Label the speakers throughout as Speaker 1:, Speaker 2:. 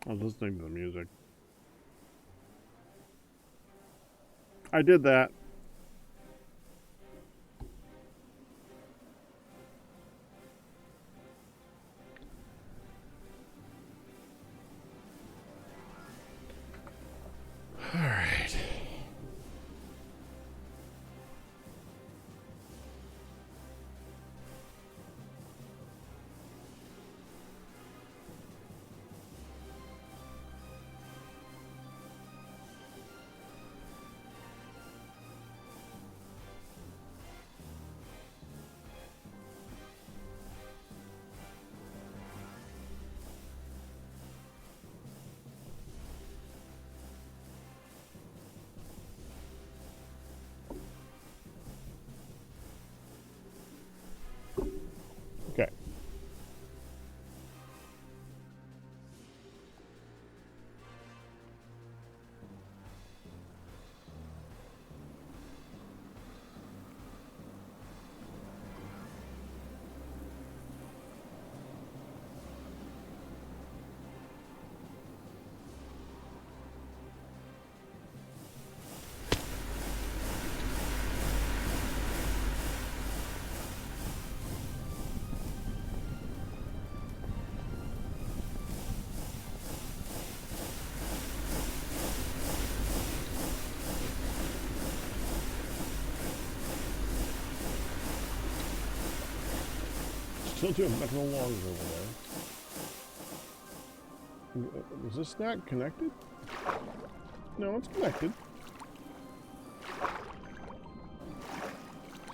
Speaker 1: I was listening to the music. I did that. All right. Okay. Still doing metal logs over there. Was this not connected? No, it's connected.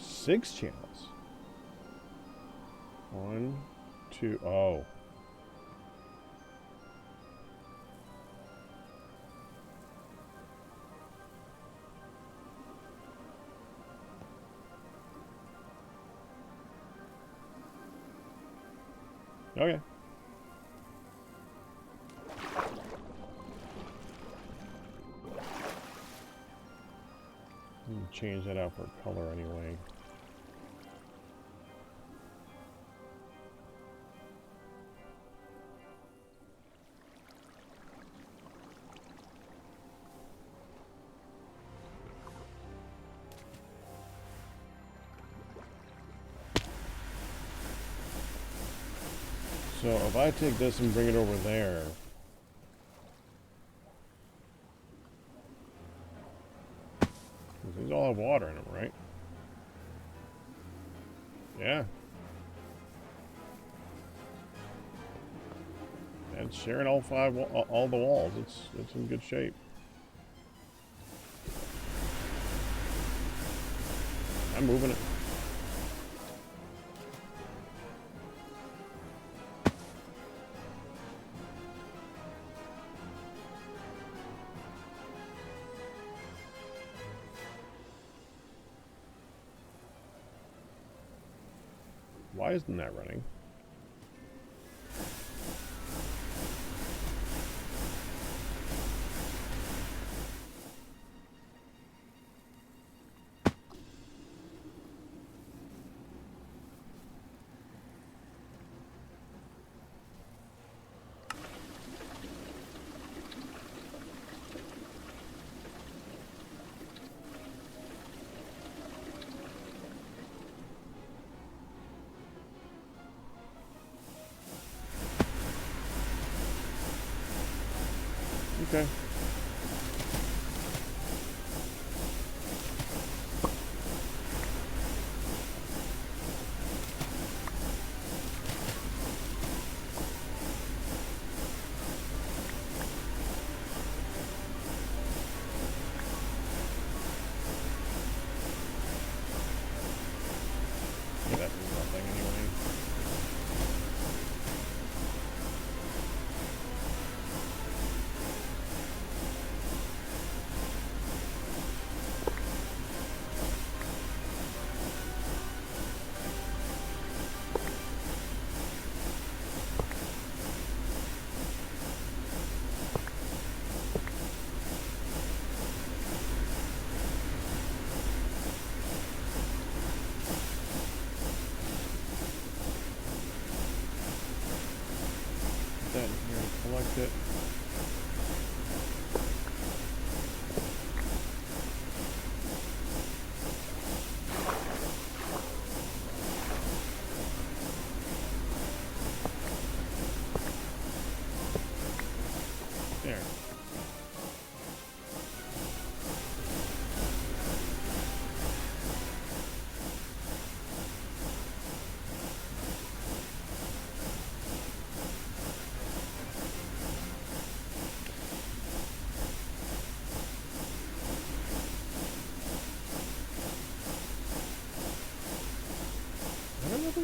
Speaker 1: 6 channels. 1, 2. Oh. Okay. Change that out for color anyway. So if I take this and bring it over there, these all have water in them, right? Yeah. And sharing all the walls. It's in good shape. I'm moving it. Why isn't that running? Okay. Yeah, that means nothing anyway.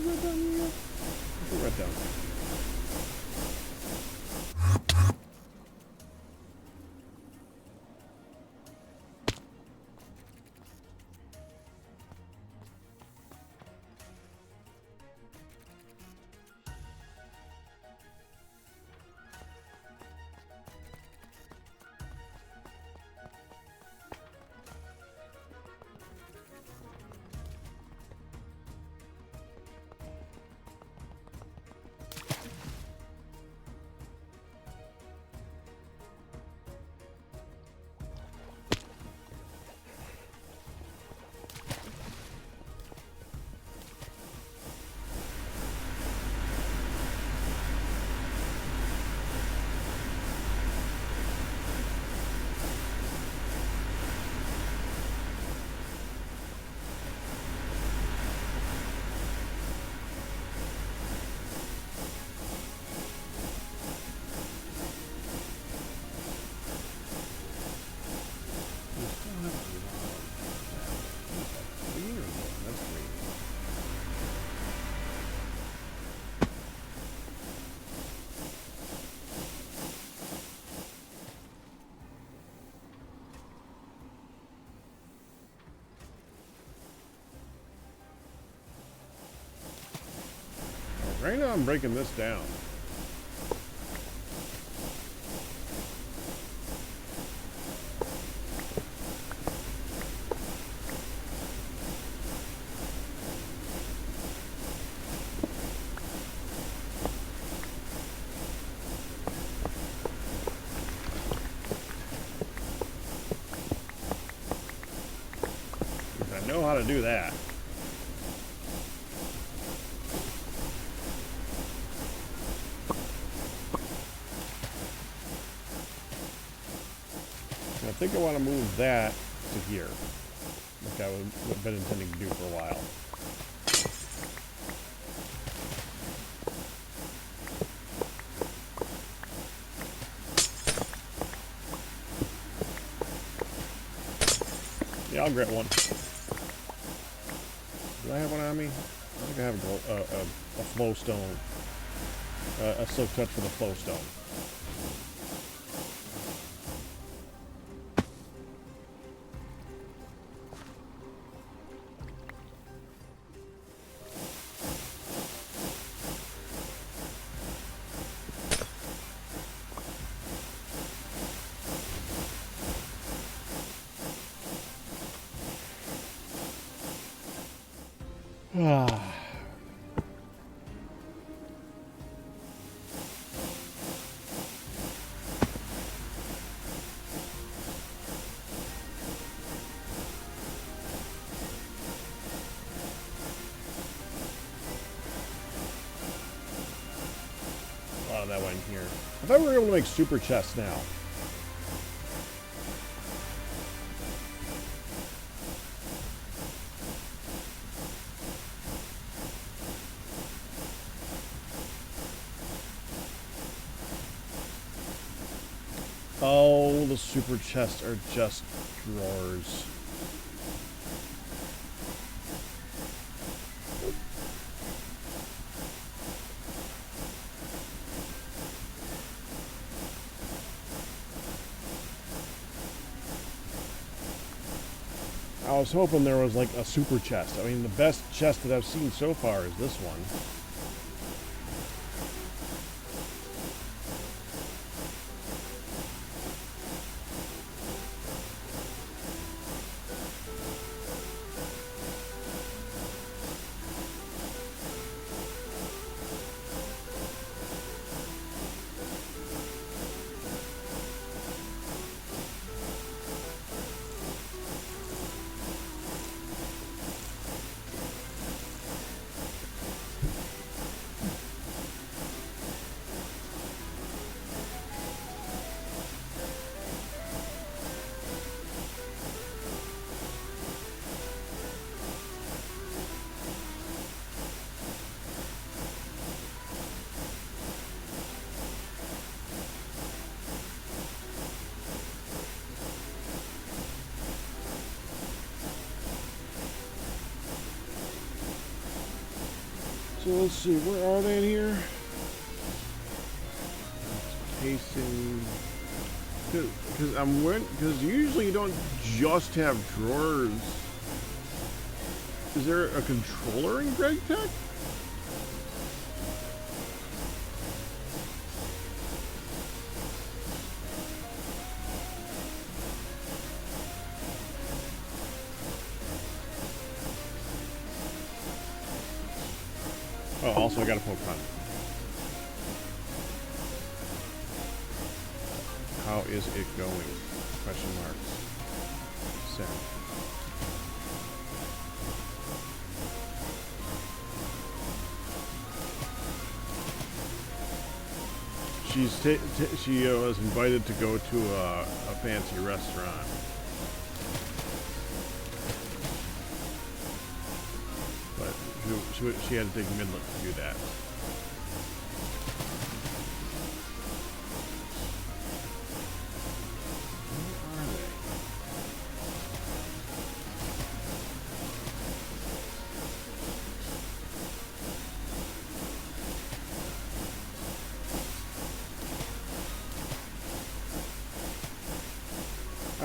Speaker 1: Is that down here? I think right down there. Right now I'm breaking this down. Because I know how to do that. I think I want to move that to here, like I've been intending to do for a while. Yeah, I'll get one. Do I have one on me? I think I have a flow stone, a silk touch for the flow stone. Ah. Oh, that went here. I thought we were able to make super chests now. Oh, the super chests are just drawers. I was hoping there was like a super chest. I mean, the best chest that I've seen so far is this one. So let's see, where are they in here? Casing. Because usually you don't just have drawers. Is there a controller in Gravitas²? Oh, also I got a Pokemon. How is it going? Question marks. Send. She was invited to go to a fancy restaurant. But she had to take Midland to do that. Where are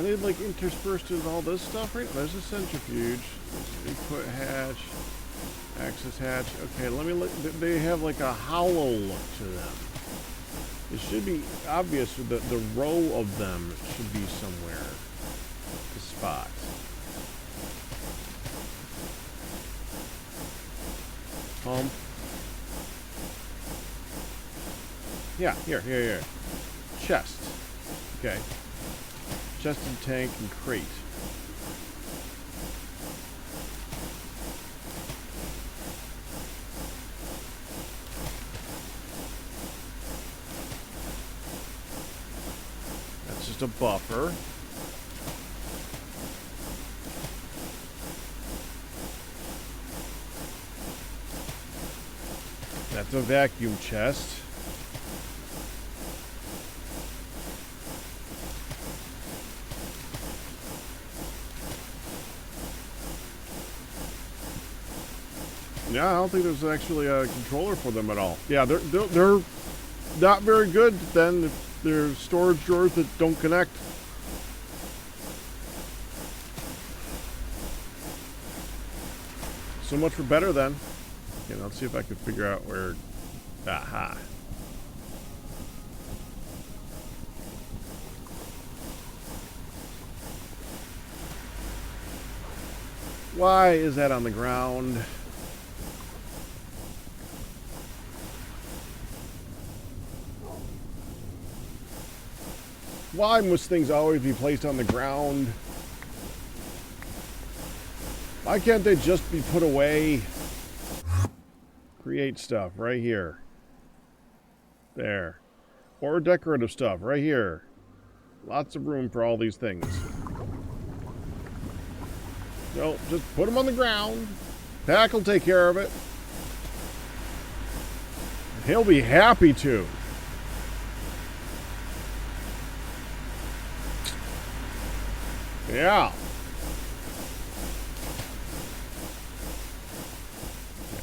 Speaker 1: they? Are they like interspersed with all this stuff right? There's a centrifuge. Input hatch. Access hatch. Okay, let me look. They have like a hollow look to them. It should be obvious that the row of them should be somewhere to spot. Pump. Yeah, here. Chest. Okay. Chest and tank and crate. That's just a buffer. That's a vacuum chest. Yeah, I don't think there's actually a controller for them at all. Yeah, they're not very good then if they're storage drawers that don't connect. So much for better then. Okay, let's see if I can figure out where. Aha. Why is that on the ground? Why must things always be placed on the ground? Why can't they just be put away? Create stuff right here. There. Or decorative stuff right here. Lots of room for all these things. No, just put them on the ground. Pack will take care of it. He'll be happy to. Yeah.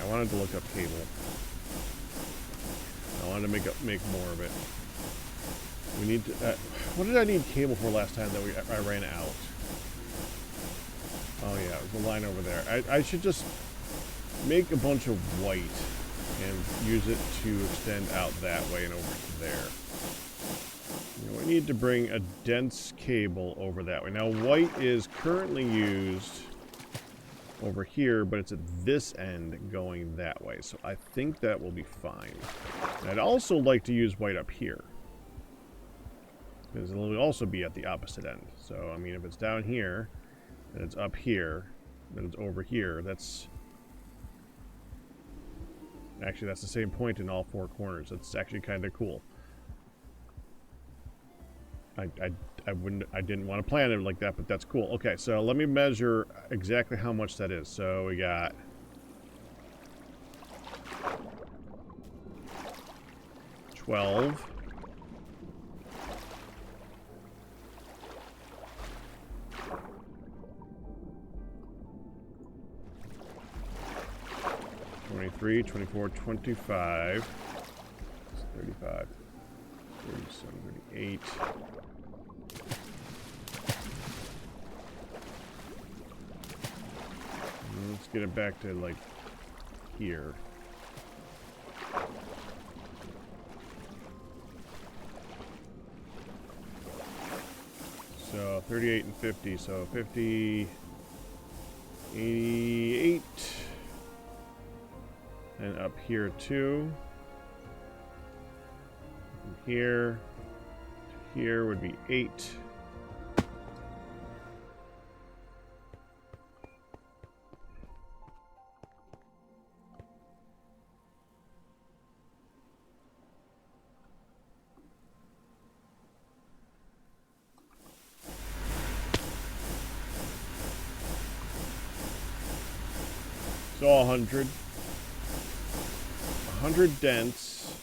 Speaker 1: I wanted to look up cable. I wanted to make more of it. We need to. What did I need cable for last time that I ran out? Oh yeah, it was the line over there. I should just make a bunch of white and use it to extend out that way and over to there. We need to bring a dense cable over that way. Now, white is currently used over here, but it's at this end going that way. So I think that will be fine. And I'd also like to use white up here, because it'll also be at the opposite end. So, I mean, if it's down here, and it's up here, then it's over here. That's... Actually, that's the same point in all four corners. That's actually kind of cool. I didn't want to plan it like that, but that's cool. Okay, so let me measure exactly how much that is. So we got 12. 23, 24, 25. 35, 37, 38. Let's get it back to, like, here. So 38 and 50, so 50, 88, and up here too. From here to here would be 8. So 100. 100 dents.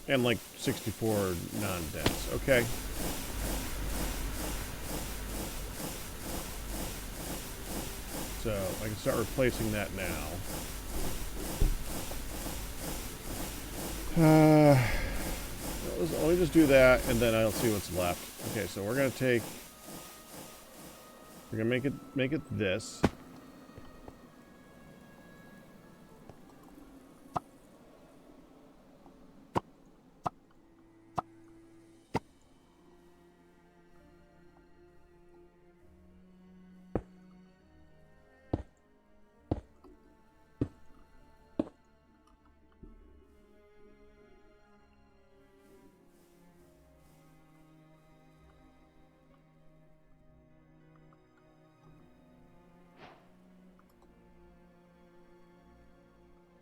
Speaker 1: And like 64 non-dents. Okay. So I can start replacing that now. Let me just do that, and then I'll see what's left. Okay, so we're gonna make it this.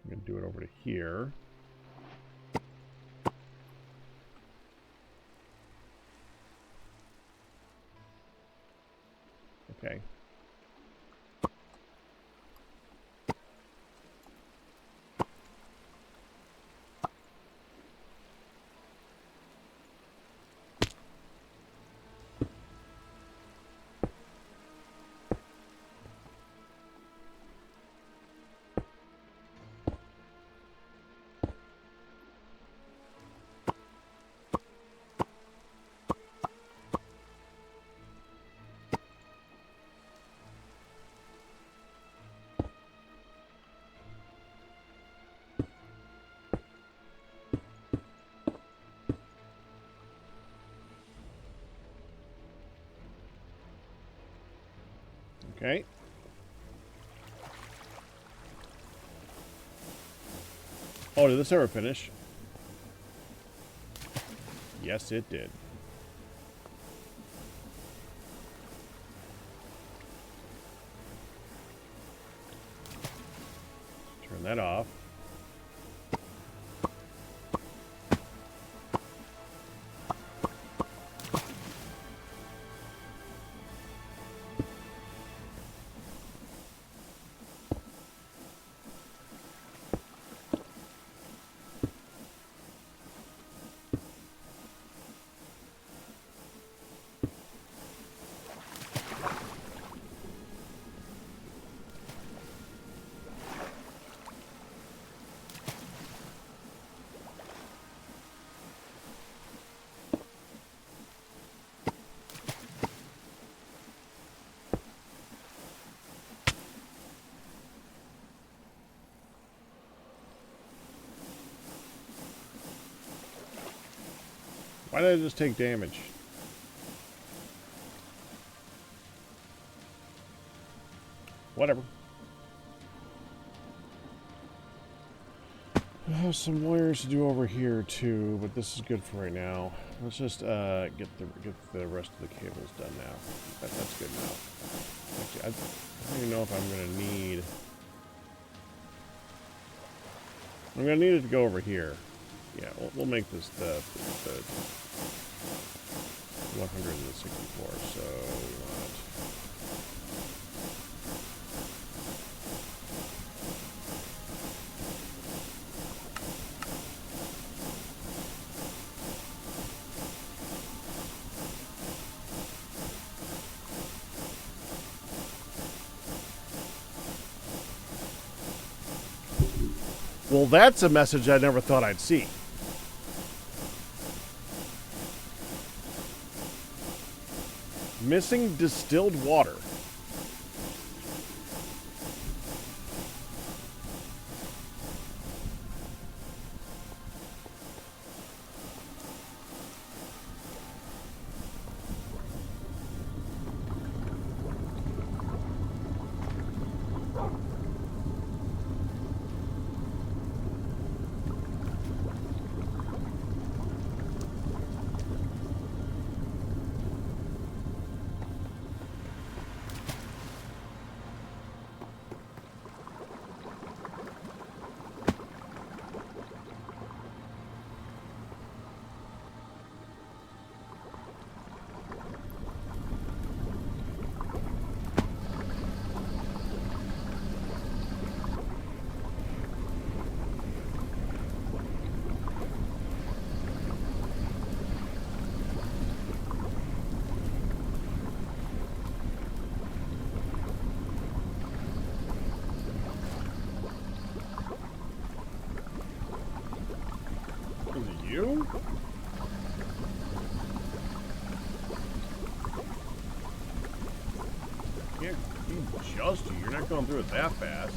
Speaker 1: I'm going to do it over to here. Okay. Okay. Oh, did this ever finish? Yes, it did. Turn that off. Why did I just take damage? Whatever. I have some wires to do over here too, but this is good for right now. Let's just get the rest of the cables done now. That's good now. Actually, I don't even know if I'm gonna need. I'm gonna need it to go over here. Yeah, we'll make this the 164. So we want Well, that's a message I never thought I'd see. Missing distilled water. You? Can't be just you. You're not going through it that fast.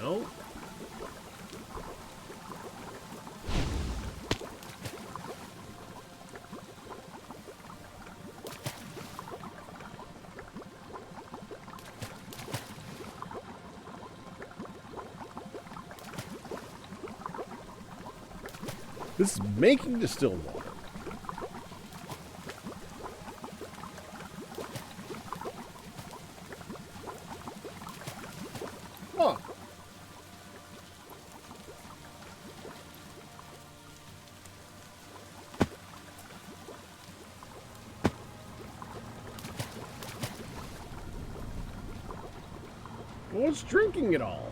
Speaker 1: No? This is making distilled water. Huh. Well, it's drinking it all.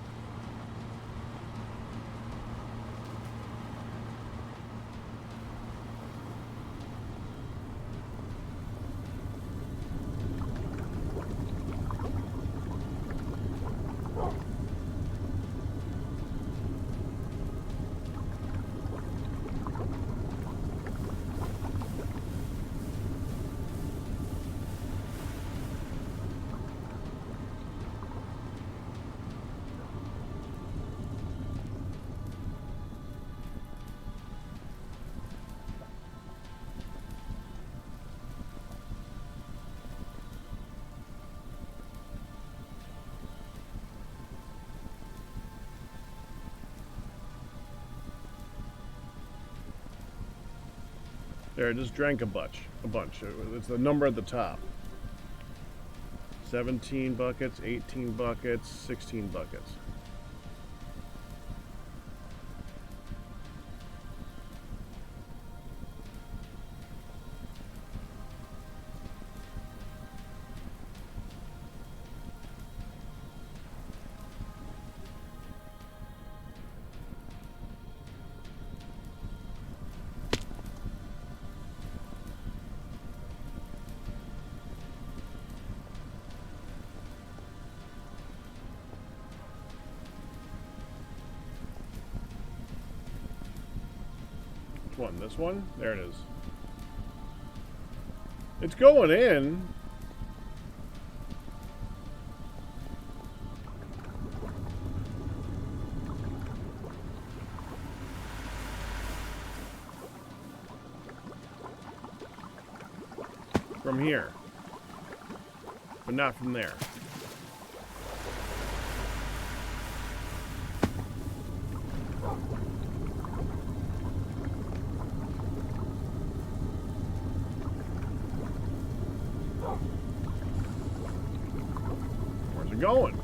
Speaker 1: There, I just drank a bunch. It's the number at the top. 17 buckets, 18 buckets, 16 buckets. One, this one? There it is. It's going in. From here. But not from there. Where's it going?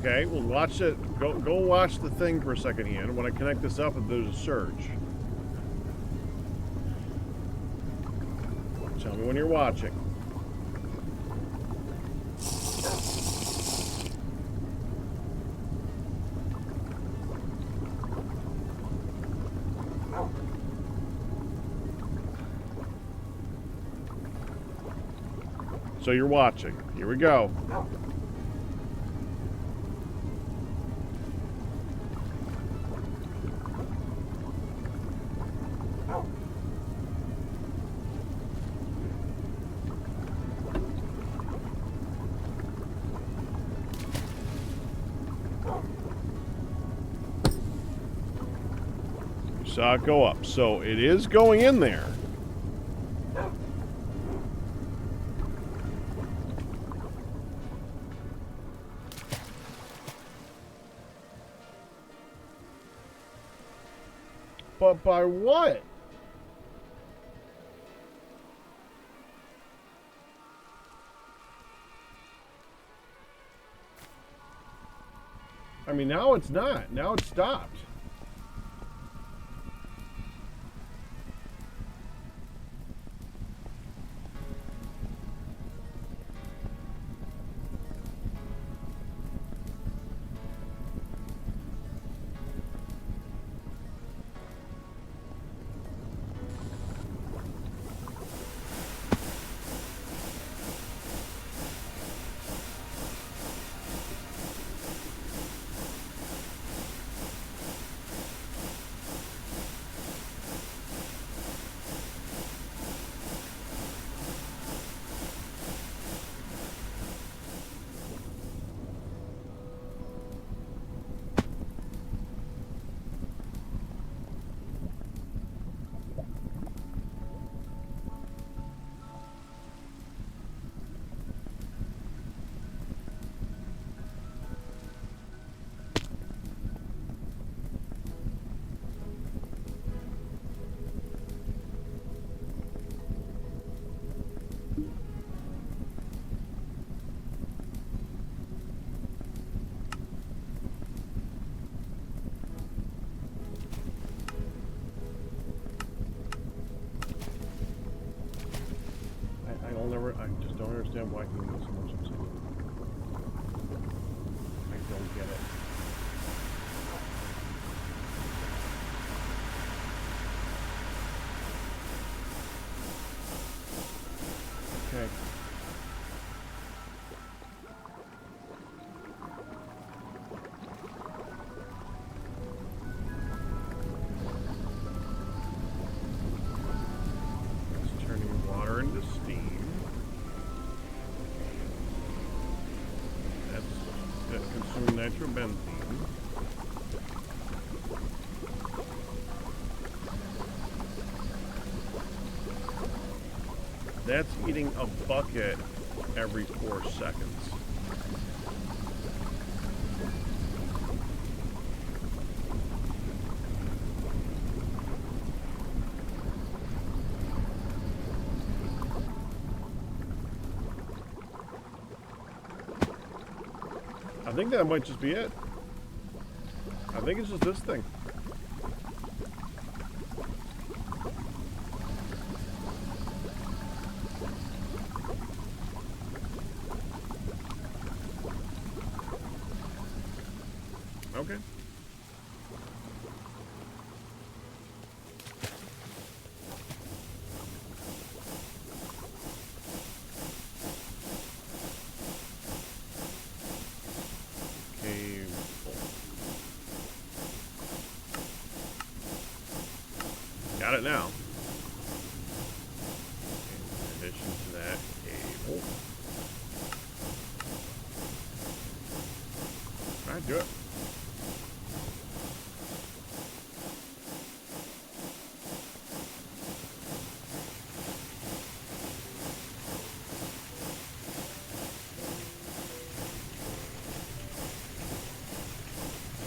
Speaker 1: Okay, well, watch it. Go watch the thing for a second, Ian. When I connect this up, there's a surge. Tell me when you're watching. So you're watching. Here we go. You saw it go up. So it is going in there. But by what? I mean, now it's not. Now it's stopped. I just don't understand why he needs so much obsidian. I don't get it. Okay. It's turning water into steam. Consume nitrobenzene. That's eating a bucket every 4 seconds. I think that might just be it. I think it's just this thing. Okay. Got it now. In addition to that, cable. Alright, do it.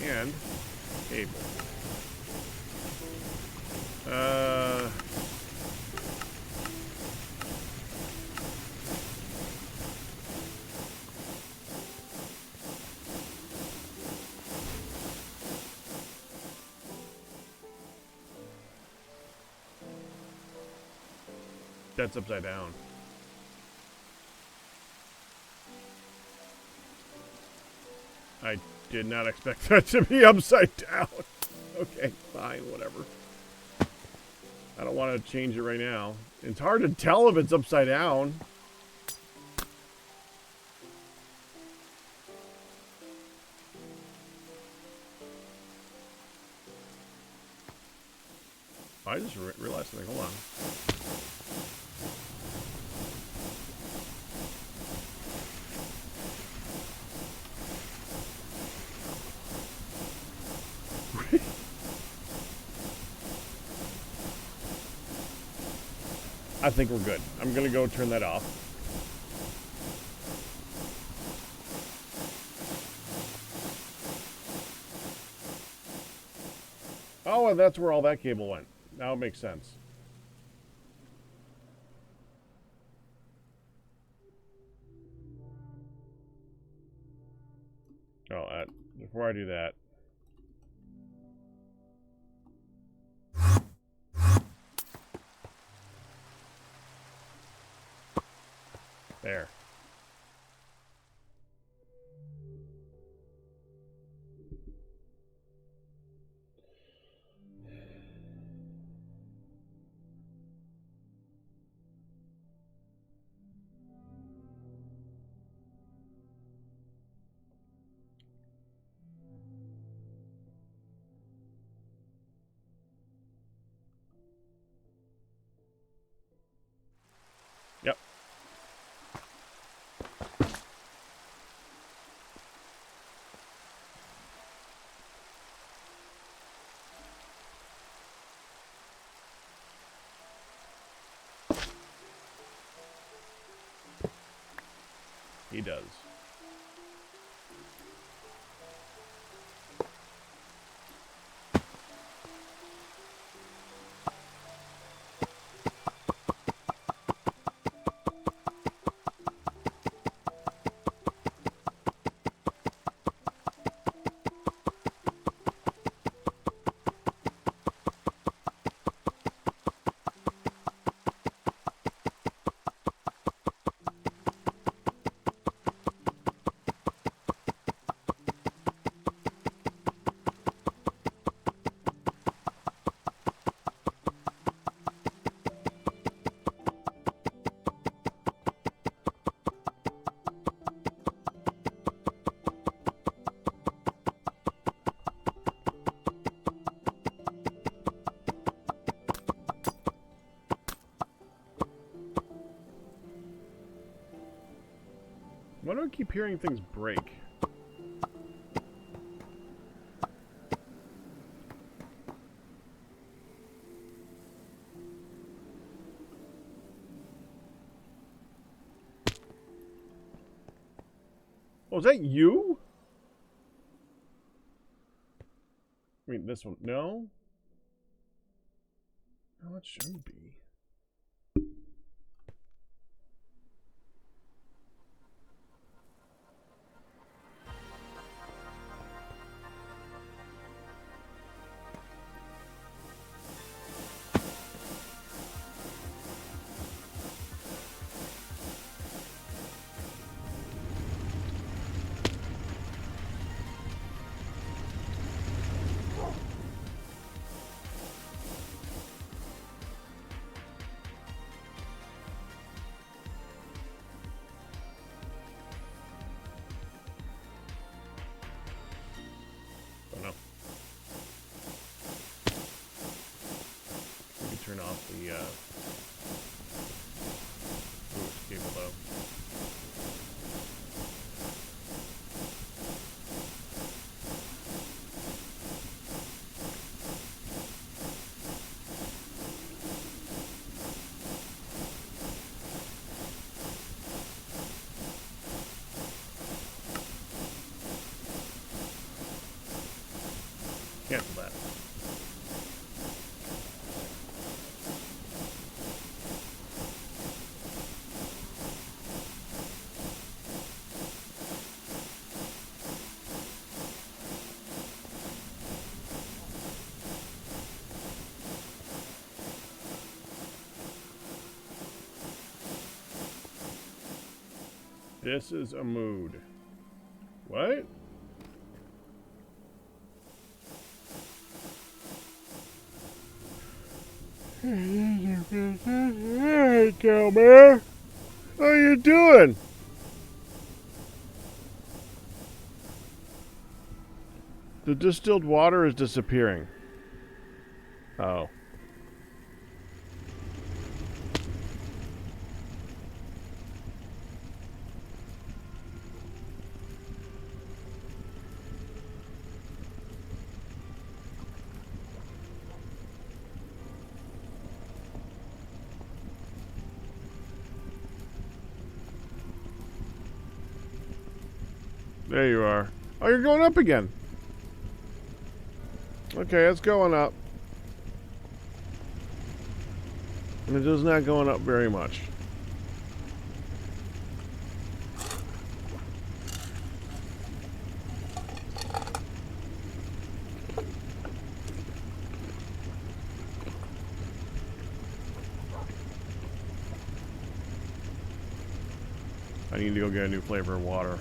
Speaker 1: And cable. that's upside down. I did not expect that to be upside down. Okay, fine, whatever. I don't want to change it right now. It's hard to tell if it's upside down. I just realized something. Hold on. I think we're good. I'm going to go turn that off. Oh, and that's where all that cable went. Now it makes sense. Oh, before I do that. There. Yep. He does. Why do I keep hearing things break? Oh, is that you? I mean, this one. No? No, it shouldn't be. Turn off the cable though. Cancel that. This is a mood. What? Hey, Cowman. How you doing? The distilled water is disappearing. Oh. There you are. Oh, you're going up again. Okay, it's going up. And it is not going up very much. I need to go get a new flavor of water.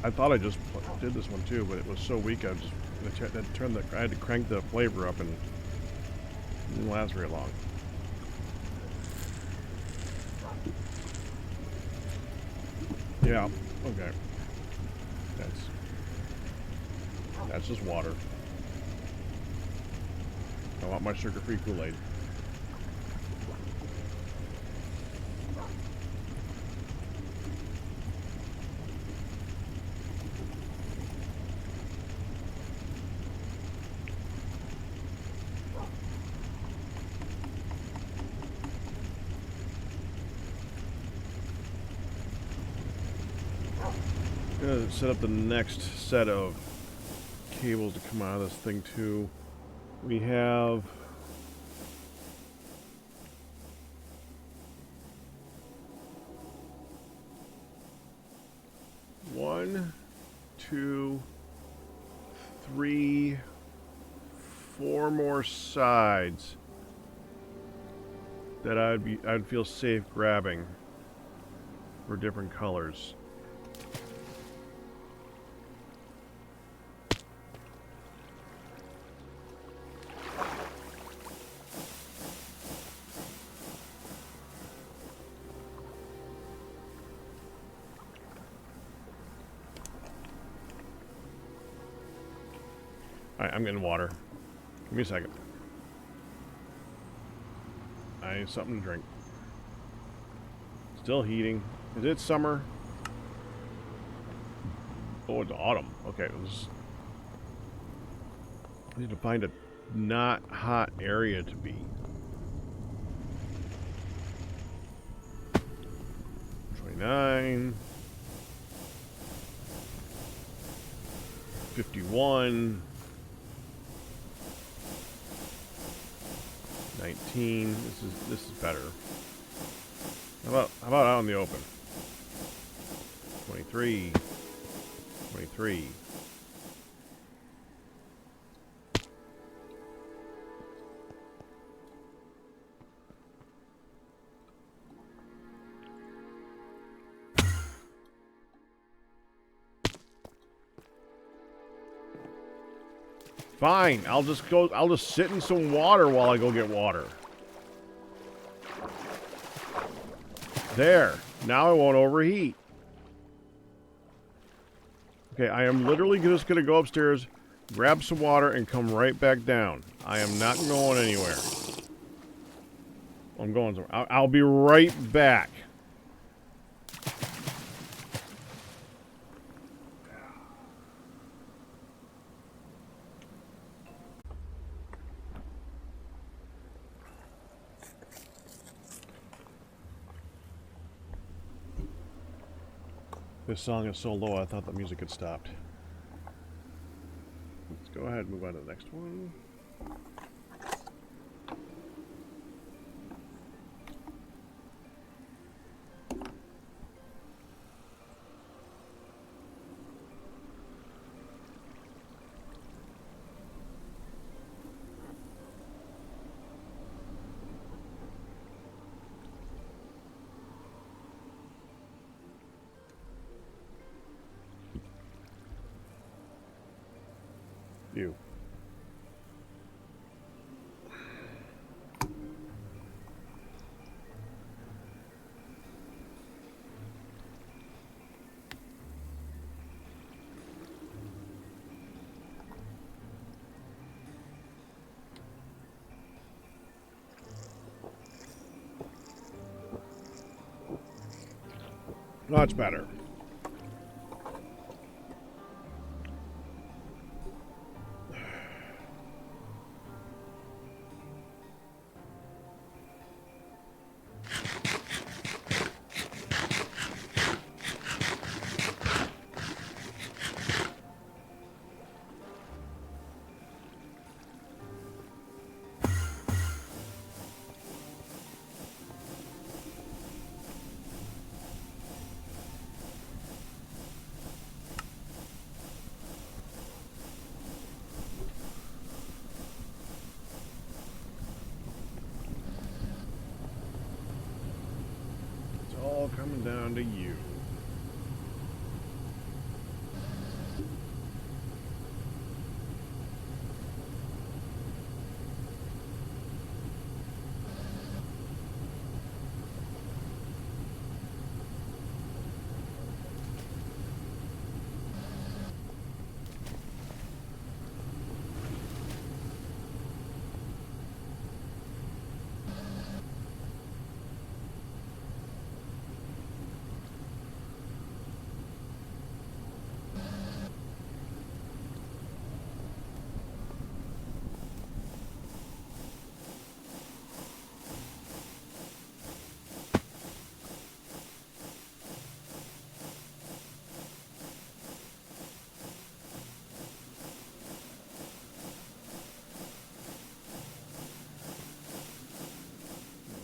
Speaker 1: I thought I just did this one too, but it was so weak. I had to crank the flavor up, and it didn't last very long. Yeah. Okay. That's just water. I want my sugar-free Kool-Aid. I'm gonna set up the next set of cables to come out of this thing too. We have one, two, three, four more sides that I'd feel safe grabbing for different colors. Alright, I'm getting water. Give me a second. I need something to drink. Still heating. Is it summer? Oh, it's autumn. Okay, I need to find a not hot area to be. 29. 51. 19. This is better. How about out in the open? 23. 23. Fine, I'll just sit in some water while I go get water. There. Now I won't overheat. Okay, I am literally just going to go upstairs, grab some water, and come right back down. I am not going anywhere. I'm going somewhere. I'll be right back. This song is so low, I thought the music had stopped. Let's go ahead and move on to the next one. Phew. Much better. All coming down to you.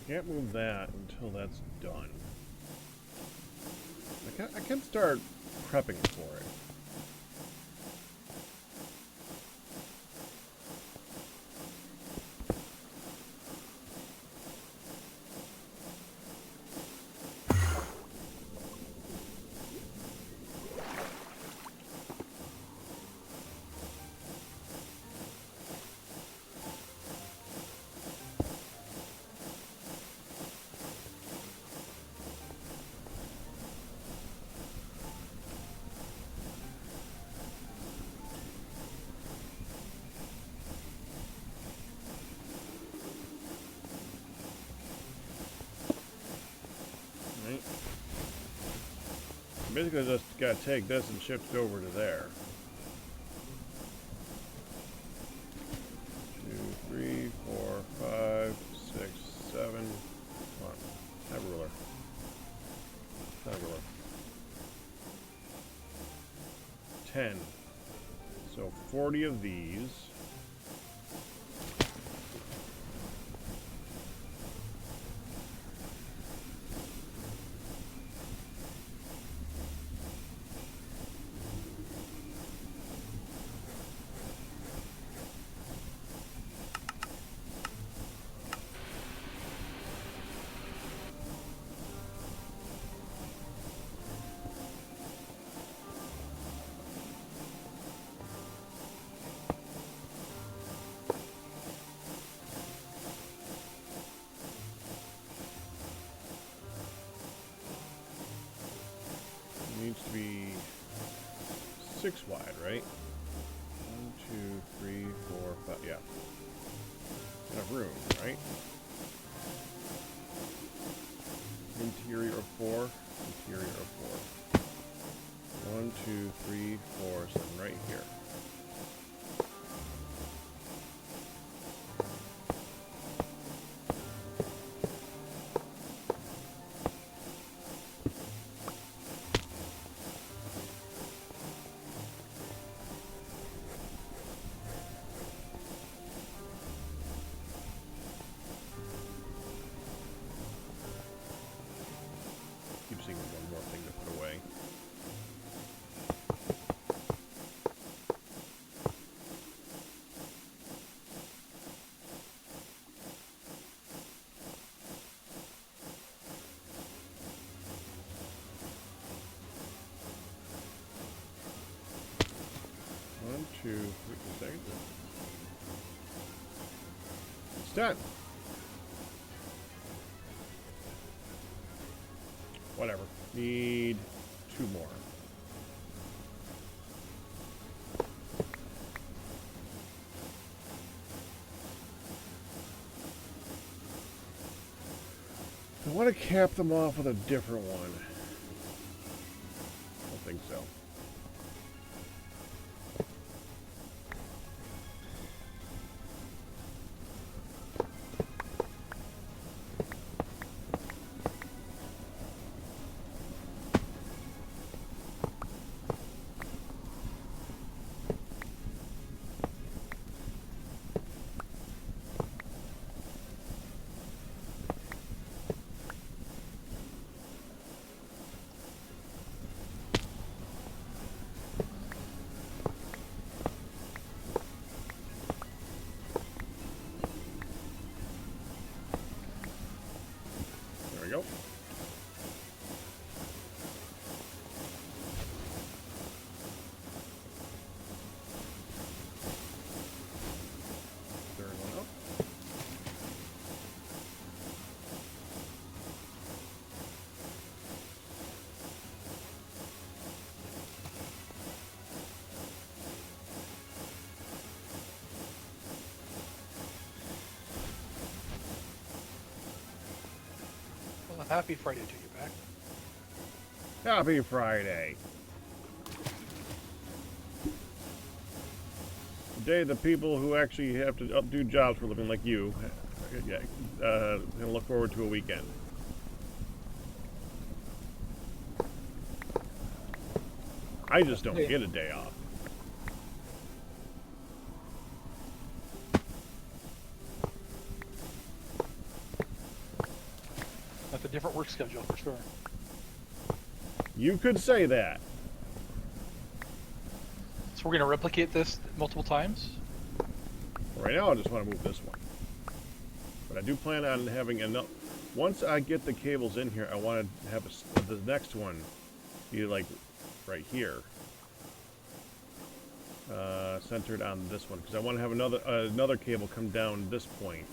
Speaker 1: Can't move that until that's done. I can start prepping for it. Basically just gotta take this and shift it over to there. 2, 3, 4, 5, 6, 7. Come on. Have a ruler. Have a ruler. 10. So 40 of these. Needs to be 6 wide, right? 1, 2, 3, 4, 5. Yeah. Enough room, right? Interior of 4. Interior of 4. 1, 2, 3, 4. So I'm right here. One more thing to put away. It's 10. Whatever. Need 2 more. I want to cap them off with a different one. I don't think so. Go. Third one up.
Speaker 2: Happy Friday to you, back.
Speaker 1: Happy Friday. The day the people who actually have to do jobs for a living like you can look forward to a weekend. I just don't get a day off.
Speaker 2: That's a different work schedule for sure.
Speaker 1: You could say that.
Speaker 2: So we're going to replicate this multiple times?
Speaker 1: Right now I just want to move this one. But I do plan on having enough. Once I get the cables in here, I want to have the next one be like right here. Centered on this one. Because I want to have another cable come down this point.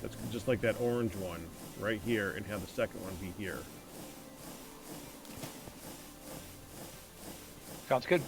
Speaker 1: That's just like that orange one right here, and have the second one be here.
Speaker 2: Sounds good.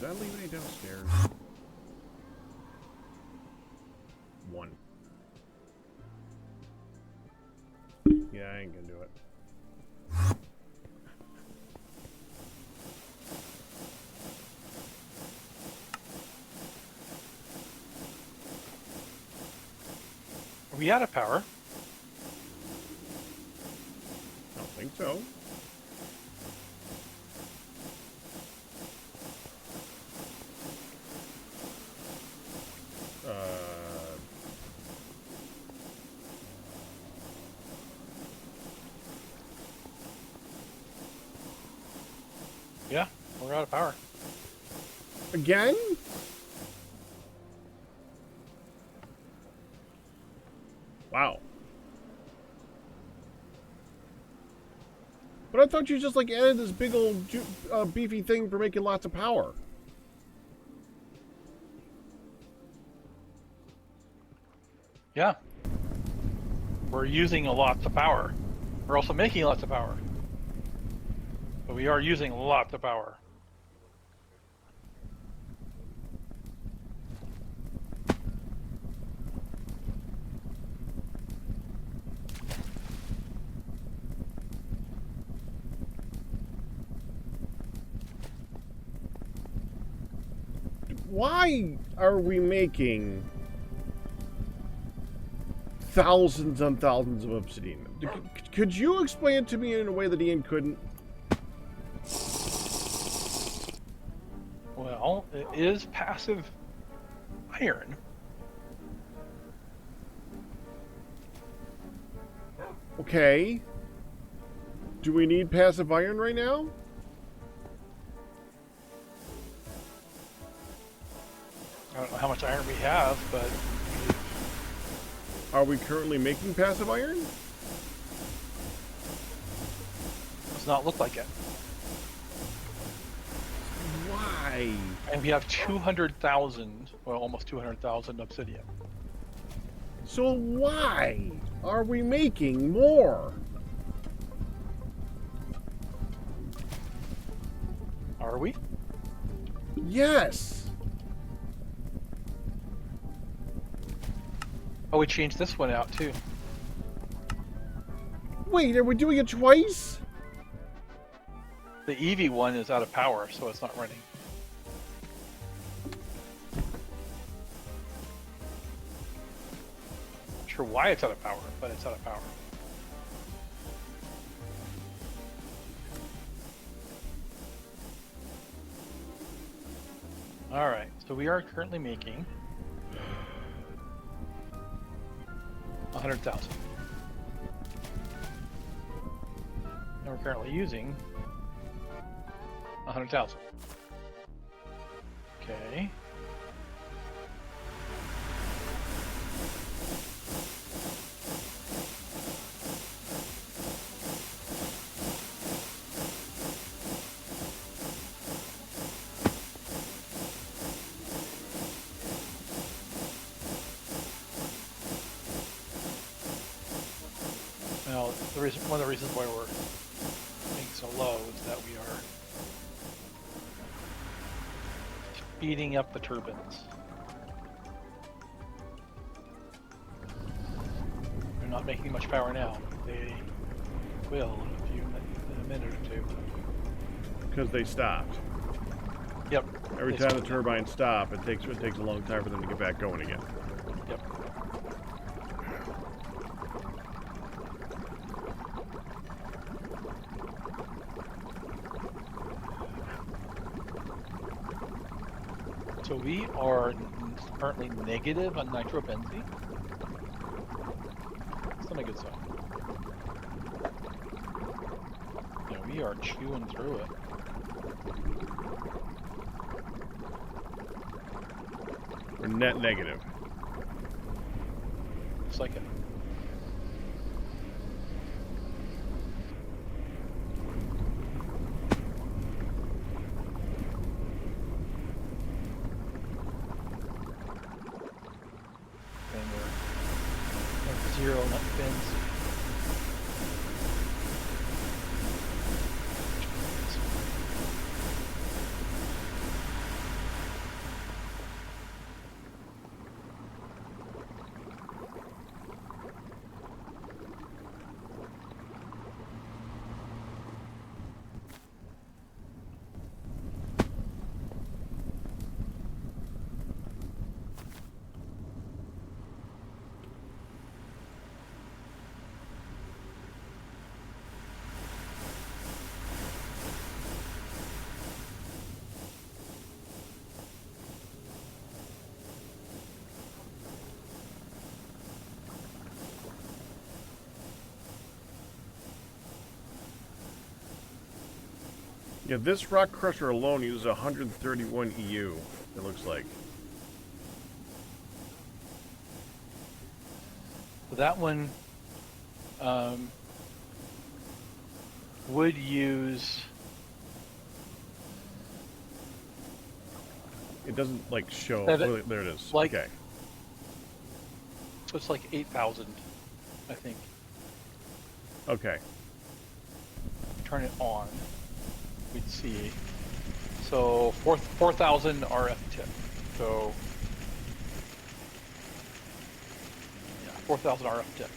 Speaker 1: Did I leave any downstairs? 1. Yeah, I ain't gonna do it.
Speaker 2: Are we out of power?
Speaker 1: I don't think so.
Speaker 2: Yeah, we're out of power.
Speaker 1: Again? Wow. But I thought you just like added this big old beefy thing for making lots of power.
Speaker 2: Yeah. We're using a lot of power. We're also making lots of power. But we are using lots of power.
Speaker 1: Why are we making thousands and thousands of obsidian? Could you explain it to me in a way that Ian couldn't?
Speaker 2: Well, it is passive iron.
Speaker 1: Okay. Do we need passive iron right now?
Speaker 2: I don't know how much iron we have, but
Speaker 1: Are we currently making passive iron?
Speaker 2: it does not look like it.
Speaker 1: Why?
Speaker 2: And we have 200,000, well, almost 200,000 obsidian.
Speaker 1: So why are we making more?
Speaker 2: Are we?
Speaker 1: Yes.
Speaker 2: Oh, we changed this one out too.
Speaker 1: Wait, are we doing it twice?
Speaker 2: The EV one is out of power, so it's not running. Not sure why it's out of power, but it's out of power. All right, so we are currently making 100,000. And we're currently using 100,000. Okay. Now, one of the reasons why we're being so low is that we are speeding up the turbines. They're not making much power now. They will in a minute or two.
Speaker 1: Because they stopped.
Speaker 2: Yep.
Speaker 1: Every
Speaker 2: they
Speaker 1: time the
Speaker 2: stopped.
Speaker 1: turbines stop, it takes a long time for them to get back going again.
Speaker 2: Yep. So we are currently negative on nitrobenzene. That's not a good sign. Yeah, we are chewing through it.
Speaker 1: We're net negative.
Speaker 2: Looks like it. And we're zero net benzene.
Speaker 1: Yeah, this rock crusher alone uses 131 EU, it looks like.
Speaker 2: So that one would use.
Speaker 1: It doesn't, like, show.
Speaker 2: That it-
Speaker 1: Oh, there it is.
Speaker 2: like-
Speaker 1: okay.
Speaker 2: So it's like 8,000 I think.
Speaker 1: Okay.
Speaker 2: Turn it on. We'd see. So 4,000 RF tip. So yeah, 4,000 RF tip.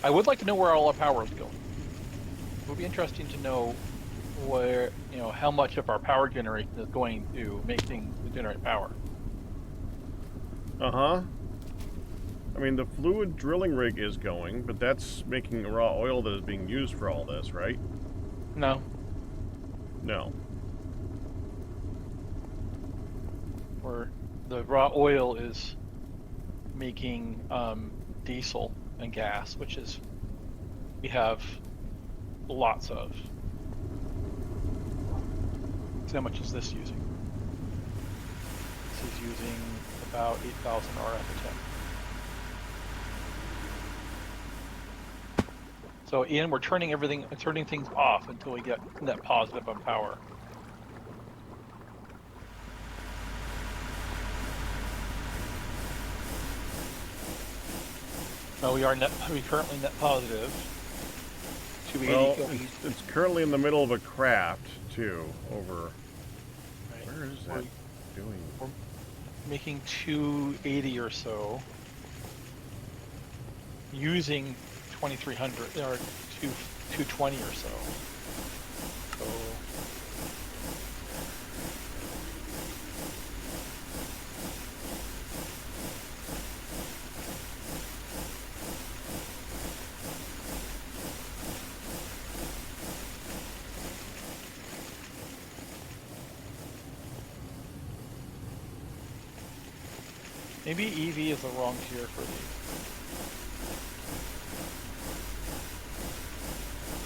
Speaker 2: I would like to know where all our power is going. It would be interesting to know where, how much of our power generation is going to make things to generate power.
Speaker 1: Uh-huh. I mean, the fluid drilling rig is going, but that's making raw oil that is being used for all this, right?
Speaker 2: No.
Speaker 1: No.
Speaker 2: Or the raw oil is making diesel and gas, which is we have lots of. So how much is this using? This is using about 8,000 RF tip. So Ian, we're turning things off until we get net positive on power. No, we currently net positive. 280
Speaker 1: Well,
Speaker 2: going.
Speaker 1: it's currently in the middle of a craft, too, over...
Speaker 2: Right.
Speaker 1: Where is that doing?
Speaker 2: We're making 280 or so. Using 2,300 or 220 or so. So maybe EV is the wrong tier for these.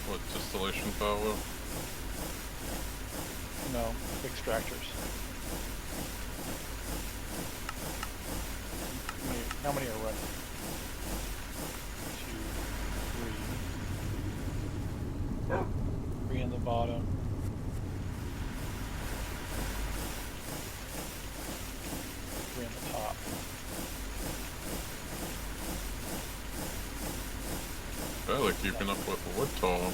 Speaker 3: What, distillation power?
Speaker 2: No, extractors. How many are running? 2, 3. 3 in the bottom. Three in the top.
Speaker 3: Barely keeping up with the wood tar.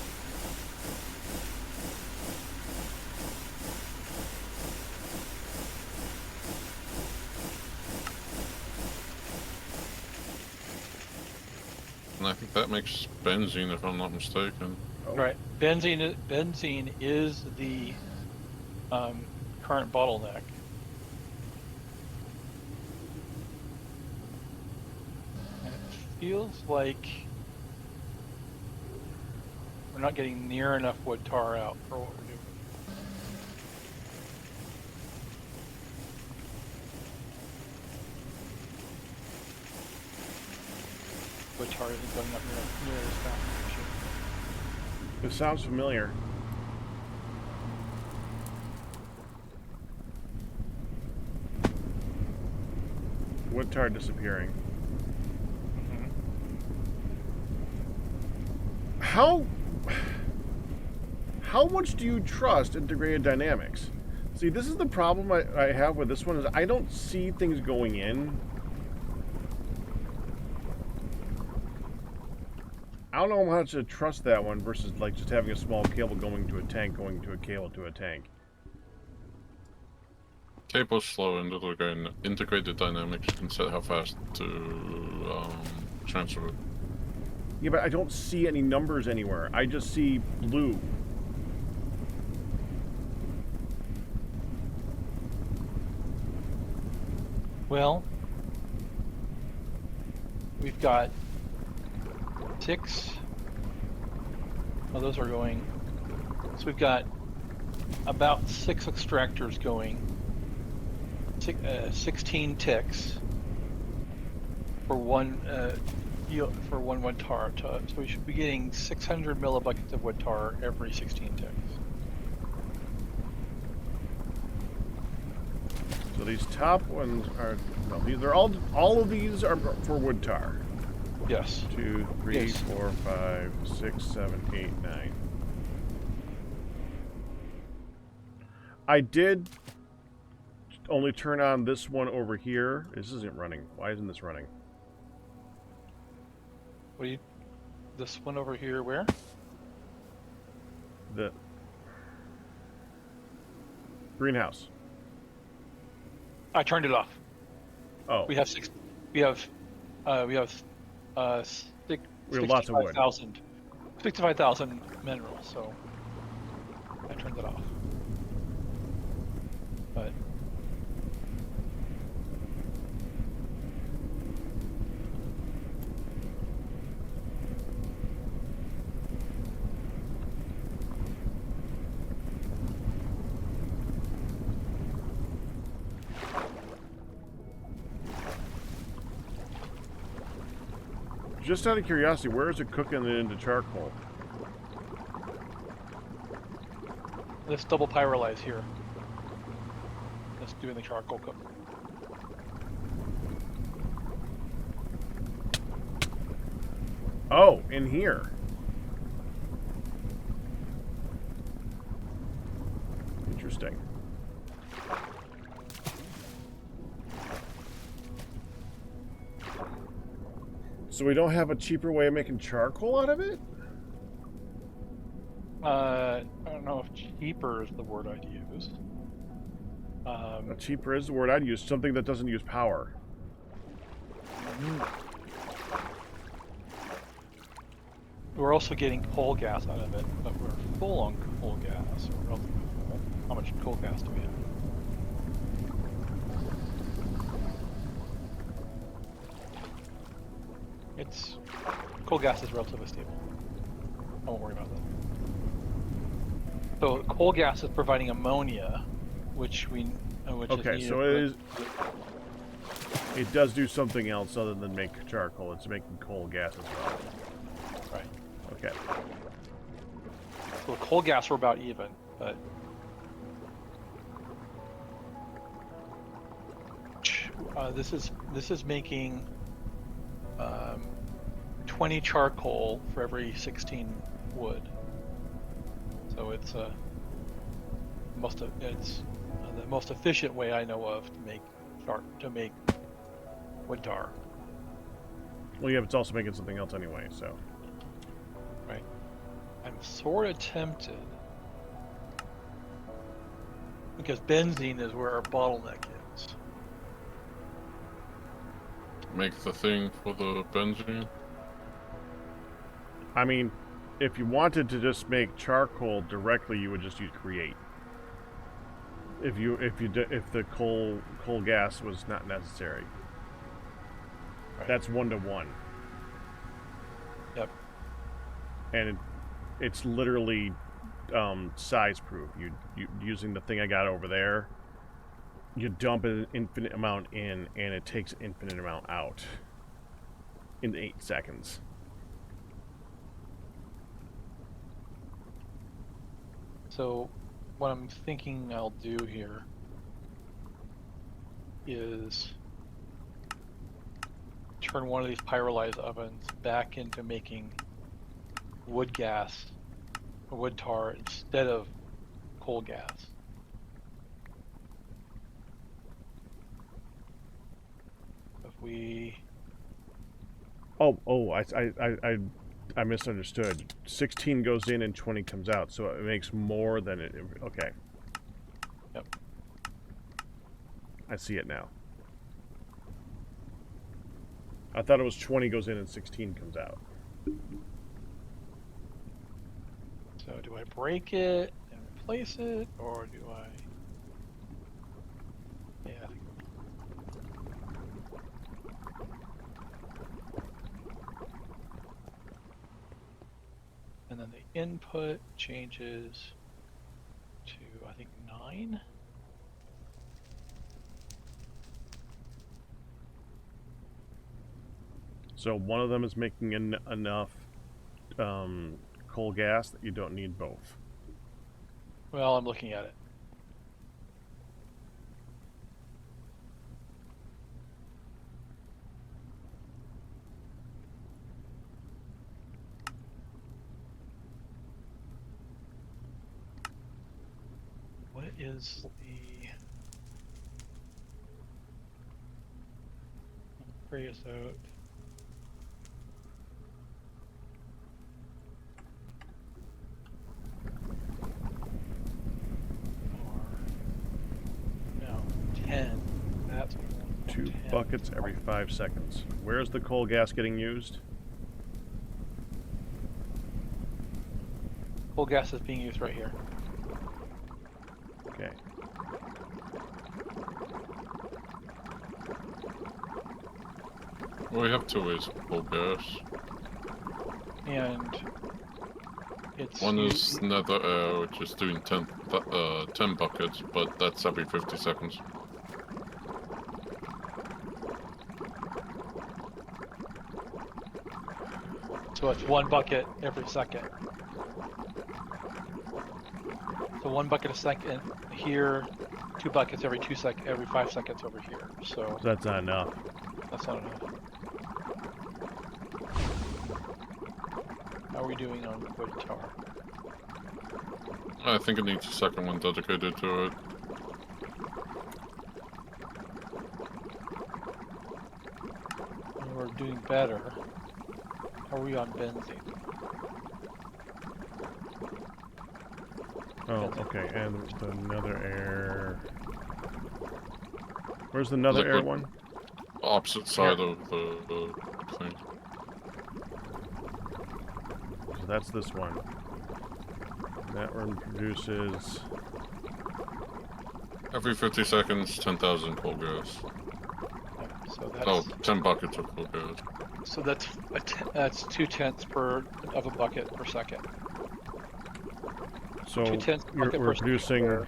Speaker 3: And I think that makes benzene, if I'm not mistaken.
Speaker 1: Oh.
Speaker 2: Right. Benzene is the current bottleneck. And it feels like we're not getting near enough wood tar out for what we're doing. Wood tar isn't going up near as fast as it should.
Speaker 1: This sounds familiar. Wood tar disappearing. How much do you trust integrated dynamics? See, this is the problem I have with this one, is I don't see things going in. I don't know how much to trust that one versus like just having a small cable going to a tank, going to a cable to a tank.
Speaker 3: Cable's slow, and integrated dynamics, you can set how fast to transfer it.
Speaker 1: Yeah, but I don't see any numbers anywhere. I just see blue.
Speaker 2: Well, we've got 6. Oh, those are going. So we've got about 6 extractors going. 16 ticks for one wood tar. So we should be getting 600 millibuckets of wood tar every 16 ticks.
Speaker 1: So these top ones are no. These are all of these are for wood tar.
Speaker 2: Yes.
Speaker 1: 2, 3,
Speaker 2: Yes.
Speaker 1: 4, 5, 6, 7, 8, 9. I did only turn on this one over here. This isn't running. Why isn't this running?
Speaker 2: What do you? This one over here, where?
Speaker 1: The greenhouse.
Speaker 2: I turned it off.
Speaker 1: Oh,
Speaker 2: We have six. We have six,
Speaker 1: we have lots of wood.
Speaker 2: 65,000 minerals. So I turned it off. But
Speaker 1: Just out of curiosity, where is it cooking it into charcoal?
Speaker 2: let's double pyrolyze here. Let's do the charcoal cook.
Speaker 1: Oh, in here. Interesting. So we don't have a cheaper way of making charcoal out of it?
Speaker 2: I don't know if cheaper is the word I'd use.
Speaker 1: Cheaper is the word I'd use. Something that doesn't use power.
Speaker 2: We're also getting coal gas out of it, but we're full on coal gas. Or relatively full. How much coal gas do we have? It's coal gas is relatively stable. I won't worry about that. So coal gas is providing ammonia, which we which is
Speaker 1: Okay,
Speaker 2: needed
Speaker 1: so
Speaker 2: for
Speaker 1: it does do something else other than make charcoal. It's making coal gas as well.
Speaker 2: right.
Speaker 1: Okay.
Speaker 2: So the coal gas we're about even, but this is making 20 charcoal for every 16 wood. So it's the most efficient way I know of to make wood tar.
Speaker 1: Well, yeah, it's also making something else anyway, so.
Speaker 2: Right. I'm sort of tempted because benzene is where our bottleneck is.
Speaker 3: Make the thing for the benzene.
Speaker 1: I mean, if you wanted to just make charcoal directly, you would just use create. If the coal gas was not necessary.
Speaker 2: Right.
Speaker 1: That's 1-to-1.
Speaker 2: Yep.
Speaker 1: And it's literally size proof. You using the thing I got over there. You dump an infinite amount in, and it takes an infinite amount out in 8 seconds.
Speaker 2: So what I'm thinking I'll do here is turn one of these pyrolyzed ovens back into making wood gas or wood tar instead of coal gas. If we
Speaker 1: I misunderstood. 16 goes in and 20 comes out, so it makes more than it. Okay.
Speaker 2: Yep.
Speaker 1: I see it now. I thought it was 20 goes in and 16 comes out.
Speaker 2: So do I break it and replace it, or do I? Yeah, I think. And then the input changes to, I think, 9.
Speaker 1: So one of them is making enough coal gas that you don't need both.
Speaker 2: Well, I'm looking at it. What is the creosote?
Speaker 1: buckets every 5 seconds. Where's the coal gas getting used?
Speaker 2: Coal gas is being used right here.
Speaker 1: Okay.
Speaker 3: Well, we have two ways of coal gas.
Speaker 2: And it's
Speaker 3: One is nether air, which is doing 10 buckets, but that's every 50 seconds.
Speaker 2: So it's 1 bucket every second. So 1 bucket a second here, 2 buckets every 5 seconds over here. So
Speaker 1: That's not enough.
Speaker 2: that's not enough. How are we doing on wood tower?
Speaker 3: I think it needs a second one dedicated to it.
Speaker 2: And we're doing better. How are we on benzene?
Speaker 1: Oh, okay. And the nether air. Where's the nether air
Speaker 3: Liquid.
Speaker 1: one?
Speaker 3: Opposite side of the thing.
Speaker 1: So that's this one. That one produces...
Speaker 3: Every 50 seconds, 10,000 coal gas.
Speaker 2: Yep, so that's
Speaker 3: Oh, 10 buckets of coal gas.
Speaker 2: so that's 0.2 of a bucket per second.
Speaker 1: So
Speaker 2: 0.2 bucket
Speaker 1: we're
Speaker 2: per
Speaker 1: producing...
Speaker 2: second.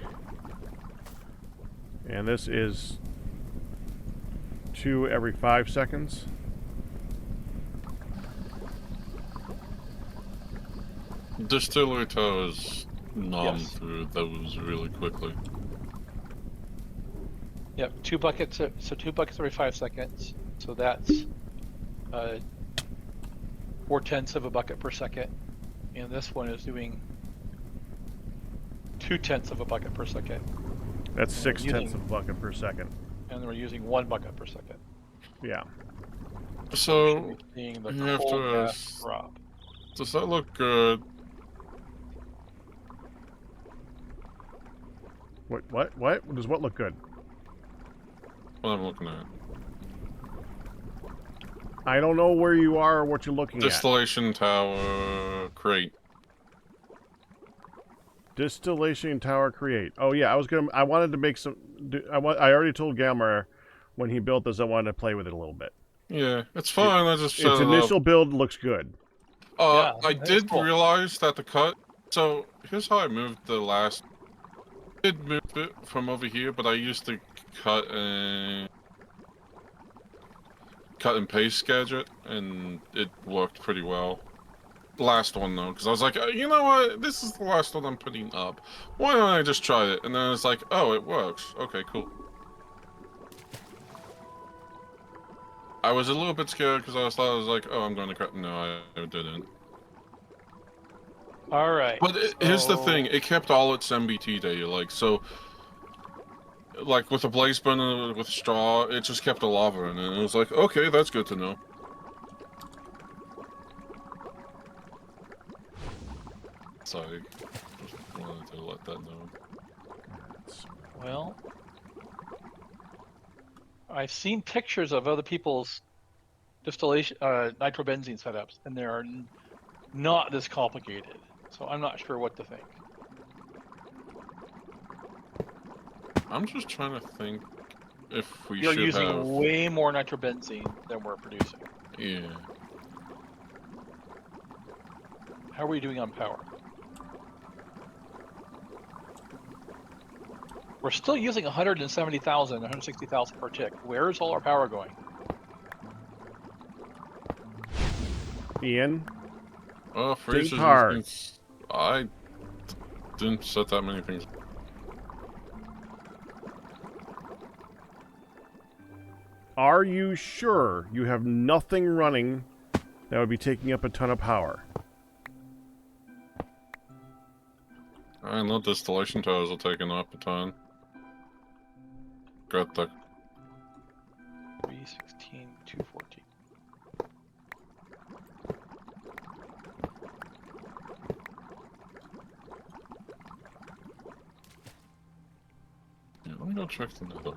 Speaker 1: And this is 2 every 5 seconds.
Speaker 3: Distillery towers nom
Speaker 2: Yes.
Speaker 3: through those really quickly.
Speaker 2: Yep, 2 buckets. So 2 buckets every 5 seconds. So that's 0.4 of a bucket per second, and this one is doing 0.2 of a bucket per second.
Speaker 1: That's
Speaker 2: And we're
Speaker 1: 0.6
Speaker 2: using-
Speaker 1: of a bucket per second.
Speaker 2: And we're using 1 bucket per second.
Speaker 1: Yeah.
Speaker 3: So,
Speaker 2: Seeing the
Speaker 3: you have
Speaker 2: coal
Speaker 3: to
Speaker 2: gas
Speaker 3: ask,
Speaker 2: drop.
Speaker 3: does that look good?
Speaker 1: What? Does what look good?
Speaker 3: What I'm looking at.
Speaker 1: I don't know where you are or what you're looking at.
Speaker 3: Distillation tower crate.
Speaker 1: Distillation tower create. Oh yeah, I wanted to make some. I already told Galmar when he built this I wanted to play with it a little bit.
Speaker 3: Yeah, it's fine. I just set
Speaker 1: Its
Speaker 3: it
Speaker 1: initial
Speaker 3: up.
Speaker 1: build looks good.
Speaker 2: Yeah,
Speaker 3: I
Speaker 2: that's
Speaker 3: did
Speaker 2: cool.
Speaker 3: realize that the cut. So here's how I moved the last. I did move it from over here, but I used to cut and paste gadget, and it worked pretty well. Last one though, because I was like, you know what? This is the last one I'm putting up. Why don't I just try it? And then it's like, oh, it works. Okay, cool. I was a little bit scared because I was like, oh, I'm going to cut. No, I didn't.
Speaker 2: All right.
Speaker 3: But here's the thing: it kept all its MBT data. Like so, like with a blaze burner with straw, it just kept a lava in it. And it was like, okay, that's good to know. Sorry, just wanted to let that know.
Speaker 2: Well, I've seen pictures of other people's distillation nitrobenzene setups, and they are not this complicated. So I'm not sure what to think.
Speaker 3: I'm just trying to think if we
Speaker 2: You're
Speaker 3: should
Speaker 2: using
Speaker 3: have.
Speaker 2: way more nitrobenzene than we're producing.
Speaker 3: Yeah.
Speaker 2: How are we doing on power? We're still using 170,000, 160,000 per tick. Where is all our power going?
Speaker 1: Ian,
Speaker 3: Freezers.
Speaker 1: think hard.
Speaker 3: I didn't set that many things.
Speaker 1: Are you sure you have nothing running that would be taking up a ton of power?
Speaker 3: I know distillation towers are taking up a ton. Got the
Speaker 2: 316, 214.
Speaker 3: Yeah, let me go check the nether.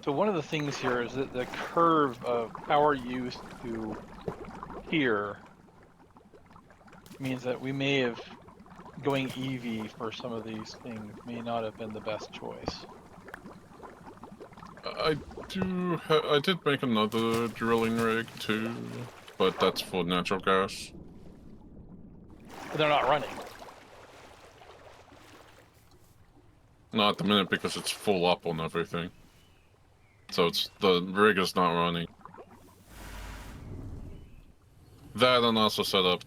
Speaker 2: So one of the things here is that the curve of power use to here means that we may have going EV for some of these things may not have been the best choice.
Speaker 3: I did make another drilling rig too, but that's for natural gas.
Speaker 2: But they're not running.
Speaker 3: Not at the minute because it's full up on everything. So the rig is not running. That and also set up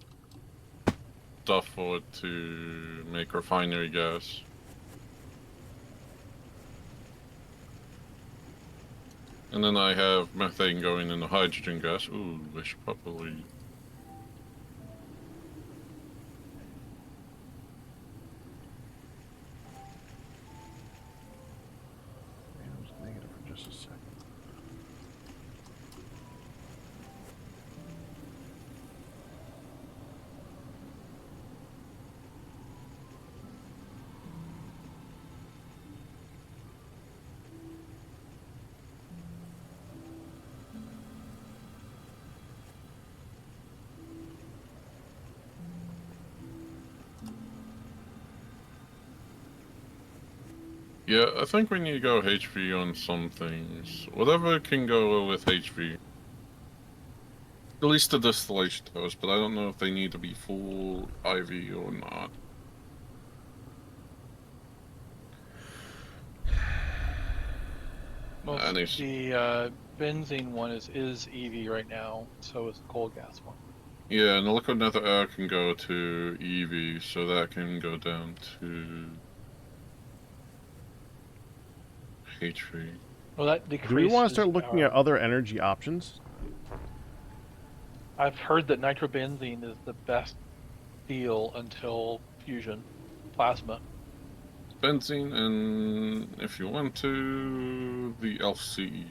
Speaker 3: stuff for it to make refinery gas. And then I have methane going into hydrogen gas. Ooh, I should probably...
Speaker 1: Man, it was negative for just a second.
Speaker 3: Yeah, I think we need to go HV on some things. Whatever can go with HV. At least the distillation towers, but I don't know if they need to be full IV or not.
Speaker 2: Most the benzene one is EV right now, so is the coal gas one.
Speaker 3: Yeah, and the liquid nether air can go to EV, so that can go down to HV.
Speaker 2: Well, that decreases.
Speaker 1: Do we want to start looking at other energy options?
Speaker 2: I've heard that nitrobenzene is the best deal until fusion plasma.
Speaker 3: Benzene, and if you want to, the LCE,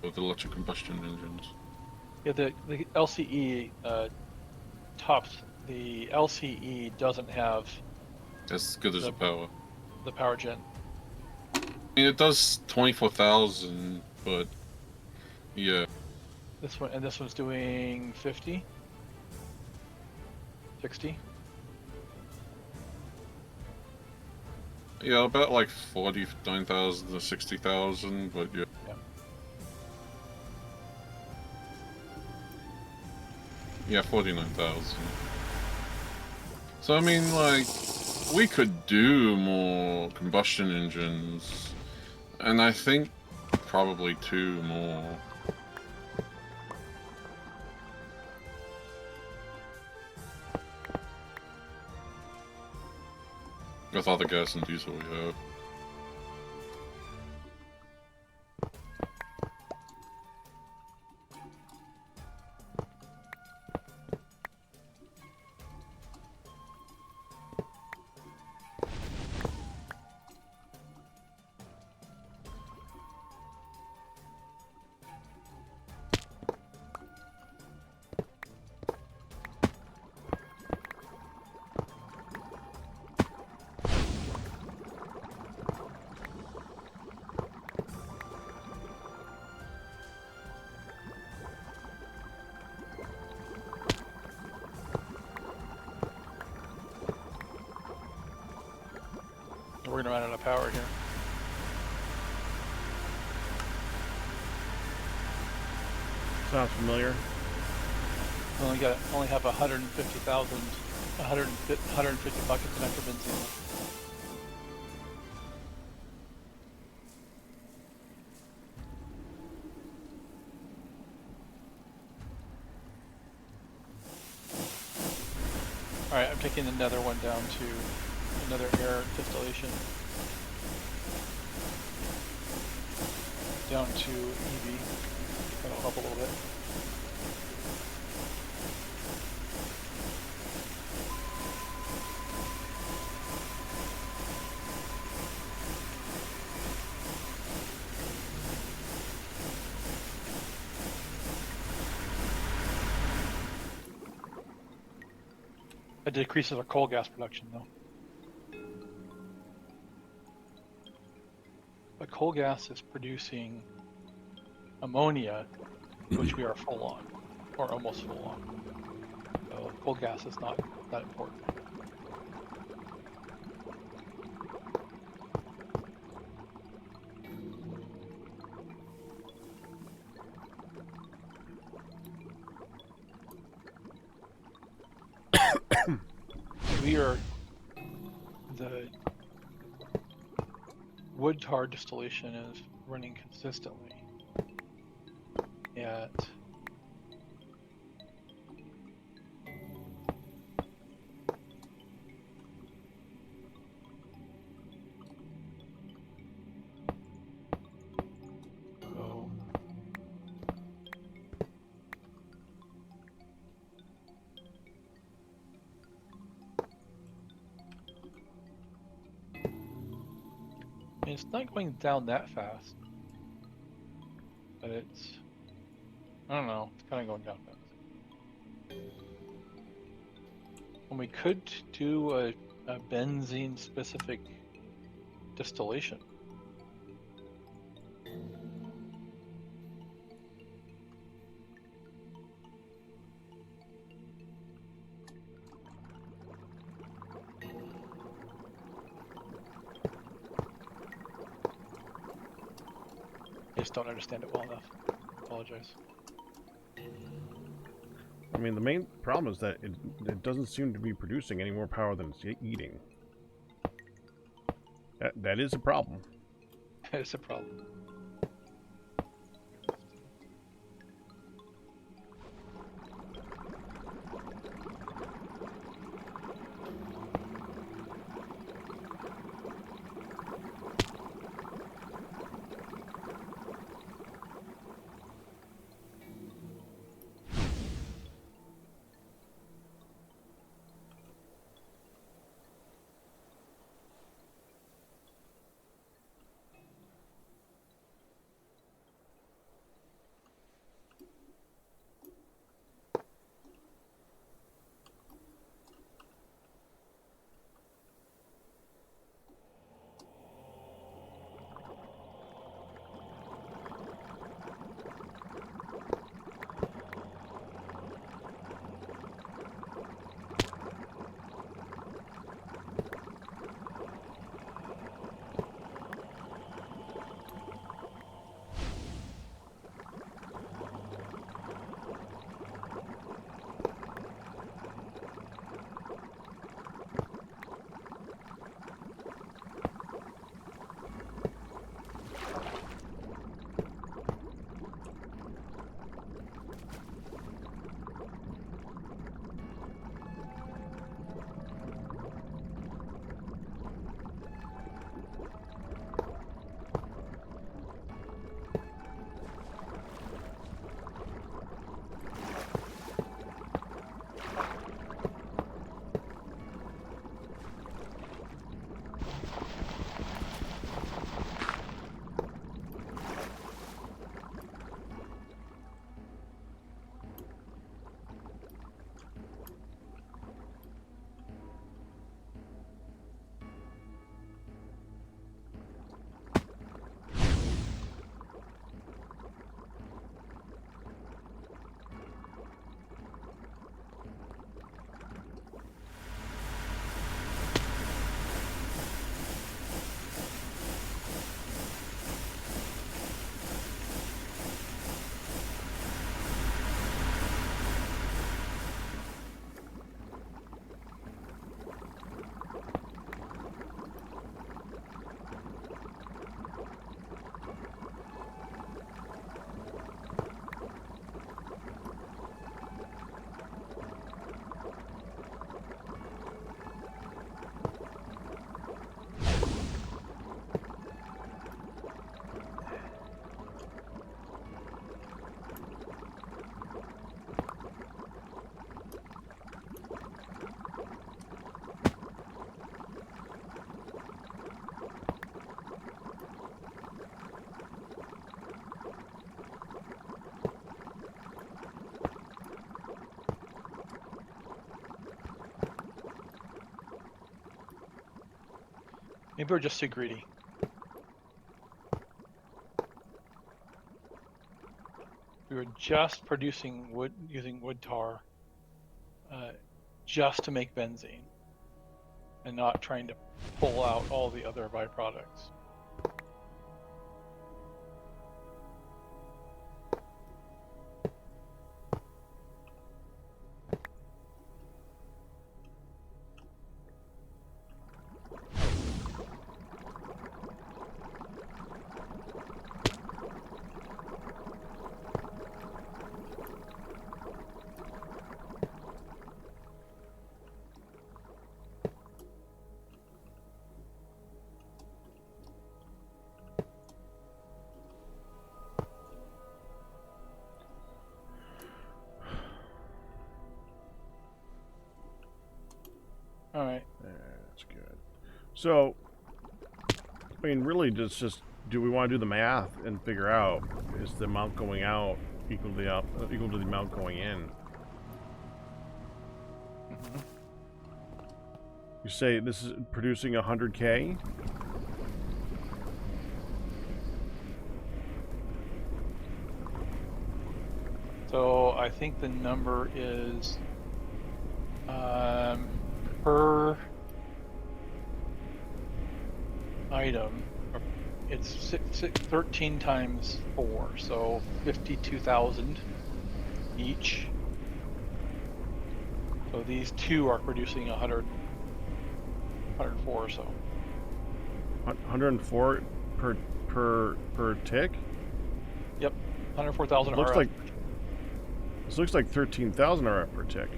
Speaker 3: or the electric combustion engines.
Speaker 2: Yeah, the LCE tops. The LCE doesn't have
Speaker 3: As good as the power.
Speaker 2: The power gen.
Speaker 3: I mean, it does 24,000, but yeah.
Speaker 2: This one's doing 50, 60.
Speaker 3: Yeah, about like 49,000 to 60,000, but yeah. Yeah, 49,000. So I mean, like, we could do more combustion engines, and I think probably 2 more. With all the gas and diesel we have.
Speaker 2: We're gonna run out of power here.
Speaker 1: Sounds familiar.
Speaker 2: We only have 150,000, 150 buckets of nitrobenzene. All right, I'm taking another one down to another air distillation. Down to EV. That'll help a little bit. It decreases our coal gas production though. But coal gas is producing ammonia, which we are full on, or almost full on. So full gas is not that important. The wood tar distillation is running consistently at it's not going down that fast, but it's, I don't know, it's kind of going down fast. And we could do a benzene specific distillation. I just don't understand it well enough. I apologize.
Speaker 1: I mean, the main problem is that it doesn't seem to be producing any more power than it's eating. That is a problem.
Speaker 2: It's a problem. Maybe we're just too greedy. we were just producing wood using wood tar, just to make benzene, and not trying to pull out all the other byproducts. All right.
Speaker 1: That's good. So, I mean, really, just do we want to do the math and figure out is the amount going out equal to the amount going in?
Speaker 2: Mm-hmm.
Speaker 1: You say this is producing 100K?
Speaker 2: So I think the number is per item, it's 13 times 4, so 52,000 each. So these two are producing 104 or so.
Speaker 1: 104 per tick?
Speaker 2: Yep, 104,000
Speaker 1: Looks
Speaker 2: RF.
Speaker 1: like this looks like 13,000 RF per tick.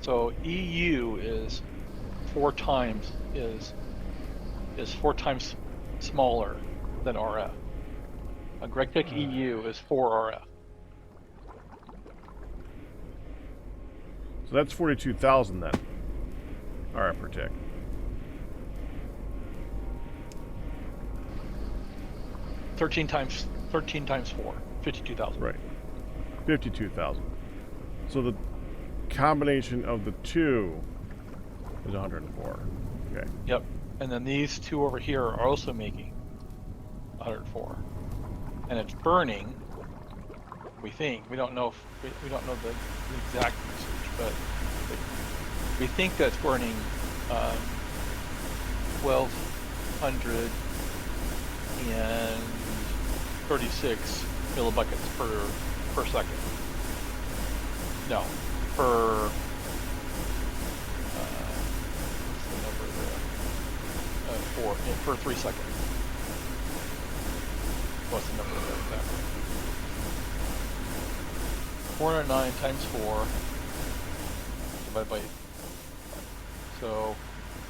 Speaker 2: So EU is 4 times smaller than RF. A GregTech EU is 4 RF.
Speaker 1: So that's 42,000 then. RF per tick.
Speaker 2: Thirteen times 4, 52,000.
Speaker 1: Right. 52,000. So the combination of the two is 104. Okay.
Speaker 2: Yep. And then these two over here are also making 104. And it's burning, we think. We don't know we don't know the exact usage, but we think that's burning 1,236 millibuckets per second. No, per what's the number there? Per 3 seconds. What's the number there exactly? 409 times 4 divided by 8. So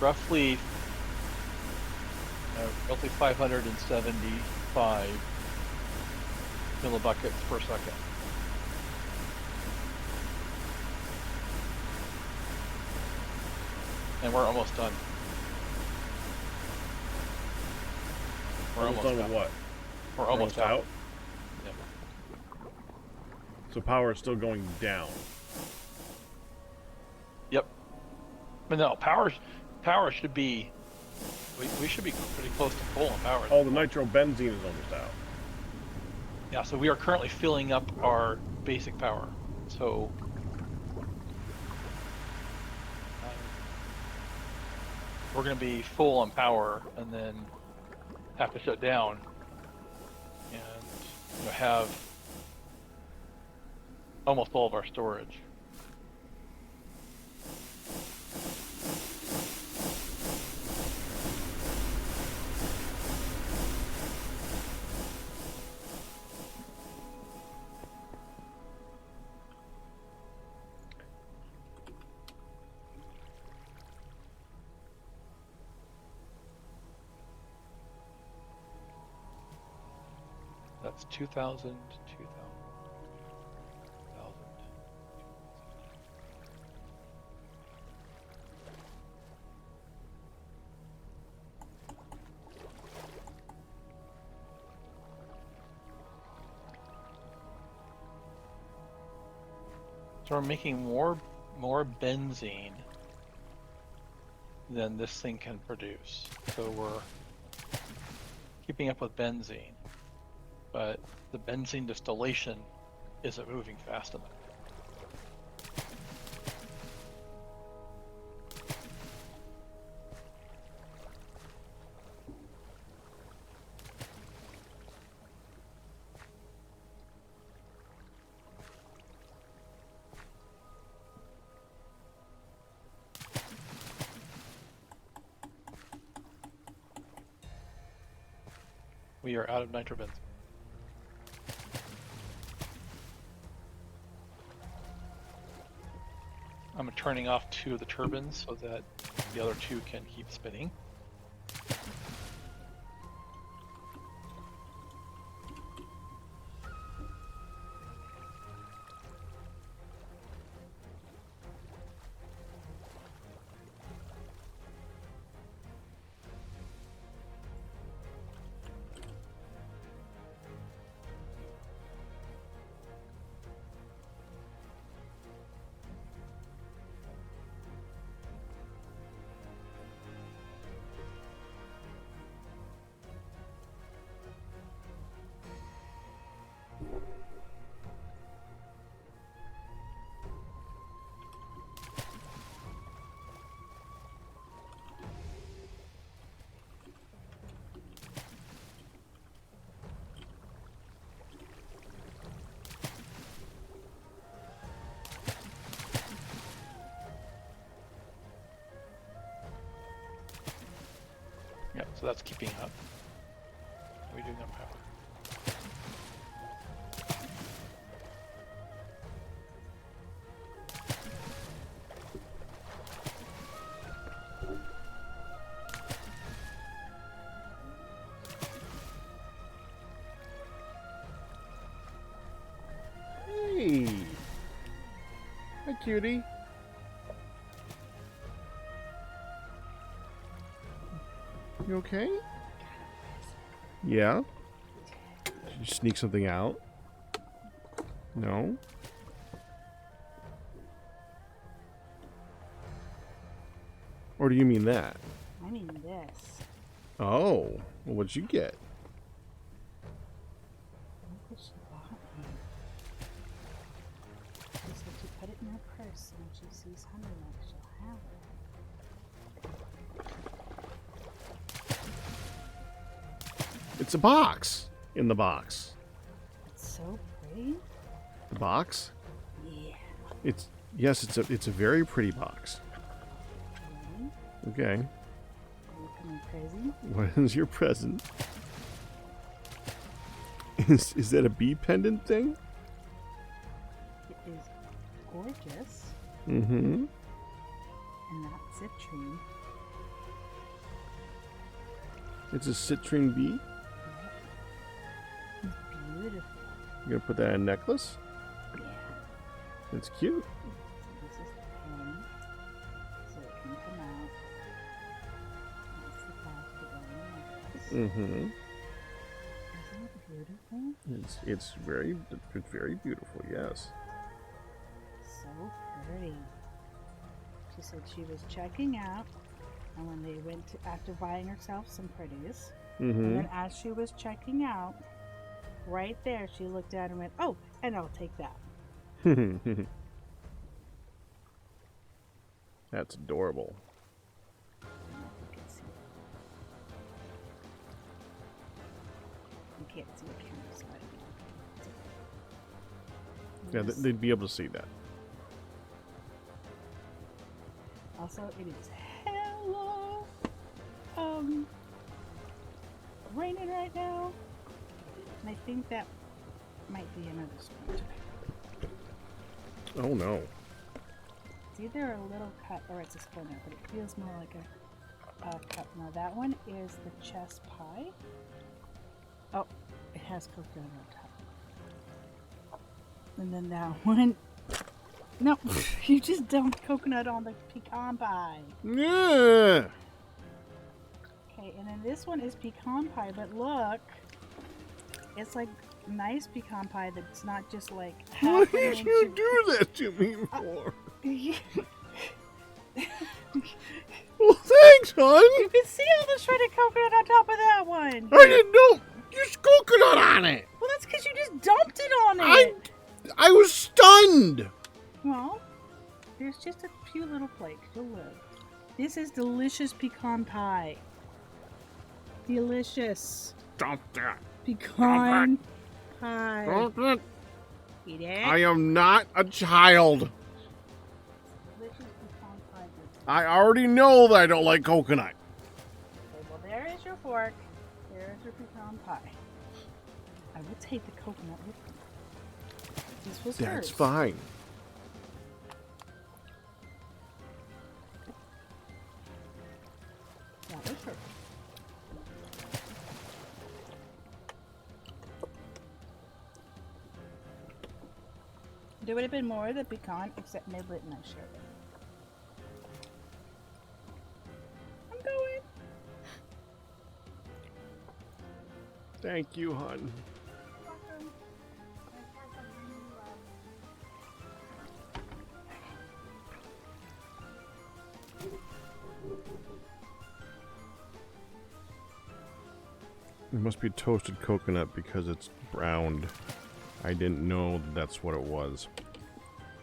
Speaker 2: roughly 575 millibuckets per second. And we're almost done. We're almost
Speaker 1: done with
Speaker 2: out.
Speaker 1: what?
Speaker 2: We're almost out. Yeah.
Speaker 1: So power is still going down.
Speaker 2: Yep. But no, power should be. We should be pretty close to full on power.
Speaker 1: Oh, the nitrobenzene is almost out.
Speaker 2: Yeah, so we are currently filling up our basic power. So we're going to be full on power and then have to shut down and have almost all of our storage. That's 2,000. So we're making more benzene than this thing can produce. So we're keeping up with benzene, but the benzene distillation isn't moving fast enough. We are out of nitrobenzene. I'm turning off 2 of the turbines so that the other 2 can keep spinning. Yeah, so that's keeping up. What are we doing on power?
Speaker 1: Hey. Hi, cutie. You okay? Yeah? Did you sneak something out? No? Or do you mean that?
Speaker 4: I mean this.
Speaker 1: Oh. Well, what'd you get?
Speaker 4: Look what she bought me. She said she put it in her purse, and when she sees Honeylake, she'll have it.
Speaker 1: It's a box. In the box.
Speaker 4: It's so pretty.
Speaker 1: The box?
Speaker 4: Yeah.
Speaker 1: Yes, it's a very pretty box.
Speaker 4: Ready?
Speaker 1: Okay.
Speaker 4: Are you coming crazy?
Speaker 1: What is your present? Is that a bee pendant thing?
Speaker 4: It is gorgeous.
Speaker 1: Mm-hmm.
Speaker 4: And that citrine.
Speaker 1: It's a citrine bee?
Speaker 4: It's beautiful.
Speaker 1: You gonna put that in a necklace?
Speaker 4: Yeah.
Speaker 1: It's cute.
Speaker 4: So this is the pen. So it can come out. That's the back to go in the necklace.
Speaker 1: Mm-hmm.
Speaker 4: Isn't it beautiful?
Speaker 1: It's very beautiful, yes.
Speaker 4: So pretty. She said she was checking out, and when they went to, after buying herself some pretties, and
Speaker 1: Mm-hmm.
Speaker 4: then as she was checking out, right there she looked at it and went, "Oh, and I'll take that."
Speaker 1: That's adorable.
Speaker 4: I don't know if you can see it. You can't see the camera, so I don't know.
Speaker 1: Yeah,
Speaker 4: Yes.
Speaker 1: they'd be able to see that.
Speaker 4: Also, it is hella raining right now, and I think that might be another storm today.
Speaker 1: Oh no.
Speaker 4: It's either a little cut or it's a splinter, but it feels more like a cut. Now that one is the chess pie. Oh, it has coconut on top. And then that one. No, you just dumped coconut on the pecan pie.
Speaker 1: Yeah.
Speaker 4: Okay, and then this one is pecan pie, but look, it's like nice pecan pie that's not just like
Speaker 1: What
Speaker 4: half an
Speaker 1: did
Speaker 4: inch.
Speaker 1: you do that to me for? Well, thanks, hon.
Speaker 4: You can see all the shredded coconut on top of that one.
Speaker 1: I didn't know. There's coconut on it.
Speaker 4: Well, that's because you just dumped it on
Speaker 1: I
Speaker 4: it.
Speaker 1: end.
Speaker 4: Well, there's just a few little flakes. You'll live. This is delicious pecan pie. Delicious
Speaker 1: Stop that.
Speaker 4: pecan pie.
Speaker 1: Stop it.
Speaker 4: Eat it.
Speaker 1: I am not a child.
Speaker 4: Delicious pecan pie.
Speaker 1: I already know that I don't like coconut.
Speaker 4: Okay, well, there is your fork. There is your pecan pie. I will take the coconut with me. This was
Speaker 1: That's
Speaker 4: hers.
Speaker 1: fine.
Speaker 4: That was hers. There would have been more of the pecan, except Midlet and I shared it. I'm going.
Speaker 1: Thank you, hon.
Speaker 4: Welcome.
Speaker 1: It must be toasted coconut because it's browned. I didn't know that's what it was.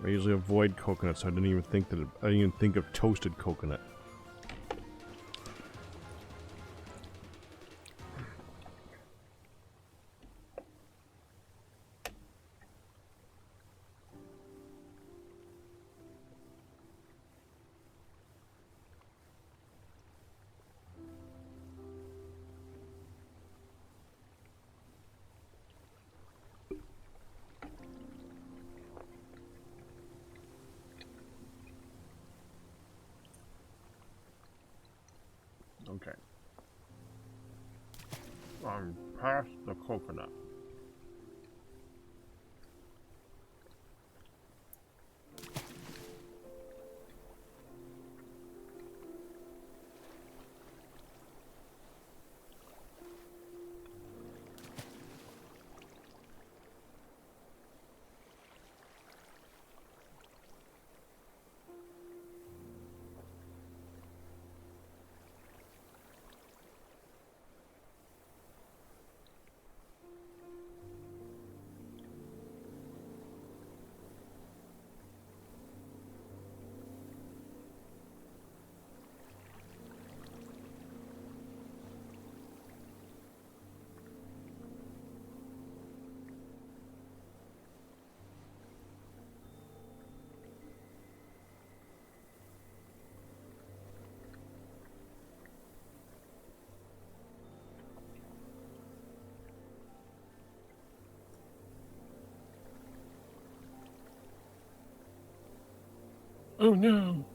Speaker 1: I usually avoid coconut, so I didn't even think that. I didn't even think of toasted coconut. Okay. I'm past the coconut. Oh no!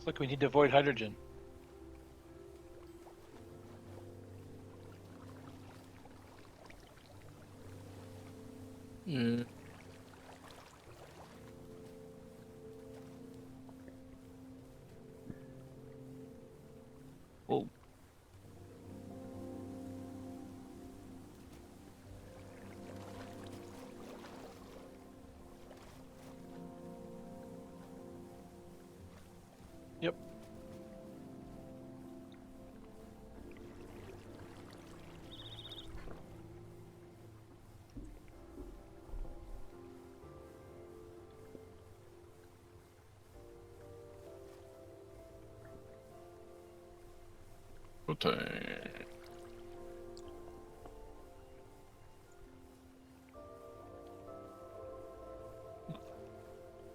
Speaker 2: Look, we need to avoid hydrogen.
Speaker 3: Yeah.
Speaker 2: Yep.
Speaker 3: Okay.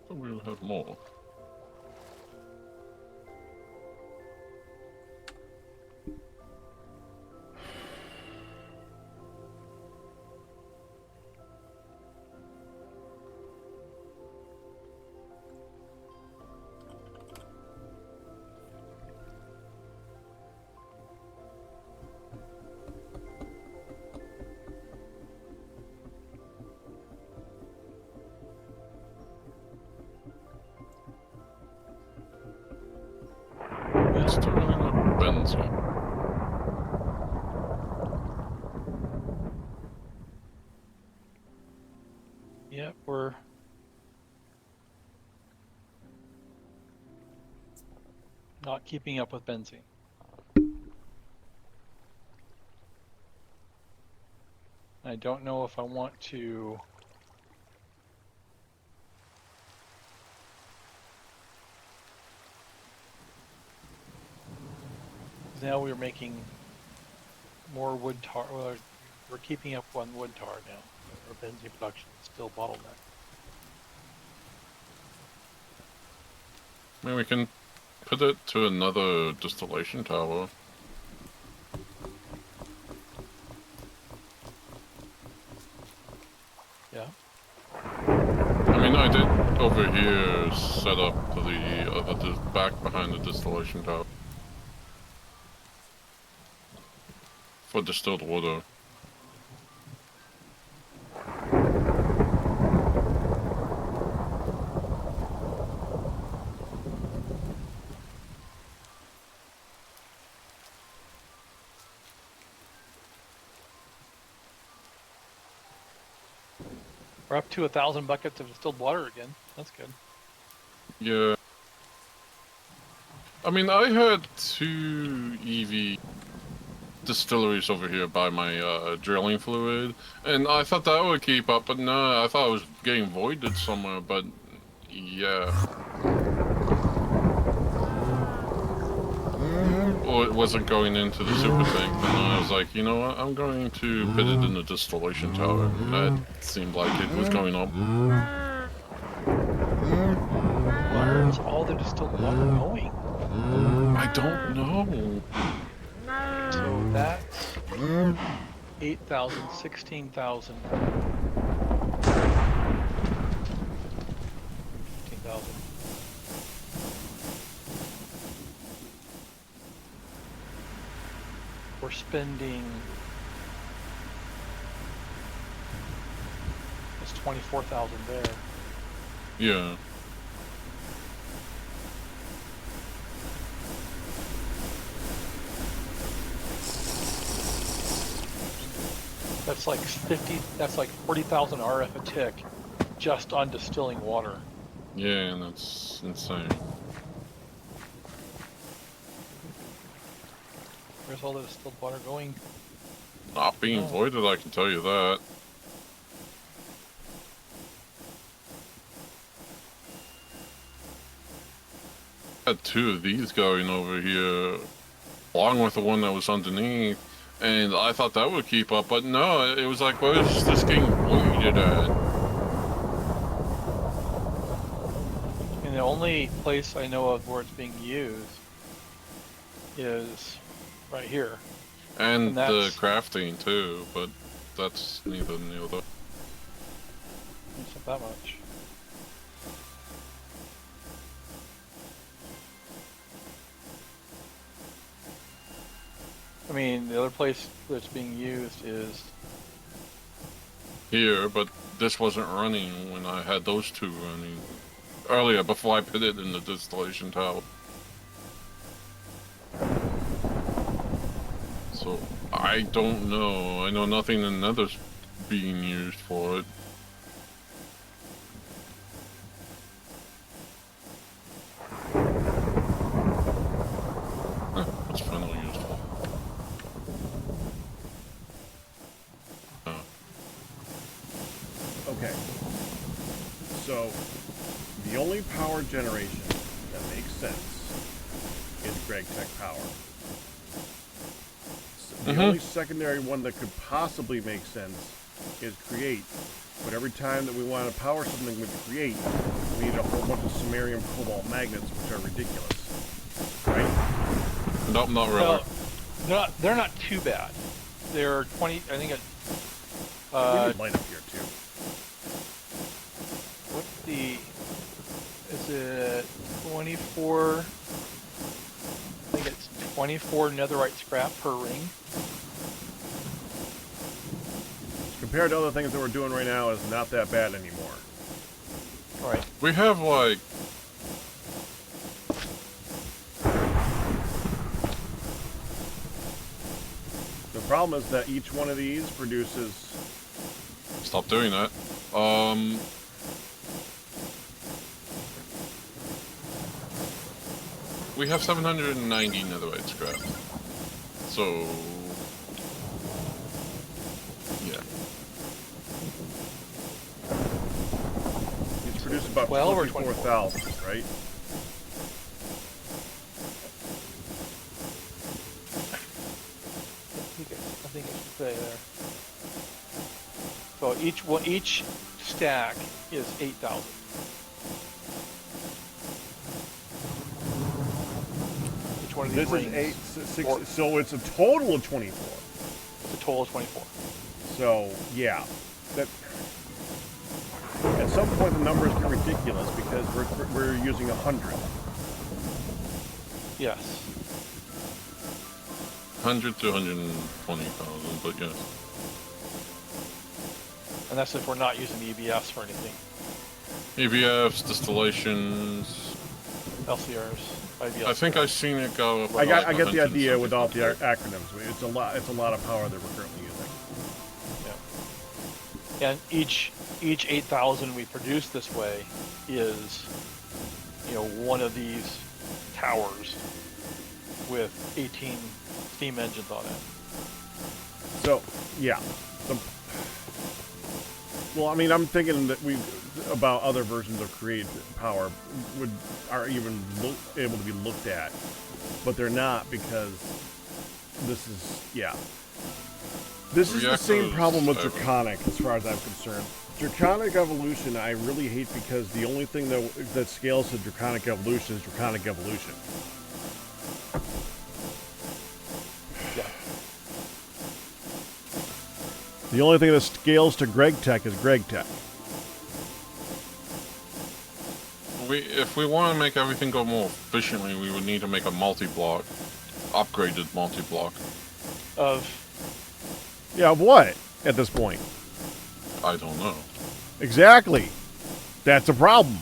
Speaker 3: So we'll have more. It's still really not benzene.
Speaker 2: Yep, we're not keeping up with benzene. I don't know if I want to now we're making more wood tar. Well, we're keeping up on wood tar now. Our benzene production is still bottleneck.
Speaker 3: I mean, we can put it to another distillation tower.
Speaker 2: Yeah.
Speaker 3: I mean, I did over here set up the back behind the distillation tower for distilled water.
Speaker 2: We're up to 1,000 buckets of distilled water again. That's good.
Speaker 3: Yeah. I mean, I had 2 EV distilleries over here by my drilling fluid, and I thought that would keep up, but no, I thought it was getting voided somewhere, but yeah. Or it wasn't going into the super tank, and I was like, you know what, I'm going to put it in the distillation tower. That seemed like it was going up.
Speaker 2: Where's all the distilled water going?
Speaker 3: I don't know.
Speaker 2: So that's 8,000, 16,000, 15,000. We're spending, it's 24,000 there.
Speaker 3: Yeah.
Speaker 2: That's like 40,000 RF a tick just on distilling water.
Speaker 3: Yeah, and that's insane.
Speaker 2: Where's all the distilled water going?
Speaker 3: Not being voided, I can tell you that. I had 2 of these going over here, along with the one that was underneath, and I thought that would keep up, but no, it was like, where's this getting voided at?
Speaker 2: And the only place I know of where it's being used is right here.
Speaker 3: And the
Speaker 2: that's-
Speaker 3: crafting too, but that's neither nor the.
Speaker 2: It's not that much. I mean, the other place that's being used is
Speaker 3: Here, but this wasn't running when I had those 2 running earlier before I put it in the distillation tower. So I don't know. I know nothing in Nether's being used for it.
Speaker 1: So, the only power generation that makes sense is GregTech power. The only secondary one that could possibly make sense is create. But every time that we want to power something with create, we need a whole bunch of samarium cobalt magnets, which are ridiculous. Right?
Speaker 3: Nope, not really.
Speaker 2: Well, they're not too bad. They're 20. I think it's.
Speaker 1: We need light up here too.
Speaker 2: What's the? Is it 24? I think it's 24 netherite scrap per ring.
Speaker 1: Compared to other things that we're doing right now, is not that bad anymore.
Speaker 2: All right.
Speaker 3: We have like.
Speaker 1: The problem is that each one of these produces.
Speaker 3: Stop doing that. We have 790 netherite scrap. So. Yeah.
Speaker 1: These produce about
Speaker 2: 12 or
Speaker 1: 24,000, right?
Speaker 2: I think it should say there. So each stack is 8,000. Each one of these
Speaker 1: This
Speaker 2: rings
Speaker 1: is 8, 6, so it's a total of 24.
Speaker 2: is a total of 24.
Speaker 1: So, yeah. That, at some point the numbers get ridiculous because we're using 100.
Speaker 2: Yes.
Speaker 3: 100 to 120,000, but yes.
Speaker 2: And that's if we're not using the EBS for anything.
Speaker 3: EVFs, distillations.
Speaker 2: LCRs, IBS.
Speaker 3: I think I've seen it go up.
Speaker 1: I
Speaker 3: like
Speaker 1: get the idea without the
Speaker 3: 170.
Speaker 1: acronyms. It's a lot of power that we're currently using.
Speaker 2: Yeah. And each 8,000 we produce this way is, one of these towers with 18 steam engines on it.
Speaker 1: So, yeah. Well, I mean, I'm thinking that about other versions of Create Power are even able to be looked at, but they're not because this is, yeah. This is the same problem with Draconic, as far as I'm concerned. Draconic Evolution, I really hate because the only thing that scales to Draconic Evolution is Draconic Evolution.
Speaker 2: Yeah.
Speaker 1: The only thing that scales to GregTech is GregTech.
Speaker 3: If we want to make everything go more efficiently, we would need to make a multi-block, upgraded multi-block.
Speaker 1: Yeah, of what at this point?
Speaker 3: I don't know.
Speaker 1: Exactly. That's a problem.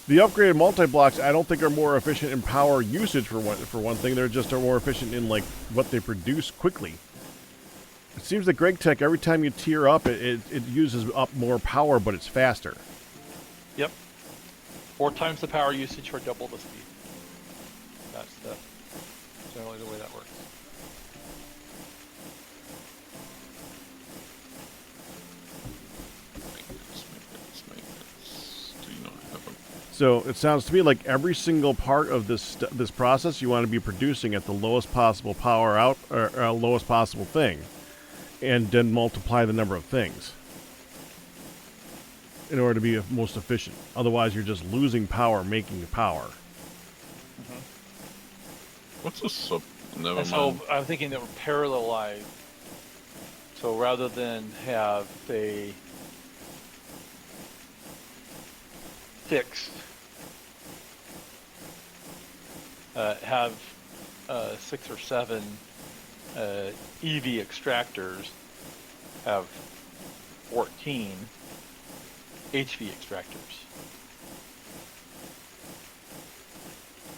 Speaker 1: The upgraded multi-blocks, I don't think are more efficient in power usage for one thing. They're just more efficient in like what they produce quickly. It seems that GregTech, every time you tier up, it uses up more power, but it's faster.
Speaker 2: Yep. 4 times the power usage for double the speed. That's generally the way that works.
Speaker 3: Maintenance. Do you not have a...
Speaker 1: So it sounds to me like every single part of this process you want to be producing at the lowest possible power out, or lowest possible thing, and then multiply the number of things in order to be most efficient. Otherwise, you're just losing power making the power.
Speaker 3: What's a sub? Never
Speaker 2: And
Speaker 3: mind.
Speaker 2: so I'm thinking that we're parallelized. So rather than have, say, 6, have 6 or 7 EV extractors, have 14 HV extractors.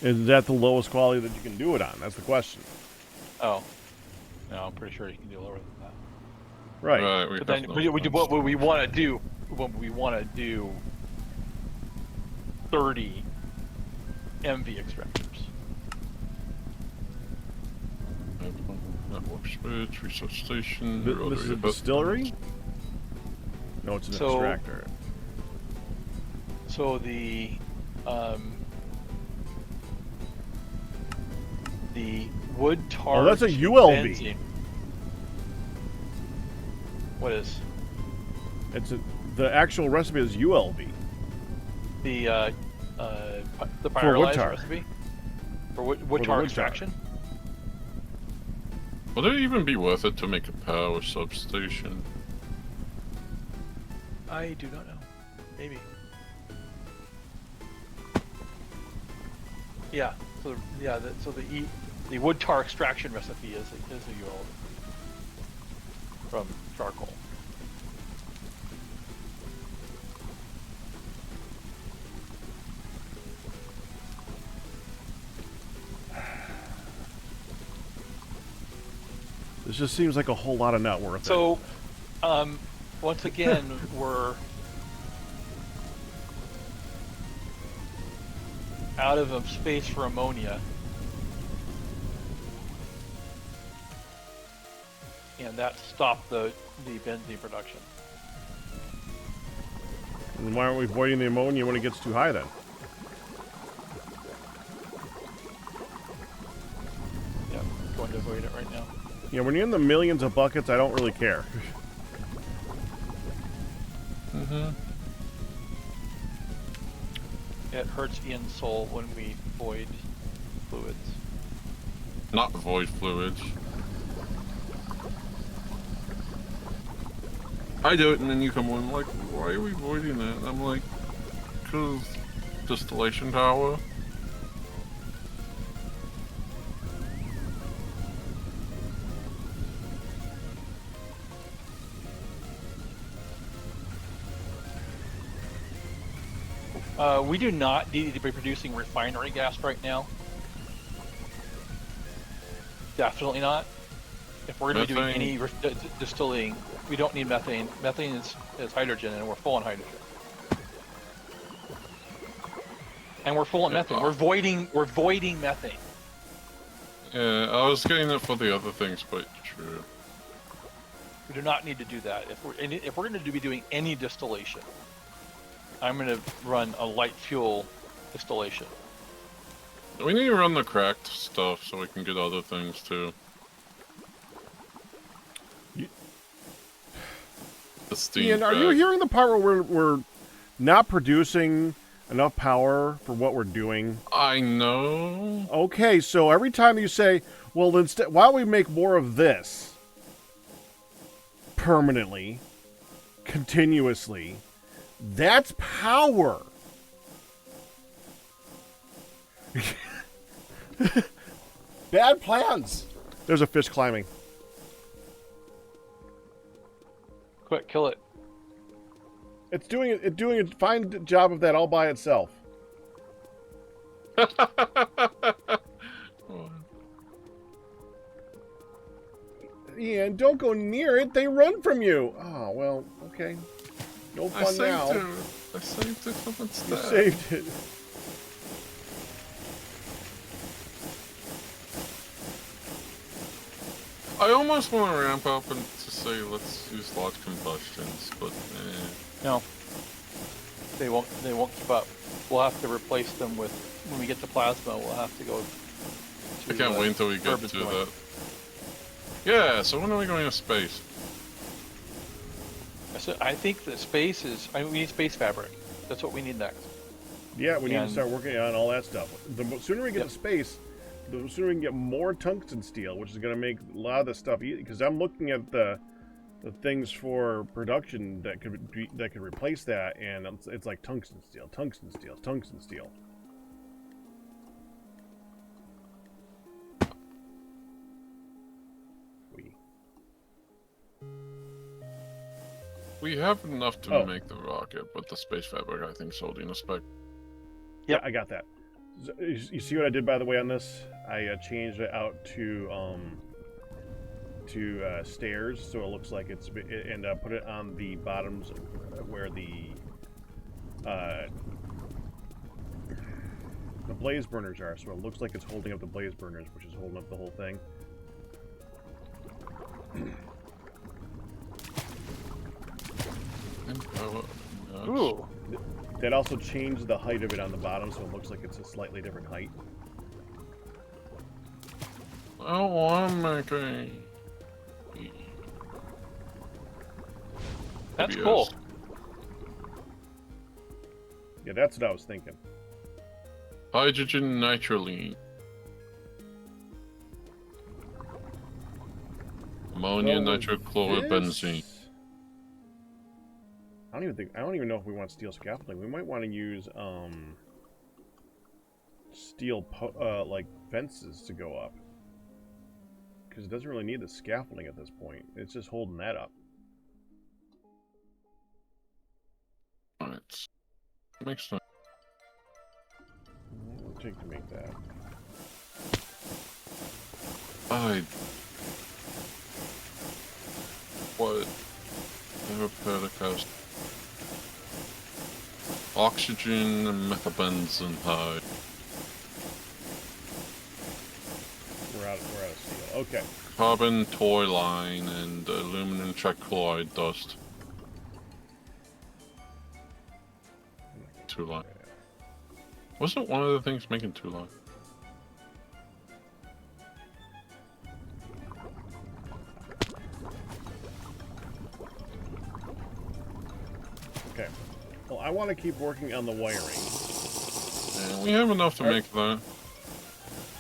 Speaker 1: Is that the lowest quality that you can do it on? That's the question.
Speaker 2: Oh, no, I'm pretty sure you can do lower than that.
Speaker 1: Right.
Speaker 3: Right,
Speaker 2: But then, what we want to do, when we want to do 30 MV extractors.
Speaker 3: Network switch, research station.
Speaker 1: This is a distillery? No, it's an
Speaker 2: So-
Speaker 1: extractor.
Speaker 2: So the wood tar.
Speaker 1: Oh, that's a
Speaker 2: to
Speaker 1: ULB.
Speaker 2: benzene. What is
Speaker 1: The actual recipe is ULB.
Speaker 2: the
Speaker 1: wood
Speaker 2: pyrolyzed
Speaker 1: tar.
Speaker 2: recipe for wood
Speaker 1: the
Speaker 2: tar
Speaker 1: wood tar.
Speaker 2: extraction?
Speaker 3: Would it even be worth it to make a power substation?
Speaker 2: I do not know. Maybe. Yeah. So yeah. The wood tar extraction recipe is a ULB from charcoal.
Speaker 1: This just seems like a whole lot of not worth it.
Speaker 2: So, once again, we're out of space for ammonia, and that stopped the benzene production.
Speaker 1: And why aren't we voiding the ammonia when it gets too high then?
Speaker 2: Yeah, going to avoid it right now.
Speaker 1: Yeah, when you're in the millions of buckets, I don't really care.
Speaker 3: Mm-hmm.
Speaker 2: It hurts Ian's soul when we void fluids.
Speaker 3: Not void fluids. I do it, and then you come on like, why are we voiding that? And I'm like, because distillation tower.
Speaker 2: We do not need to be producing refinery gas right now. Definitely not. If we're going to be doing any distilling, we don't need methane. Methane is hydrogen, and we're full on hydrogen. And we're full on methane. We're voiding methane.
Speaker 3: Yeah, I was getting it for the other things, but true.
Speaker 2: We do not need to do that. If we're going to be doing any distillation, I'm going to run a light fuel distillation.
Speaker 3: We need to run the cracked stuff so we can get other things too. The steam.
Speaker 1: Ian, are you hearing the part where we're not producing enough power for what we're doing?
Speaker 3: I know.
Speaker 1: Okay, so every time you say, well, instead, why don't we make more of this? Permanently, continuously. That's power. Bad plans. There's a fish climbing.
Speaker 2: Quick, kill it.
Speaker 1: It's doing a fine job of that all by itself. Ian, don't go near it. They run from you. Oh, well, okay. No fun now.
Speaker 3: I saved it from its
Speaker 1: You
Speaker 3: death.
Speaker 1: saved it.
Speaker 3: I almost want to ramp up and to say let's use large combustions, but
Speaker 2: No. They won't keep up. We'll have to replace them with, when we get to plasma, we'll have to go to,
Speaker 3: I can't wait until we get
Speaker 2: turbine
Speaker 3: to
Speaker 2: point.
Speaker 3: that. Yeah, so when are we going to space?
Speaker 2: So I think the space is, we need space fabric. That's what we need next.
Speaker 1: Yeah, we need to
Speaker 2: And-
Speaker 1: start working on all that stuff. The sooner we get to space, the sooner we can get more tungsten steel, which is going to make a lot of this stuff easy. Because I'm looking at the things for production that could replace that, and it's like tungsten steel, tungsten steel, tungsten steel.
Speaker 3: We have enough to
Speaker 1: Oh.
Speaker 3: make the rocket, but the space fabric I think is holding us back.
Speaker 1: Yeah, I got that. So, you see what I did, by the way, on this? I changed it out to stairs, so it looks like and put it on the bottoms where the blaze burners are. So it looks like it's holding up the blaze burners, which is holding up the whole thing.
Speaker 2: Ooh.
Speaker 1: That also changed the height of it on the bottom, so it looks like it's a slightly different height.
Speaker 3: Oh, I'm making.
Speaker 2: That's
Speaker 3: Maybe
Speaker 2: cool.
Speaker 3: yes.
Speaker 1: Yeah, that's what I was thinking.
Speaker 3: Hydrogen nitroline. Ammonia
Speaker 1: So with
Speaker 3: nitrochlorobenzene.
Speaker 1: this- I don't even know if we want steel scaffolding. We might want to use steel like fences to go up, because it doesn't really need the scaffolding at this point. It's just holding that up.
Speaker 3: Alright. Makes sense.
Speaker 1: What would it take to make that?
Speaker 3: What? Therapeutic house. Oxygen and methylbenzene high.
Speaker 1: We're out of steel. Okay.
Speaker 3: Carbon toy line and aluminum trichloride dust. 2 line. Wasn't one of the things making 2 line?
Speaker 1: Okay. Well, I want to keep working on the wiring.
Speaker 3: Yeah, we have enough to make that.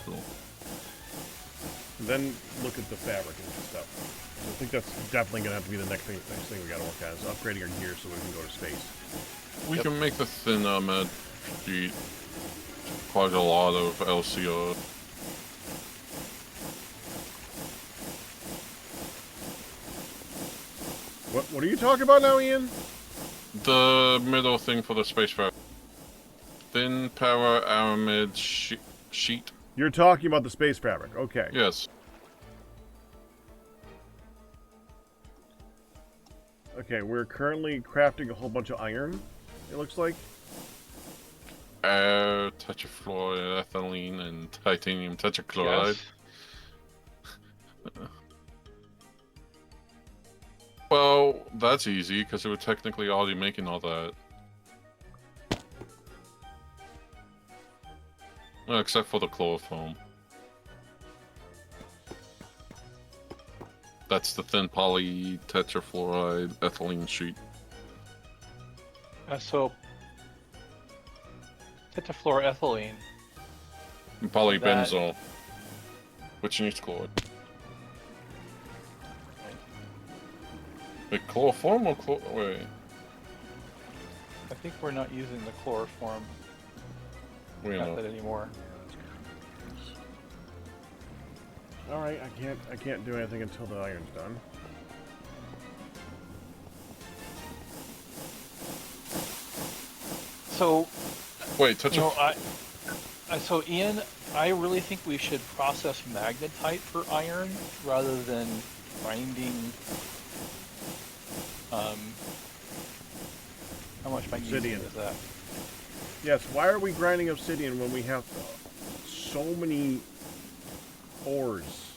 Speaker 3: Cool.
Speaker 1: Then look at the fabric and stuff. I think that's definitely going to have to be the next thing we got to work on, is upgrading our gear so we can go to space.
Speaker 3: We can make the thin med sheet quite a lot of LCR.
Speaker 1: What are you talking about now, Ian?
Speaker 3: The middle thing for the space fabric. Thin power aramid sheet.
Speaker 1: You're talking about the space fabric. Okay.
Speaker 3: Yes.
Speaker 1: Okay, we're currently crafting a whole bunch of iron, it looks like.
Speaker 3: Air, tetrafluoride, ethylene, and titanium tetrachloride.
Speaker 2: Yes.
Speaker 3: Well, that's easy, because we're technically already making all that. Well, except for the chloroform. That's the thin poly tetrafluoride ethylene sheet.
Speaker 2: So tetrafluoroethylene.
Speaker 3: And polybenzol, which needs chloride. Wait, chloroform or wait?
Speaker 2: I think we're not using the chloroform
Speaker 3: We know.
Speaker 2: method anymore.
Speaker 1: All right, I can't do anything until the iron's done.
Speaker 2: So,
Speaker 3: Wait, touch
Speaker 2: you know, so Ian, I really think we should process magnetite for iron rather than grinding. How much magnesium
Speaker 1: Obsidian.
Speaker 2: is that?
Speaker 1: Yes, why are we grinding obsidian when we have so many ores?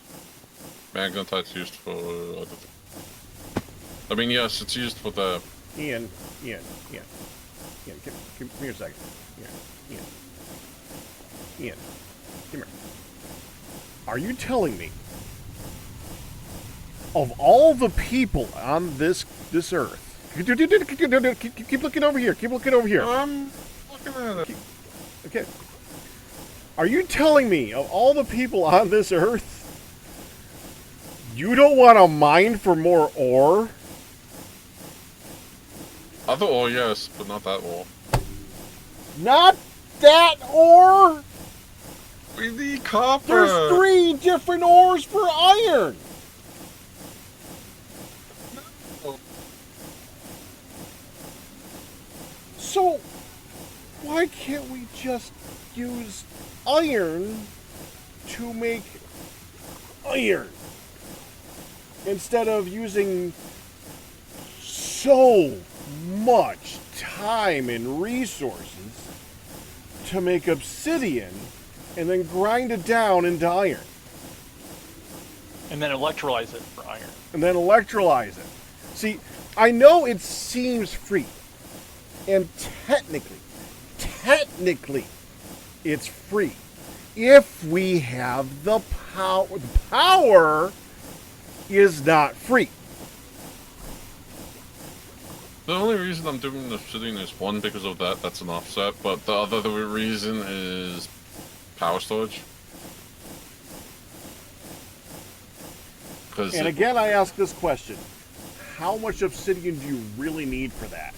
Speaker 3: Magnetite's used for other things. I mean, yes, it's used for the...
Speaker 1: Ian, come here a second. Ian, come here. Are you telling me, of all the people on this earth, keep looking over here. Keep looking over here.
Speaker 3: I'm looking at it.
Speaker 1: Okay. Are you telling me, of all the people on this earth, you don't want to mine for more ore?
Speaker 3: Other ore, yes, but not that ore.
Speaker 1: Not that ore?
Speaker 3: We need copper!
Speaker 1: There's 3 different ores for iron!
Speaker 3: No.
Speaker 1: So, why can't we just use iron to make iron? Instead of using so much time and resources to make obsidian and then grind it down into iron.
Speaker 2: And then electrolyze it for iron.
Speaker 1: and then electrolyze it. See, I know it seems free, and technically, it's free if we have the power. The power is not free.
Speaker 3: The only reason I'm doing the obsidian is one, because of that, that's an offset, but the other reason is power storage.
Speaker 1: And again, I ask this question. How much obsidian do you really need for that?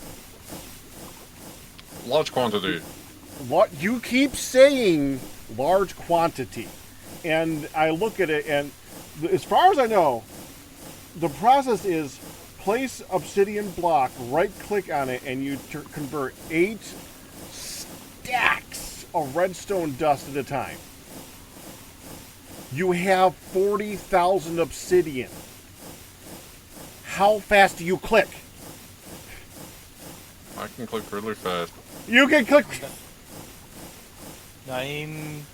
Speaker 3: Large quantity.
Speaker 1: What you keep saying, large quantity. And I look at it, and as far as I know, the process is place obsidian block, right-click on it, and you convert 8 stacks of redstone dust at a time. You have 40,000 obsidian. How fast do you click?
Speaker 3: I can click really fast.
Speaker 1: You can click.
Speaker 2: 9.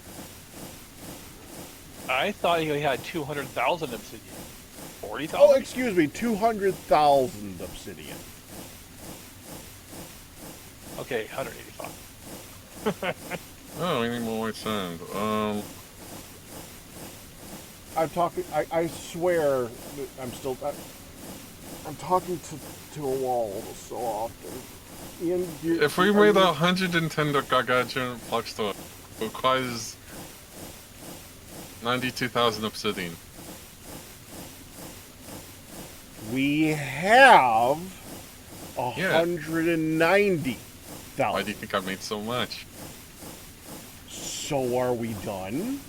Speaker 2: I thought he had 200,000 obsidian. 40,000?
Speaker 1: Oh, excuse me, 200,000 obsidian.
Speaker 2: Okay, 185.
Speaker 3: Oh, we need more white sand.
Speaker 1: I'm talking. I swear, that I'm talking to a wall so often. Ian,
Speaker 3: If we made 110 gargantuan block store, it requires 92,000 obsidian.
Speaker 1: We have
Speaker 3: Yeah.
Speaker 1: 190,000.
Speaker 3: Why do you think I made so much?
Speaker 1: So are we done?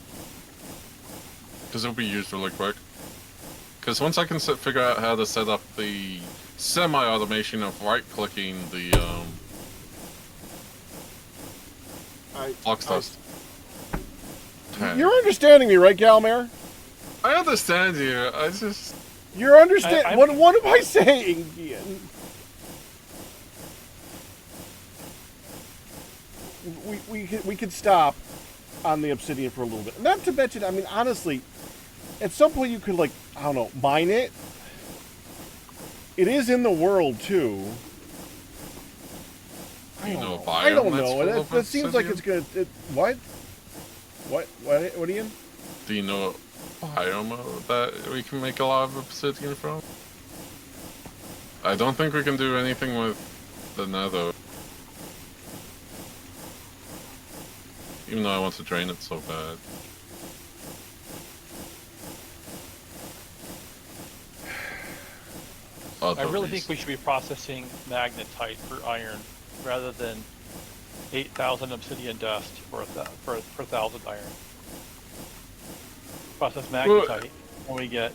Speaker 3: Because it'll be used really quick. Because once I can figure out how to set up the semi-automation of right-clicking the box dust.
Speaker 1: You're understanding me, right, Galmare?
Speaker 3: I understand you. I just...
Speaker 1: You're understanding. What am I saying, Ian? We could stop on the obsidian for a little bit. Not to mention, I mean, honestly, at some point you could, like, I don't know, mine it. It is in the world, too. I don't know. That seems like it's gonna... What? What, Ian?
Speaker 3: Do you know biome that we can make a lot of obsidian from? I don't think we can do anything with the nether. Even though I want to drain it so bad.
Speaker 2: I really think we should be processing magnetite for iron rather than 8,000 obsidian dust for 1,000 iron. Process magnetite when we get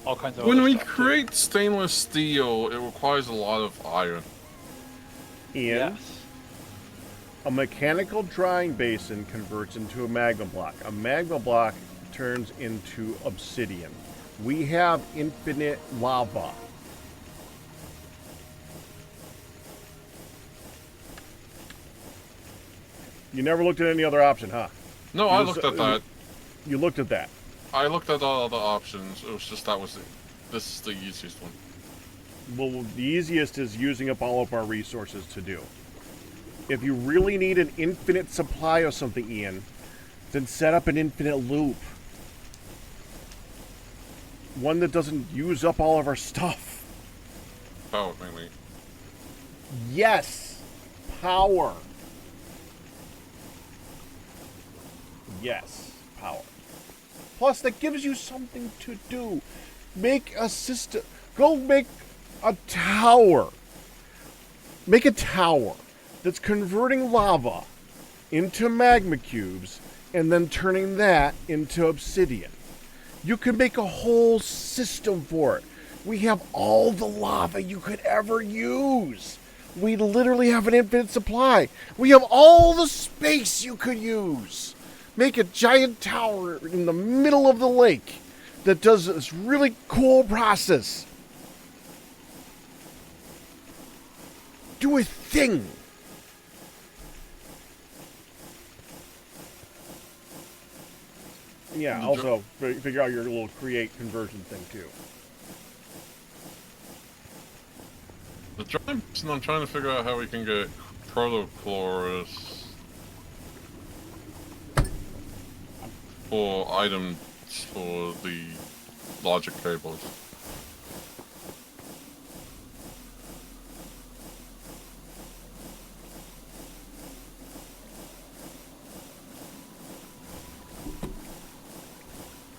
Speaker 2: all kinds of
Speaker 3: When
Speaker 2: other
Speaker 3: we
Speaker 2: stuff,
Speaker 3: create stainless steel, it requires a lot of iron.
Speaker 1: Ian?
Speaker 2: Yes.
Speaker 1: A mechanical drying basin converts into a magma block. A magma block turns into obsidian. We have infinite lava. You never looked at any other option, huh?
Speaker 3: No, I looked at that.
Speaker 1: You looked at that.
Speaker 3: I looked at all the options. It was just this is the easiest one.
Speaker 1: Well, the easiest is using up all of our resources to do. If you really need an infinite supply of something, Ian, then set up an infinite loop. One that doesn't use up all of our stuff.
Speaker 3: Power, mainly.
Speaker 1: Yes. Power. Yes. Power. Plus, that gives you something to do. Make a system. Go make a tower. Make a tower that's converting lava into magma cubes and then turning that into obsidian. You can make a whole system for it. We have all the lava you could ever use. We literally have an infinite supply. We have all the space you could use. Make a giant tower in the middle of the lake that does this really cool process. Do a thing. yeah, also figure out your little create conversion thing too.
Speaker 3: The drying basin, I'm trying to figure out how we can get protochlorus for items for the logic cables.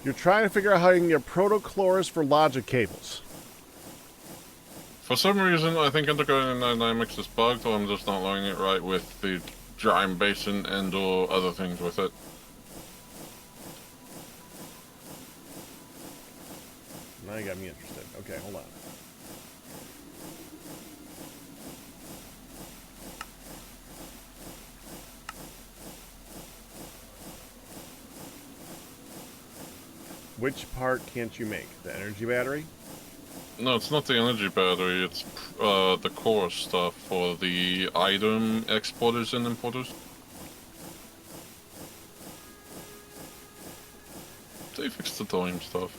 Speaker 1: You're trying to figure out how you can get protochlorus for logic cables.
Speaker 3: For some reason, I think integrating dynamics is bugged, or I'm just not learning it right with the drying basin and or other things with it.
Speaker 1: Now you got me interested. Okay, hold on. Which part can't you make? The energy battery?
Speaker 3: No, it's not the energy battery, it's the core stuff for the item exporters and importers. They fixed the time stuff.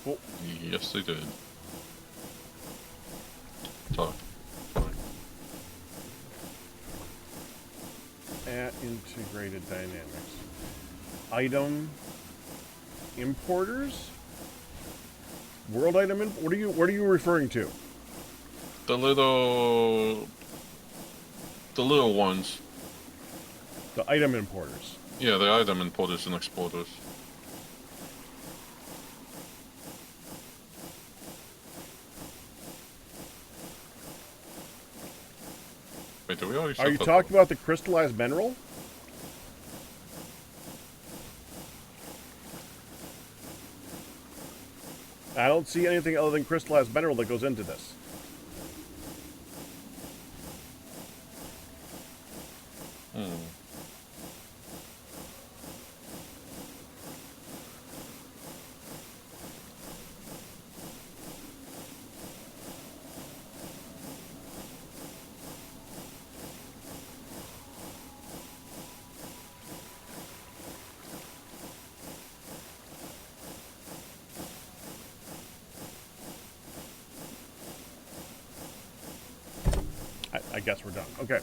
Speaker 1: Well,
Speaker 3: yes, they did. Talk.
Speaker 1: at integrated dynamics. Item importers? World item what are you referring to?
Speaker 3: The little ones.
Speaker 1: The item importers.
Speaker 3: Yeah, the item importers and exporters. Wait, do we already
Speaker 1: Are you talking about the crystallized mineral? I don't see anything other than crystallized mineral that goes into this. I guess we're done. Okay.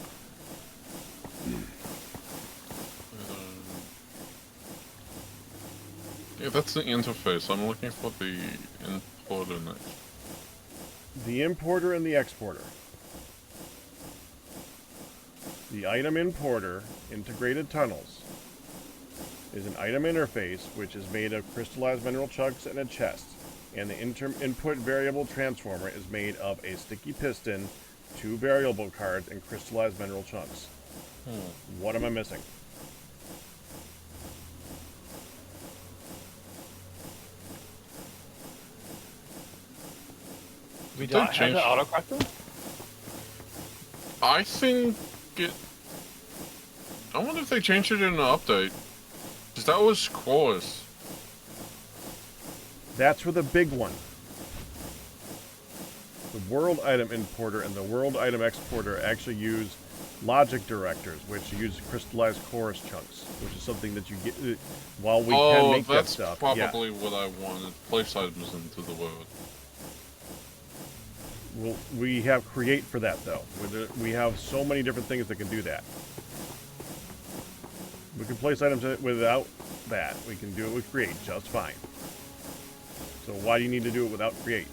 Speaker 3: Yeah, that's the interface. I'm looking for the importer next.
Speaker 1: The importer and the exporter. The item importer, integrated tunnels, is an item interface which is made of crystallized mineral chunks and a chest. And the input variable transformer is made of a sticky piston, 2 variable cards, and crystallized mineral chunks. What am I missing?
Speaker 2: We don't have the autocorrector?
Speaker 3: I think it... I wonder if they changed it in the update. Because that was coarse.
Speaker 1: That's for the big one. The world item importer and the world item exporter actually use logic directors, which use crystallized chorus chunks, which is something that you get while we can make that stuff.
Speaker 3: Oh, that's probably what I wanted. Place items into the world.
Speaker 1: Well, we have create for that though. We have so many different things that can do that. We can place items without that. We can do it with create just fine. So why do you need to do it without create?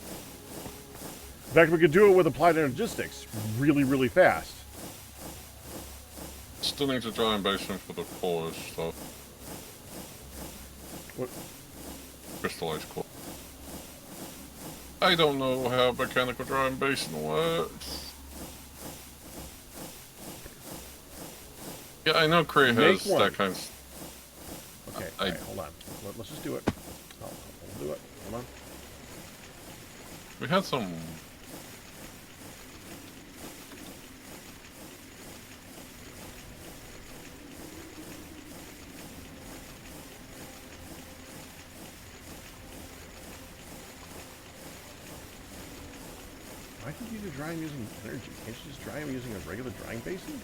Speaker 1: In fact, we could do it with applied energistics really, really fast.
Speaker 3: Still need to try and base them for the cores stuff.
Speaker 1: What?
Speaker 3: Crystallized core. I don't know how mechanical drying basin works. Yeah, I know Cray has that kind of...
Speaker 1: Okay, right, hold on. Let's just do it. We'll do it. Hold on.
Speaker 3: We had some...
Speaker 1: Why can't you do dry them using energy? Can't you just dry them using a regular drying basin?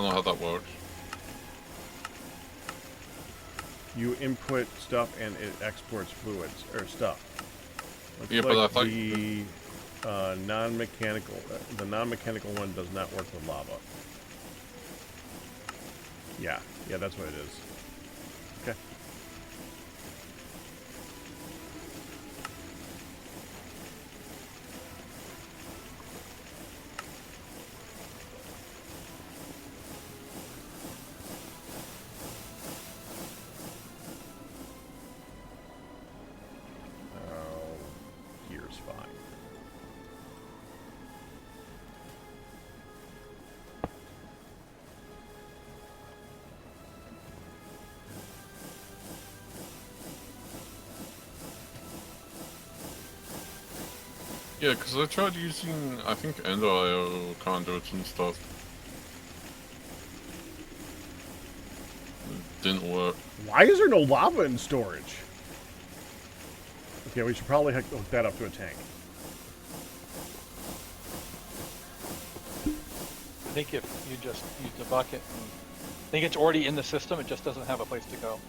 Speaker 3: don't know how that works.
Speaker 1: You input stuff and it exports fluids or stuff. Looks
Speaker 3: Yeah,
Speaker 1: like
Speaker 3: but I thought
Speaker 1: the non-mechanical, the non-mechanical one does not work with lava. Yeah, that's what it is. Okay. Gear's fine.
Speaker 3: Yeah, because I tried using, I think, Ender IO conduits and stuff. It didn't work.
Speaker 1: Why is there no lava in storage? Okay, we should probably hook that up to a tank.
Speaker 2: I think if you just use the bucket, I think it's already in the system. It just doesn't have a place to go.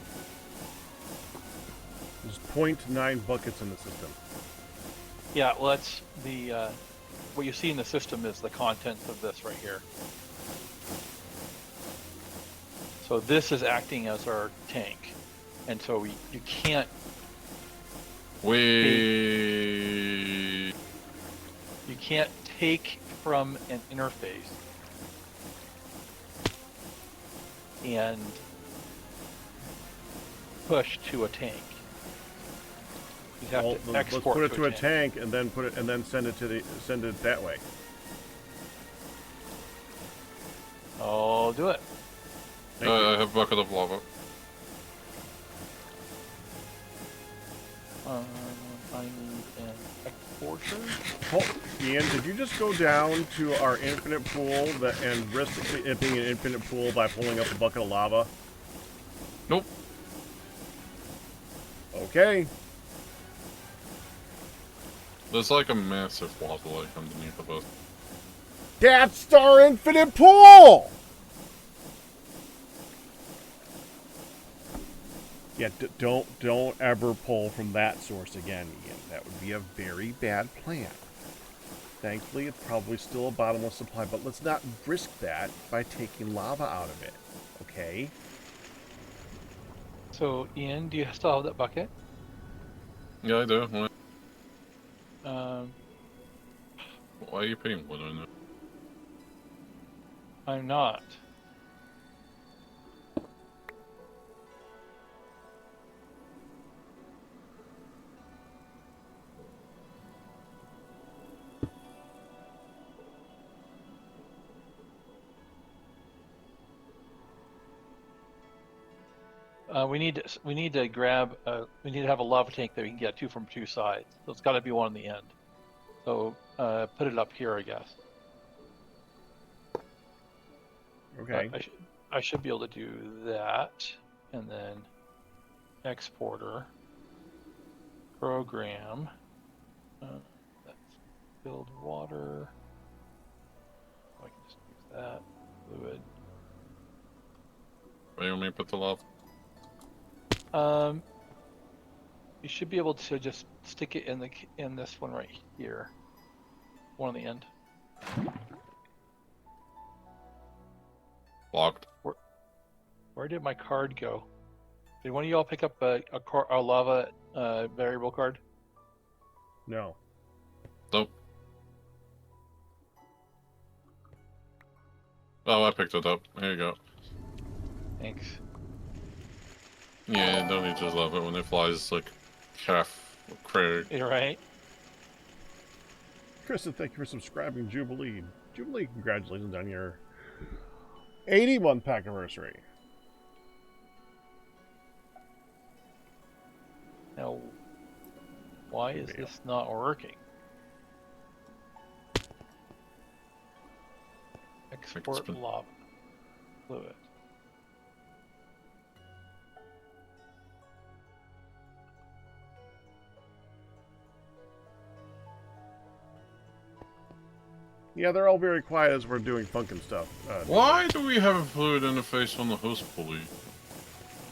Speaker 1: There's 0.9 buckets in the system.
Speaker 2: Yeah, well, that's the what you see in the system is the contents of this right here. So this is acting as our tank, and so you can't.
Speaker 3: We.
Speaker 2: You can't take from an interface and push to a tank. You have
Speaker 1: Well,
Speaker 2: to
Speaker 1: let's
Speaker 2: export
Speaker 1: put it to a
Speaker 2: tank.
Speaker 1: tank and then send it that way.
Speaker 2: I'll do it.
Speaker 1: Thank you.
Speaker 3: I have a bucket of lava.
Speaker 2: I need an exporter.
Speaker 1: Oh, Ian, did you just go down to our infinite pool and risk it being an infinite pool by pulling up a bucket of lava?
Speaker 3: Nope.
Speaker 1: Okay.
Speaker 3: There's like a massive lava lake underneath of us.
Speaker 1: That's our infinite pool! Yeah, don't ever pull from that source again, Ian. That would be a very bad plan. Thankfully, it's probably still a bottomless supply, but let's not risk that by taking lava out of it, okay?
Speaker 2: So, Ian, do you still have that bucket?
Speaker 3: Yeah, I do.
Speaker 2: Um,
Speaker 3: Why are you putting wood in it?
Speaker 2: I'm not. We need to grab. We need to have a lava tank that we can get to from two sides. So it's got to be one on the end. So put it up here, I guess.
Speaker 1: Okay.
Speaker 2: I should be able to do that, and then exporter, program. That's build water. I can just use that fluid.
Speaker 3: Where you want me to put the lava?
Speaker 2: You should be able to just stick it in this one right here, one on the end.
Speaker 3: Locked.
Speaker 2: Where did my card go? Did one of y'all pick up a lava variable card?
Speaker 1: No.
Speaker 3: Nope. Oh, I picked it up. Here you go.
Speaker 2: Thanks.
Speaker 3: Yeah, don't you just love it when it flies like half craig?
Speaker 2: You're right.
Speaker 1: Kristen, thank you for subscribing, Jubilee. Jubilee, congratulations on your 80-month pack anniversary.
Speaker 2: Now, why is this not working? Export lava fluid.
Speaker 1: Yeah, they're all very quiet as we're doing funkin' stuff.
Speaker 3: Why do we have a fluid interface on the host pulley?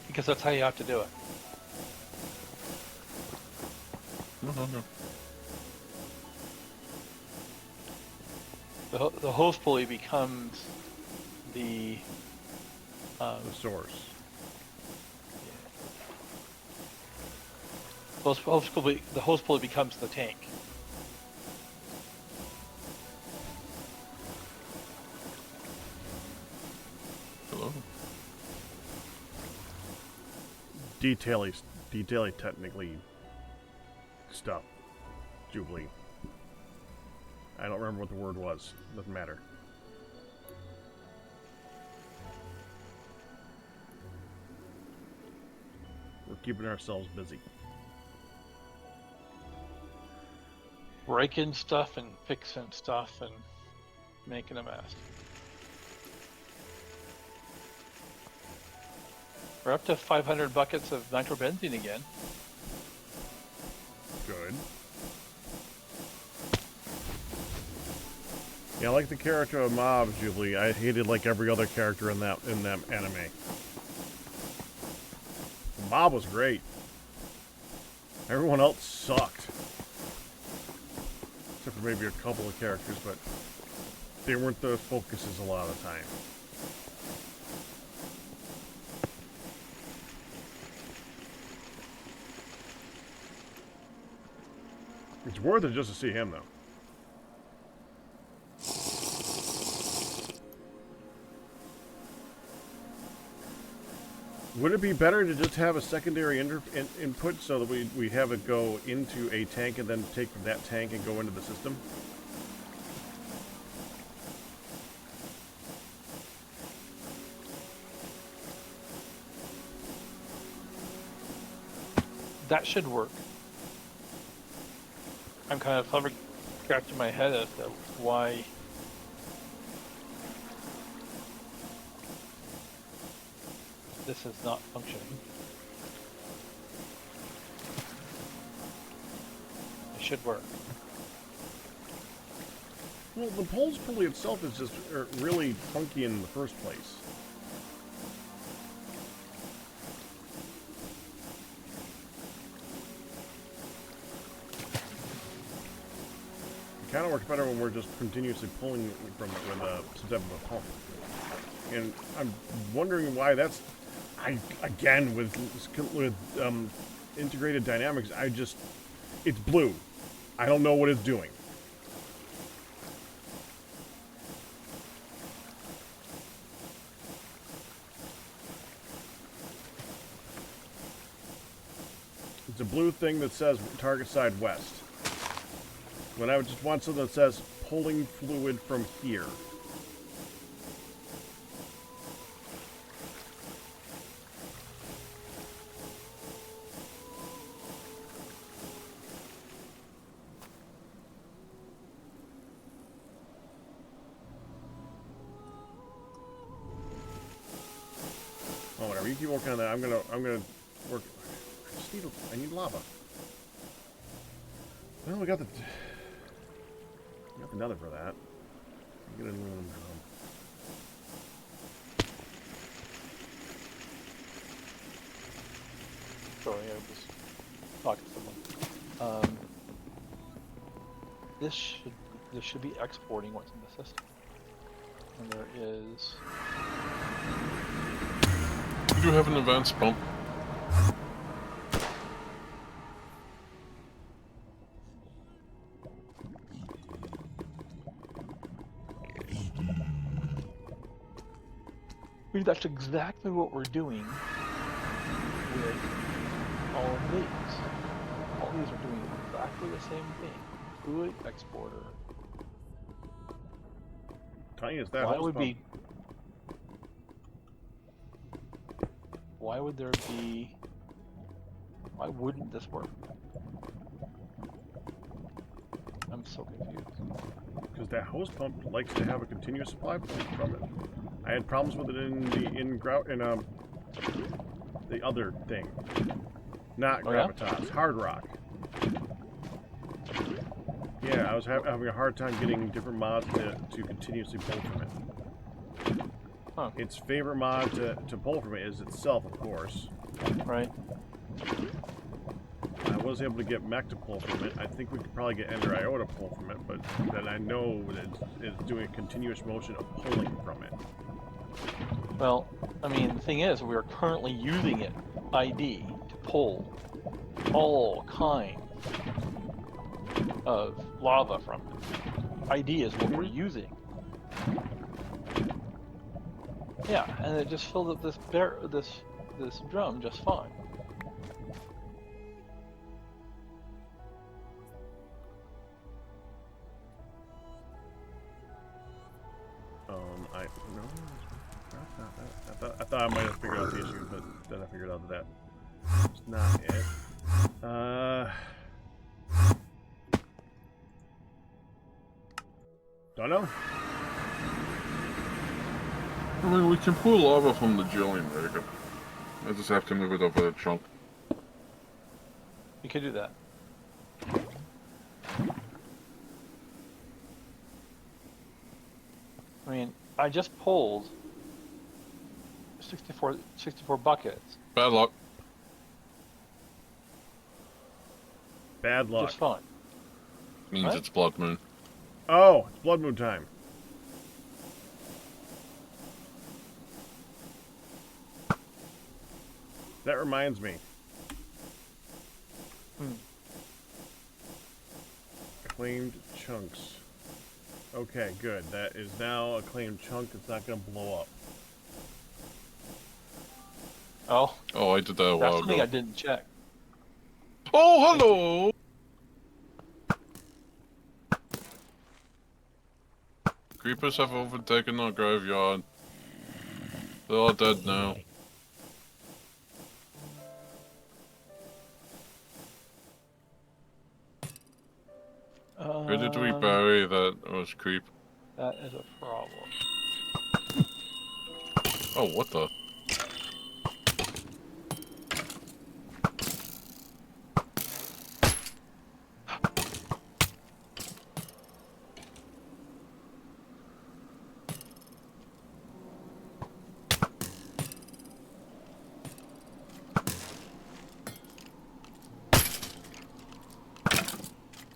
Speaker 2: Because that's how you have to do it.
Speaker 3: No.
Speaker 2: The host pulley becomes the
Speaker 1: The source.
Speaker 2: the host pulley becomes the tank.
Speaker 3: Hello?
Speaker 1: Detaily technically stuff. Jubilee. I don't remember what the word was. Doesn't matter. We're keeping ourselves busy.
Speaker 2: Breaking stuff and fixing stuff and making a mess. We're up to 500 buckets of nitrobenzene again.
Speaker 1: Good. Yeah, I like the character of Mob, Jubilee. I hated like every other character in that anime. Mob was great. Everyone else sucked. Except for maybe a couple of characters, but they weren't the focuses a lot of the time. It's worth it just to see him, though. Would it be better to just have a secondary input so that we have it go into a tank and then take from that tank and go into the system?
Speaker 2: That should work. I'm kind of scratching my head as to why this is not functioning. It should work.
Speaker 1: Well, the pulse pulley itself is just really funky in the first place. It kind of works better when we're just continuously pulling from it with some type of a pump. And I'm wondering why that's... again, with integrated dynamics, it's blue. I don't know what it's doing. It's a blue thing that says target side west. When I would just want something that says pulling fluid from here. Oh, whatever. You keep working on that. I'm gonna work. I need lava. Well, we got the nether for that. Get an aluminum.
Speaker 2: Sorry, I was talking to someone. This should be exporting what's in the system, and there is.
Speaker 3: You do have an advanced pump.
Speaker 2: That's exactly what we're doing with all of these. All these are doing exactly the same thing. Fluid exporter.
Speaker 1: Tiny as that.
Speaker 2: Why wouldn't this work? I'm so confused.
Speaker 1: Because that hose pump likes to have a continuous supply from it. I had problems with it in the other thing. Not Gravitas, Hard Rock. Yeah, I was having a hard time getting different mods to continuously pull from it.
Speaker 2: Huh.
Speaker 1: Its favorite mod to pull from it is itself, of course.
Speaker 2: Right.
Speaker 1: I was able to get Mech to pull from it. I think we could probably get Ender IO to pull from it, but then I know that it's doing a continuous motion of pulling from it.
Speaker 2: Well, I mean, the thing is, we are currently using it, ID, to pull all kinds of lava from it. ID is what we're using. Yeah, and it just filled up this drum just fine.
Speaker 1: I thought I might have figured out the issue, but then I figured out that that's not it. Don't know.
Speaker 3: I mean, we can pull lava from the drilling rig. I just have to move it over the trunk.
Speaker 2: You could do that. I mean, I just pulled 64 buckets.
Speaker 3: Bad luck.
Speaker 1: Bad luck.
Speaker 2: Just fine.
Speaker 3: Means
Speaker 2: What?
Speaker 3: it's blood moon.
Speaker 1: Oh, it's Blood Moon time. That reminds me. Claimed chunks. Okay, good. That is now a claimed chunk. It's not going to blow up.
Speaker 2: Oh,
Speaker 3: Oh, I did that a
Speaker 2: that's
Speaker 3: while
Speaker 2: something
Speaker 3: ago.
Speaker 2: I didn't check.
Speaker 3: Oh, hello! Creepers have overtaken our graveyard. They're all dead now. Where did we bury that was creep?
Speaker 2: That is a problem.
Speaker 3: Oh, what the?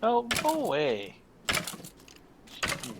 Speaker 2: Oh, go away. Jeez.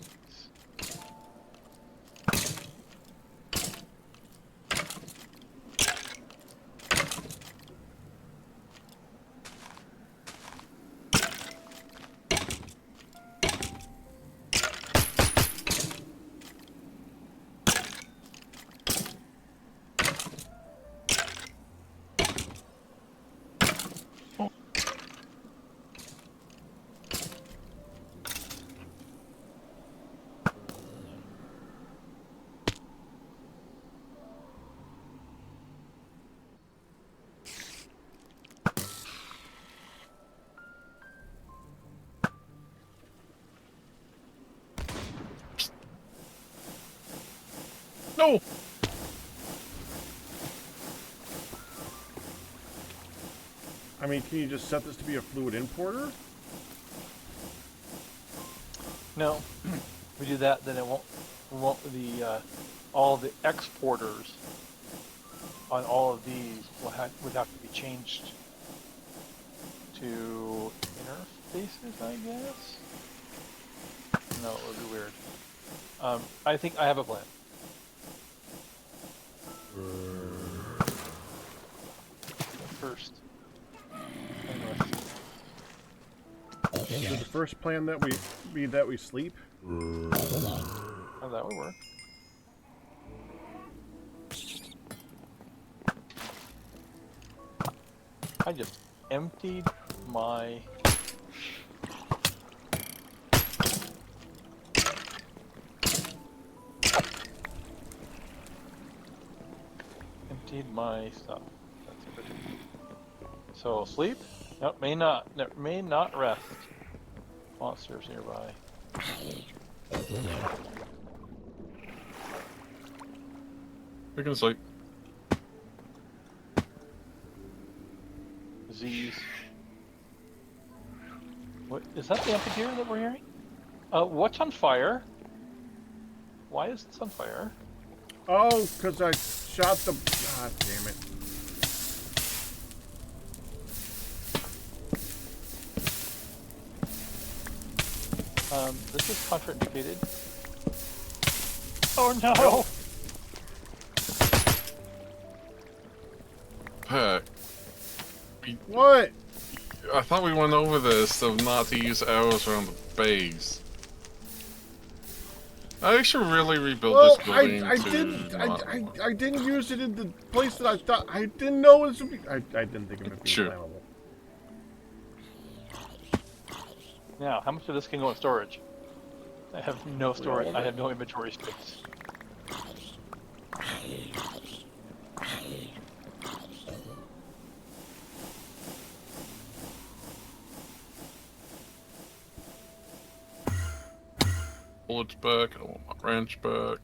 Speaker 3: No!
Speaker 1: I mean, can you just set this to be a fluid importer?
Speaker 2: No, if we do that, then it won't all the exporters on all of these would have to be changed to interfaces, I guess. No, it would be weird. I think I have a plan. First,
Speaker 1: Is it the first plan that we sleep?
Speaker 2: oh, that would work. I just emptied my stuff. That's everything. So sleep? Nope, may not rest. Monsters nearby.
Speaker 3: We can sleep.
Speaker 2: Z's. What is that? The amphitheater that we're hearing? What's on fire? Why is this on fire?
Speaker 1: Oh, because I shot the... God damn it.
Speaker 2: This is contraindicated. Oh no!
Speaker 1: Nope.
Speaker 3: Pack.
Speaker 1: What?
Speaker 3: I thought we went over this of not to use arrows around the base. I should really rebuild
Speaker 1: Well,
Speaker 3: this building
Speaker 1: I
Speaker 3: to
Speaker 1: didn't.
Speaker 3: not-
Speaker 1: I didn't use it in the place that I thought. I didn't know it was. I didn't think it would be
Speaker 3: Sure.
Speaker 1: flammable.
Speaker 2: Now, how much of this can go in storage? I have no storage.
Speaker 1: All of
Speaker 2: I
Speaker 1: it.
Speaker 2: have no inventory space.
Speaker 3: Bullets back. I want my wrench back.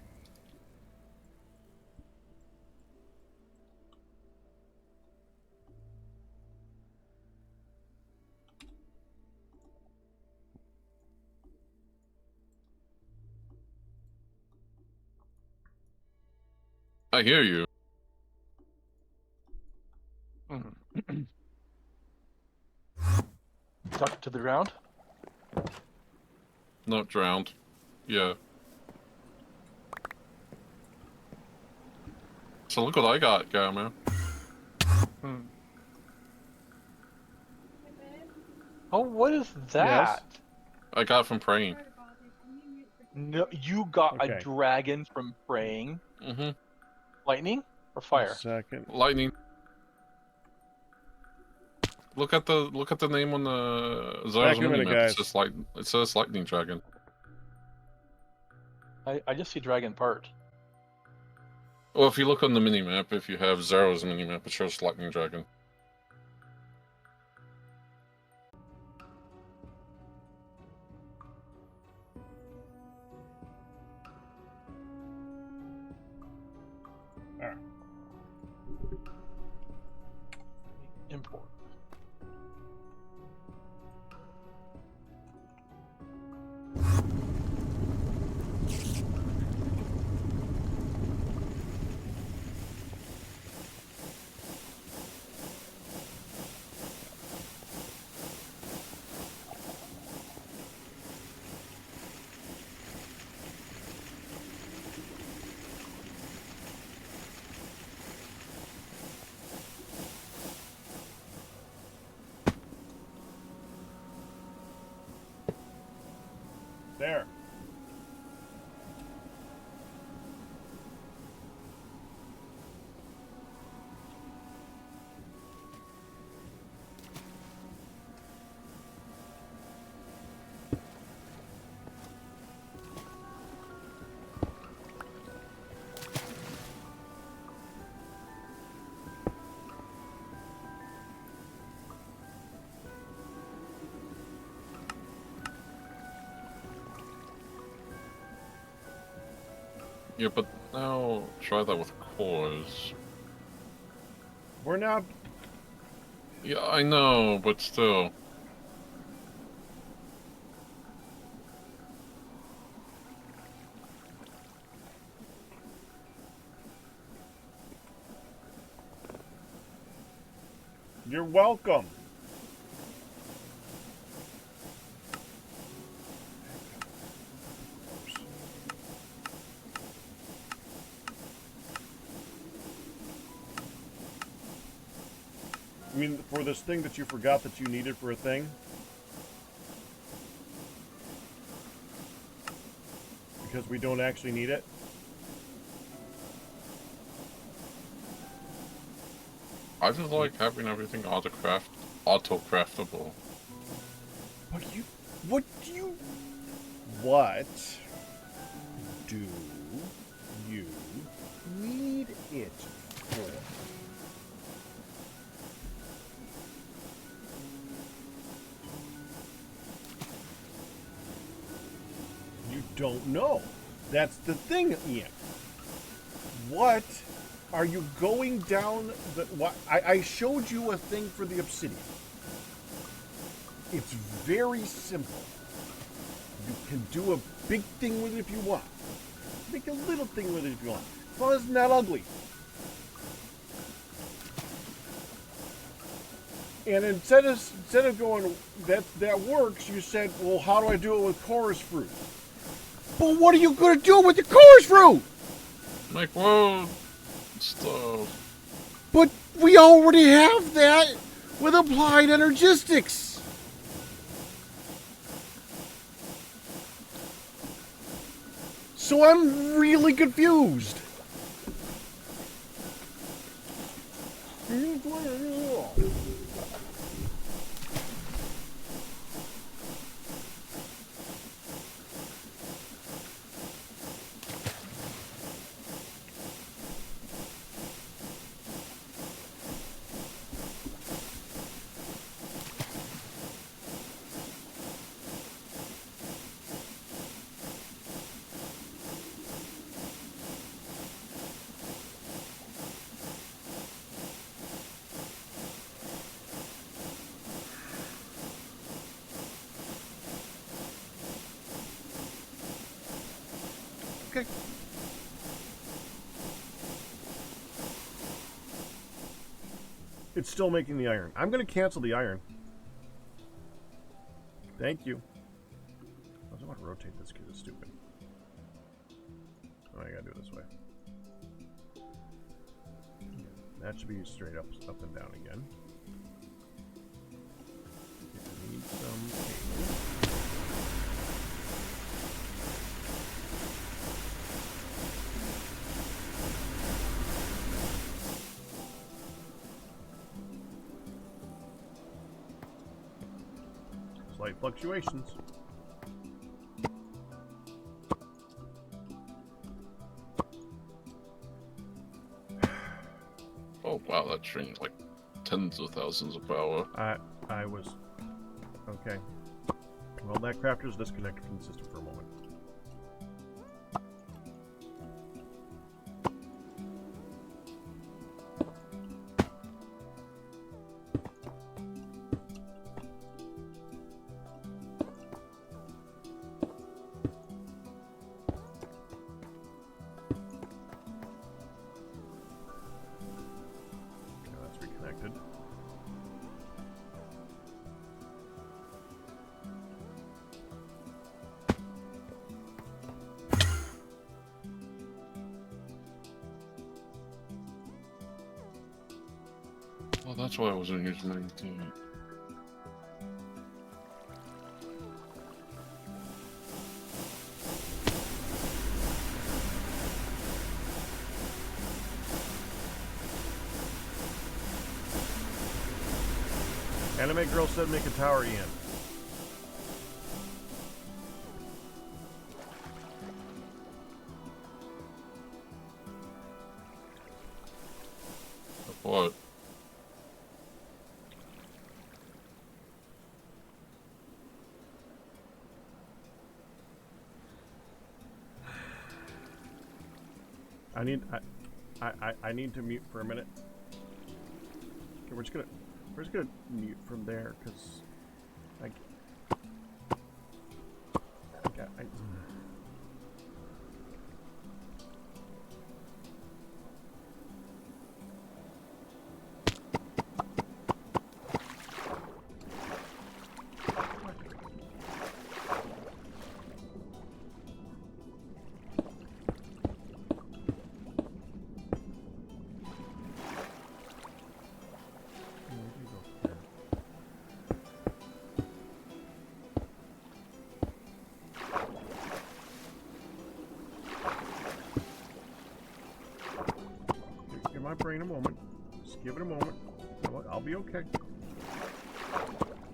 Speaker 3: I hear you.
Speaker 2: Duck to the ground.
Speaker 3: Not drowned. Yeah. So look what I got, Gamma.
Speaker 2: Oh, what is that?
Speaker 3: I got it from praying.
Speaker 2: No, you got
Speaker 1: Okay.
Speaker 2: a dragon from praying.
Speaker 3: Mm-hmm.
Speaker 2: Lightning or fire?
Speaker 1: Second.
Speaker 3: Lightning. Look at the name on the Zero's
Speaker 1: Back a minute,
Speaker 3: minimap.
Speaker 1: guys.
Speaker 3: It says Lightning Dragon.
Speaker 2: I just see dragon part.
Speaker 3: Well, if you look on the minimap, if you have Zero's minimap, it shows Lightning Dragon.
Speaker 1: Alright.
Speaker 2: Import.
Speaker 1: There.
Speaker 3: Yeah, but now try that with cores.
Speaker 1: We're not.
Speaker 3: Yeah, I know, but still.
Speaker 1: You're welcome. I mean, for this thing that you forgot that you needed for a thing? Because we don't actually need it?
Speaker 3: I just like having everything auto-craftable.
Speaker 1: What do you need it for? You don't know. That's the thing, Ian. What are you going down the... What? I showed you a thing for the obsidian. It's very simple. You can do a big thing with it if you want. Make a little thing with it if you want. As long as it's not ugly. And instead of going, that works, you said, well, how do I do it with chorus fruit? But what are you going to do with the chorus fruit?
Speaker 3: Make wood stuff.
Speaker 1: But we already have that with applied energistics. So I'm really confused. Okay. It's still making the iron. I'm going to cancel the iron. Thank you. I was about to rotate this because it's stupid. Oh, I gotta do it this way. That should be straight up and down again. I need some cable. Slight fluctuations.
Speaker 3: Oh wow, that drained like tens of thousands of power.
Speaker 1: I was okay. Well, that crafter's disconnected from the system for a moment.
Speaker 3: Well, that's why I wasn't using anything.
Speaker 1: Anime girl said make a tower, Ian.
Speaker 3: What?
Speaker 1: I need to mute for a minute. Okay, we're just gonna mute from there because I give my brain a moment. Just give it a moment. You know what? I'll be okay.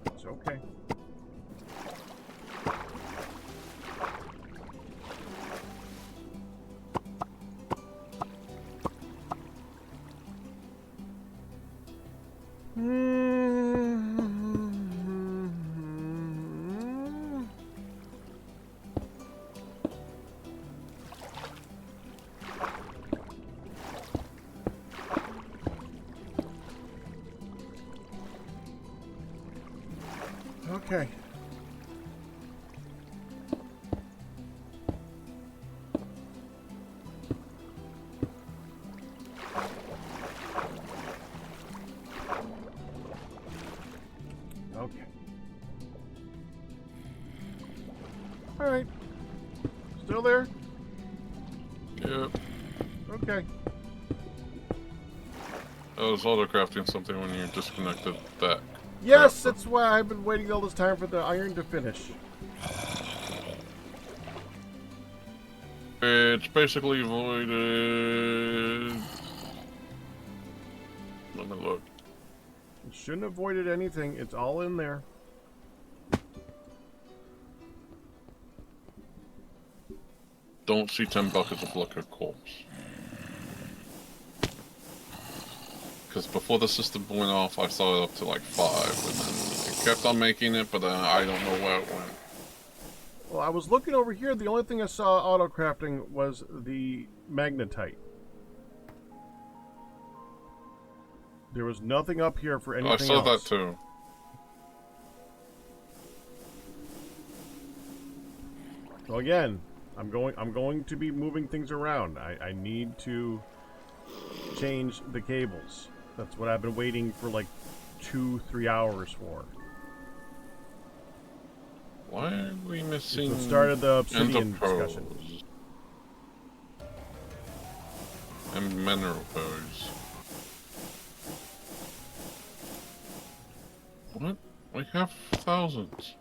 Speaker 1: It's okay. Okay. Okay. All right. Still there?
Speaker 3: Yep.
Speaker 1: Okay.
Speaker 3: I was autocrafting something when you disconnected that.
Speaker 1: Yes,
Speaker 3: crap.
Speaker 1: that's why I've been waiting all this time for the iron to finish.
Speaker 3: It's basically voided. Let me look.
Speaker 1: It shouldn't have voided anything. It's all in there.
Speaker 3: Don't see 10 buckets of liquid corpse. Because before the system went off, I saw it up to like 5, and then it kept on making it, but I don't know where it went.
Speaker 1: Well, I was looking over here. The only thing I saw auto-crafting was the magnetite. There was nothing up here for anything
Speaker 3: I saw
Speaker 1: else.
Speaker 3: that too.
Speaker 1: So again, I'm going to be moving things around. I need to change the cables. That's what I've been waiting for like 2-3 hours for.
Speaker 3: Why are we missing?
Speaker 1: It's what started the obsidian
Speaker 3: Enderpearls
Speaker 1: discussion.
Speaker 3: and mineral pearls? What? We have thousands.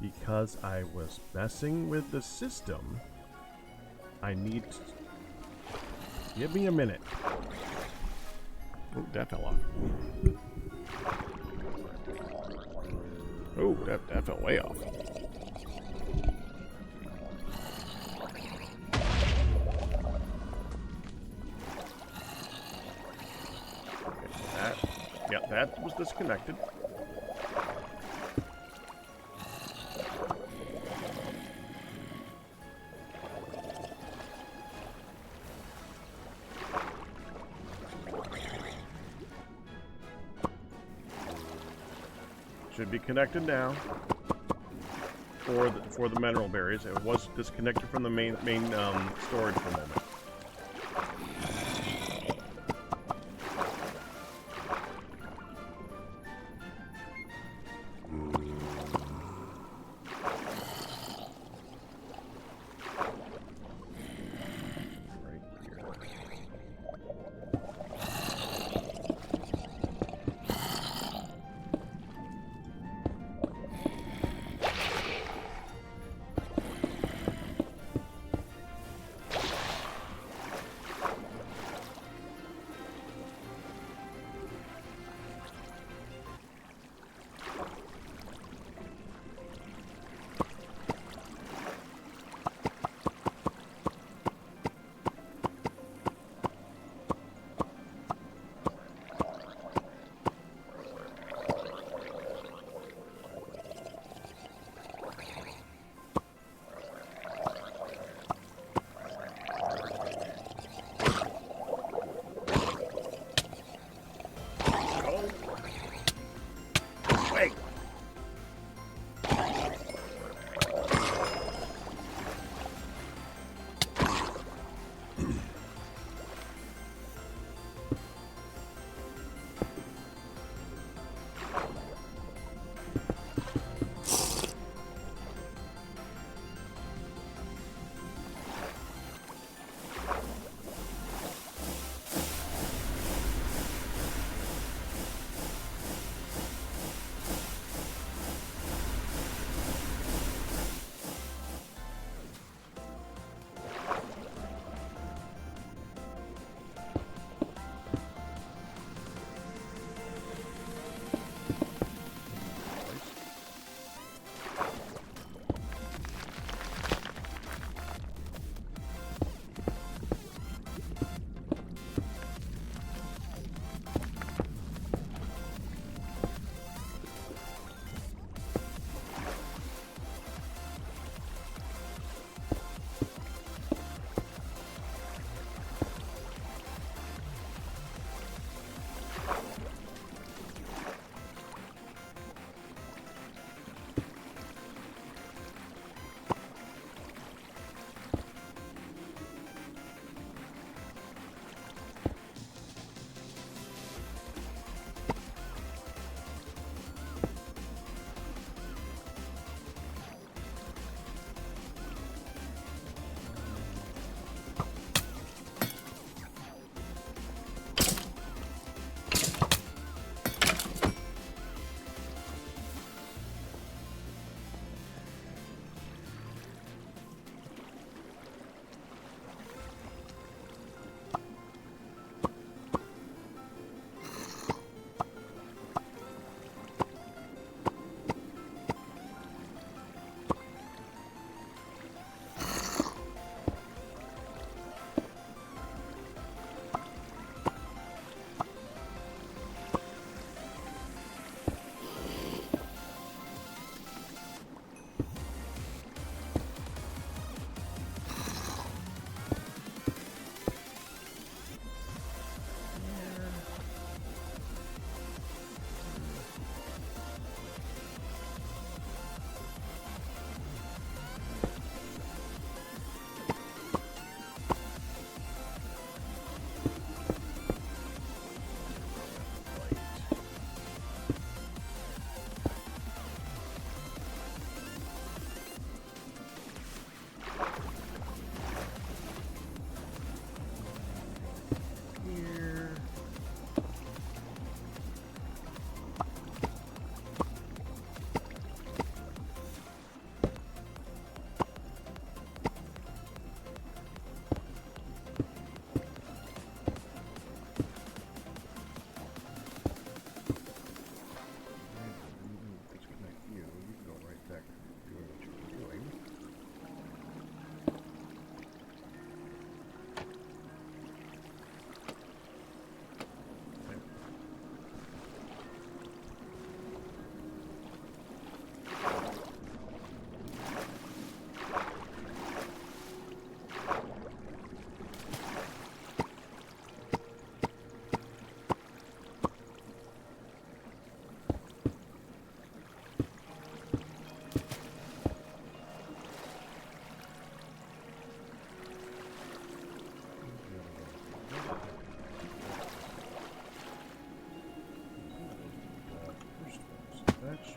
Speaker 1: Because I was messing with the system, I need to... Give me a minute. Oh, that fell off. Oh, that fell way off. That was disconnected. Should be connected now for the mineral berries. It was disconnected from the main storage for a moment. Right here.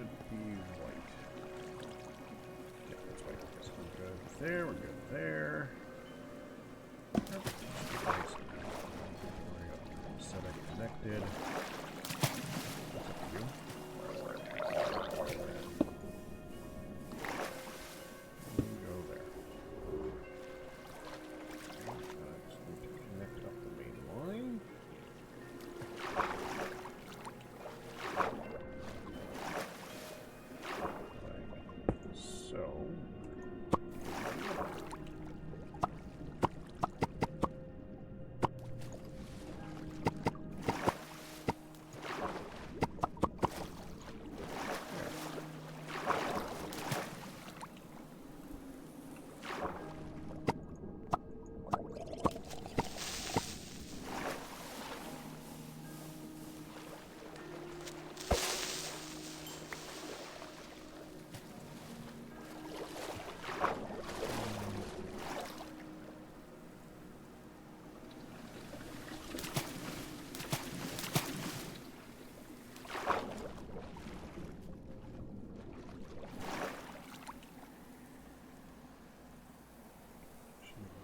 Speaker 1: should be white. Yeah, that's white. So we're good there, we're good there. Perfect. Nice. There we go. Set it connected. What's up with you? Go there. Just need to connect up the main line. So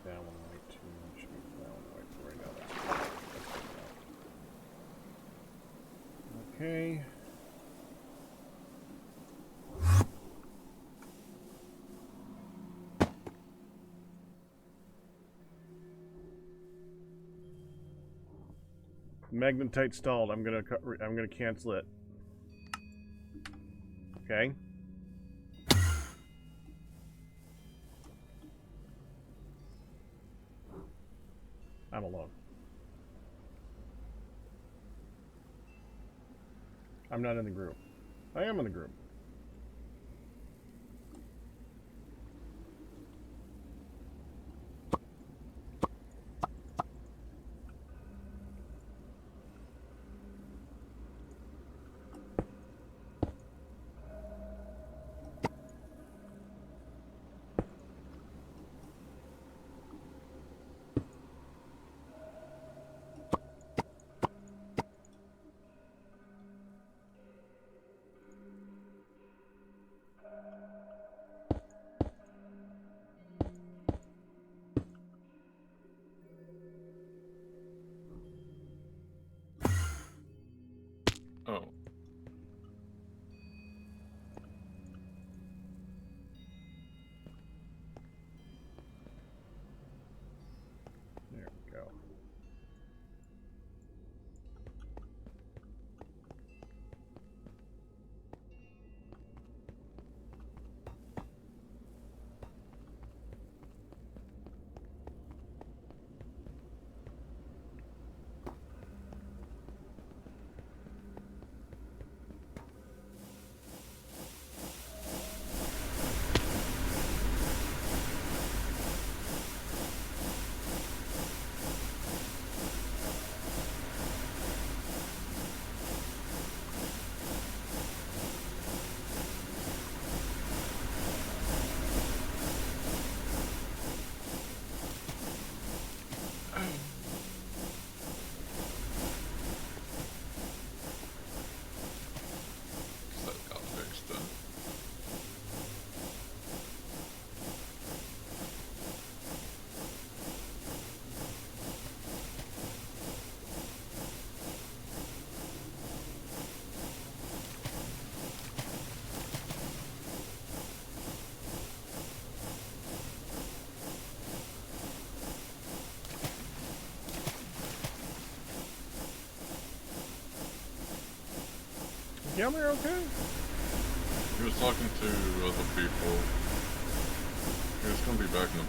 Speaker 1: that one white too. Should be that one white for right now. That's okay. Magnetite stalled. I'm gonna cancel it. Okay. I'm alone. I'm not in the group. I am in the group.
Speaker 3: Oh.
Speaker 1: There we go.
Speaker 3: That got fixed then.
Speaker 1: Yummer, okay?
Speaker 3: He was talking to other people. He was gonna be back in a...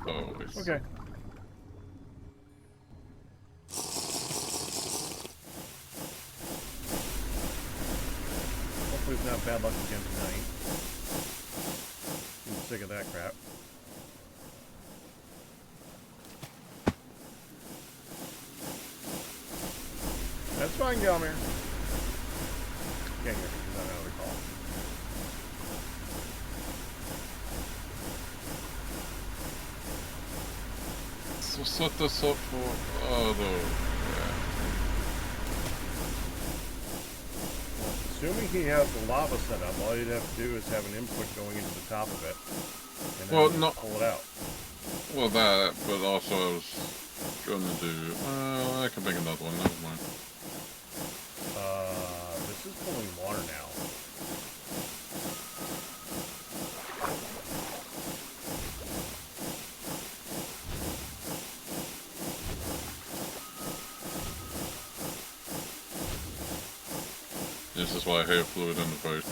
Speaker 3: Oh, I see.
Speaker 1: Okay. Hopefully it's not bad luck again tonight. I'm sick of that crap. That's fine, Gelmir. Can't hear because I don't recall.
Speaker 3: So set this up for auto.
Speaker 1: Assuming he has the lava set up, all you'd have to do is have an input going into the top of it, and then
Speaker 3: Well,
Speaker 1: just
Speaker 3: no.
Speaker 1: pull it out.
Speaker 3: Well, that, but also I was gonna do. I can make another one. Never mind.
Speaker 1: This is pulling water now.
Speaker 3: This is why I have fluid in the boat.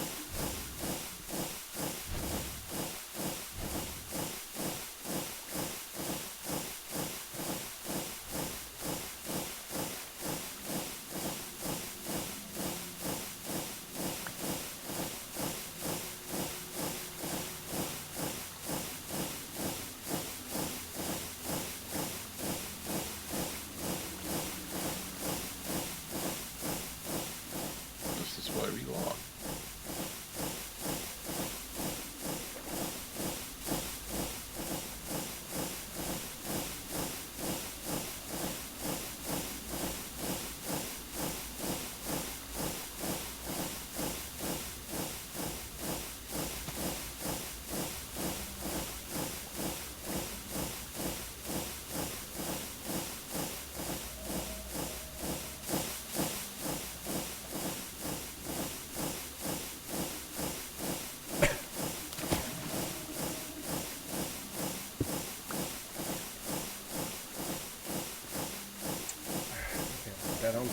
Speaker 3: This is why we lock.
Speaker 1: That home too.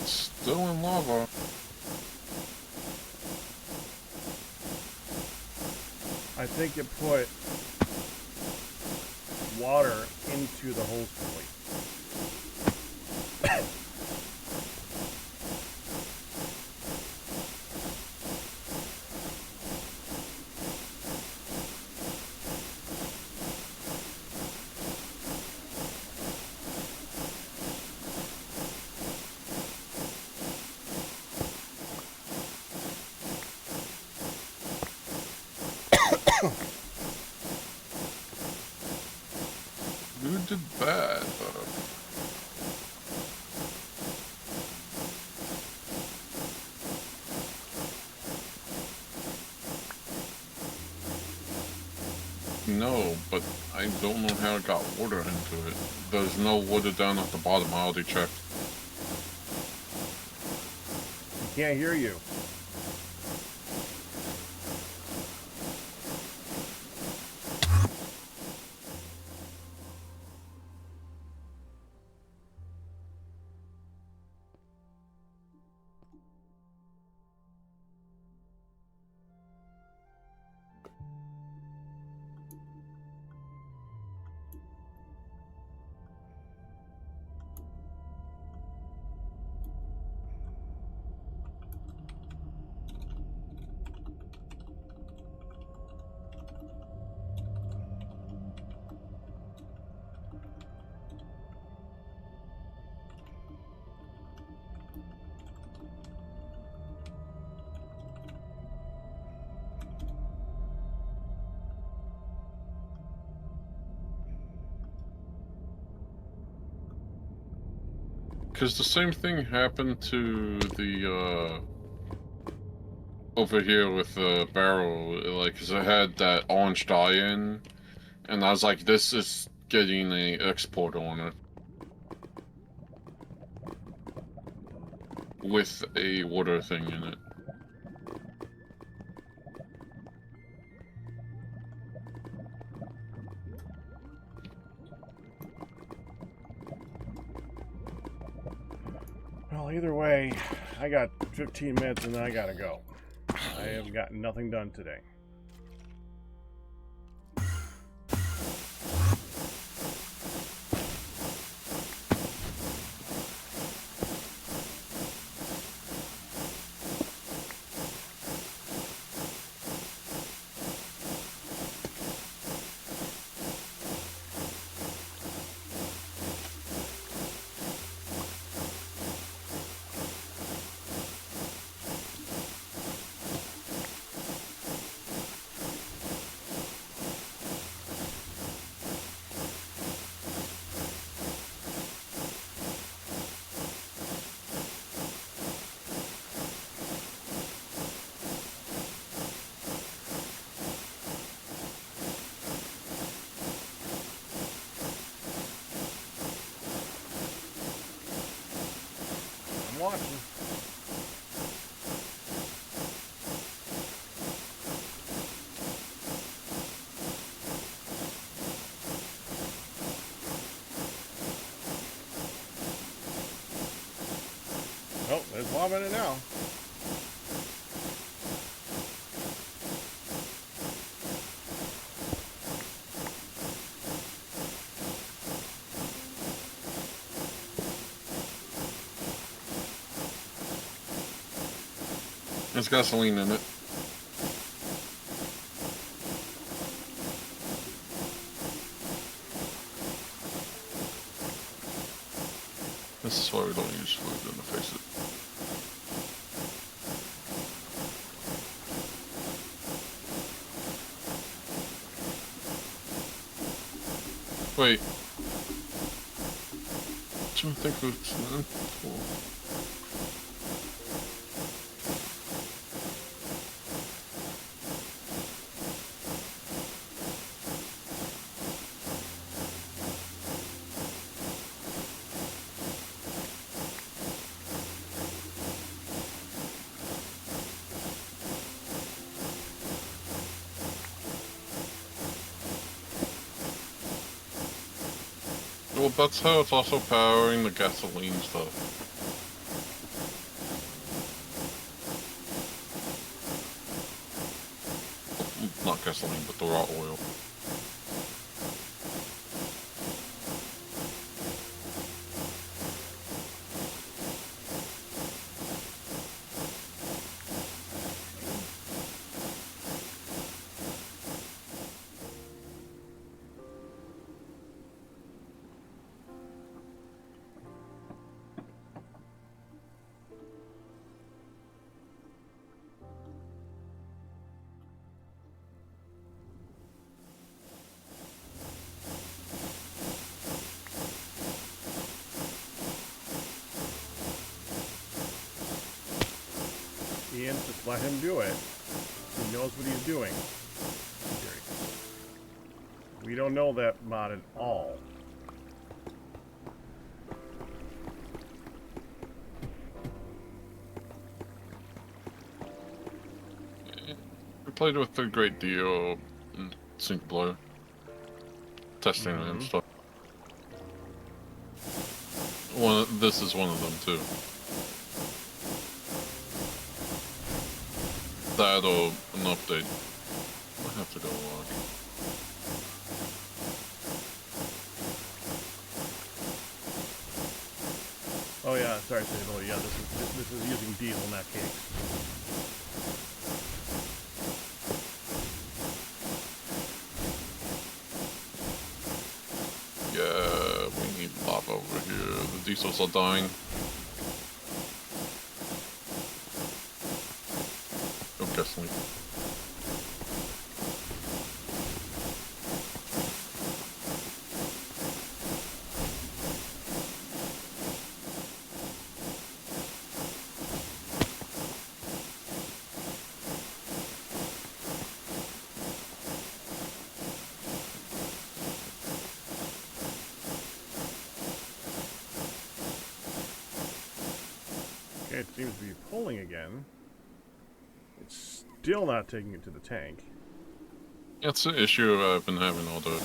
Speaker 3: Still in lava.
Speaker 1: I think it put water into the hose pulley.
Speaker 3: Who did bad? No, but I don't know how it got water into it. There's no water down at the bottom. I already checked.
Speaker 1: Can't hear you.
Speaker 3: Because the same thing happened to the, over here with the barrel, like, 'cause it had that orange dye in, and I was like, this is getting a export on it. With a water thing in it.
Speaker 1: Well, either way, I got 15 minutes and then I gotta go. I have gotten nothing done today. commenting now.
Speaker 3: There's gasoline in it. This is why we don't use fluid in the face it. Wait. Do you think it's cool? Well, that's how it's also powering the gasoline stuff. Not gasoline, but the raw oil.
Speaker 1: Ian, just let him do it. He knows what he's doing. We don't know that mod at all.
Speaker 3: I played with a great deal in Sync Blur. Testing and stuff. This is one of them too. That or an update. I have to go log.
Speaker 1: Oh yeah, sorry, Sable. Yeah, this is using diesel, not cakes.
Speaker 3: Yeah, we need lava over here. The diesels are dying. Oh, gasoline.
Speaker 1: Okay, it seems to be pulling again. It's still not taking it to the tank.
Speaker 3: That's the issue I've been having all day.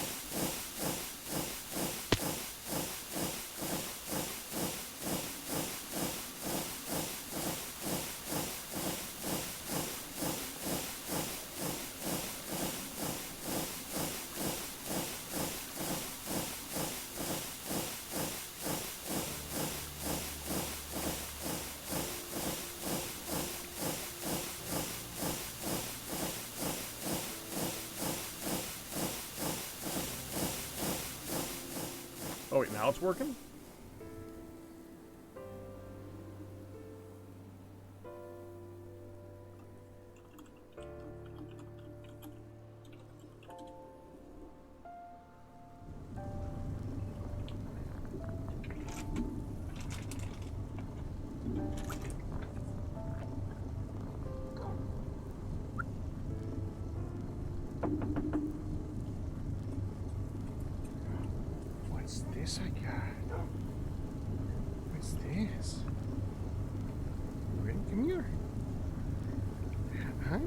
Speaker 1: Oh wait, now it's working? What's this I got? What's this? Ready? Come here. Hi.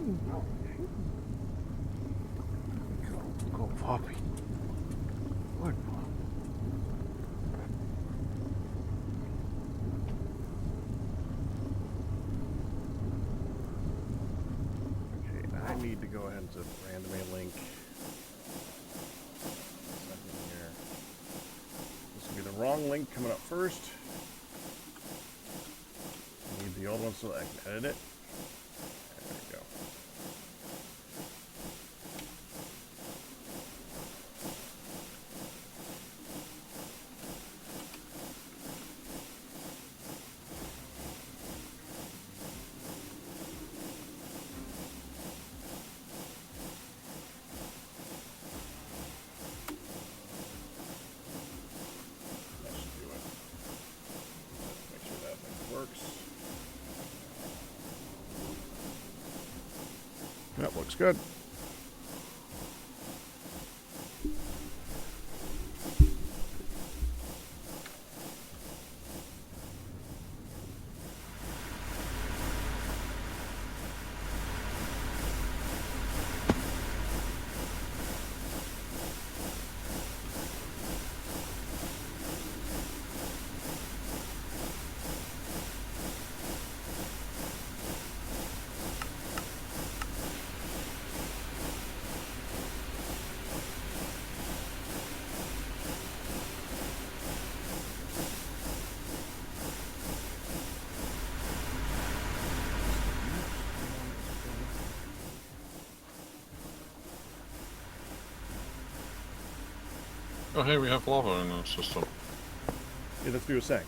Speaker 1: Go, puppy. Good boy. trying to randomly link. Second here. This will be the wrong link coming up first. I need the old one so that I can edit it. There we go. That should do it. Make sure that link works. That looks good.
Speaker 3: Oh, hey, we have lava in our system.
Speaker 1: Yeah, that's what you were saying.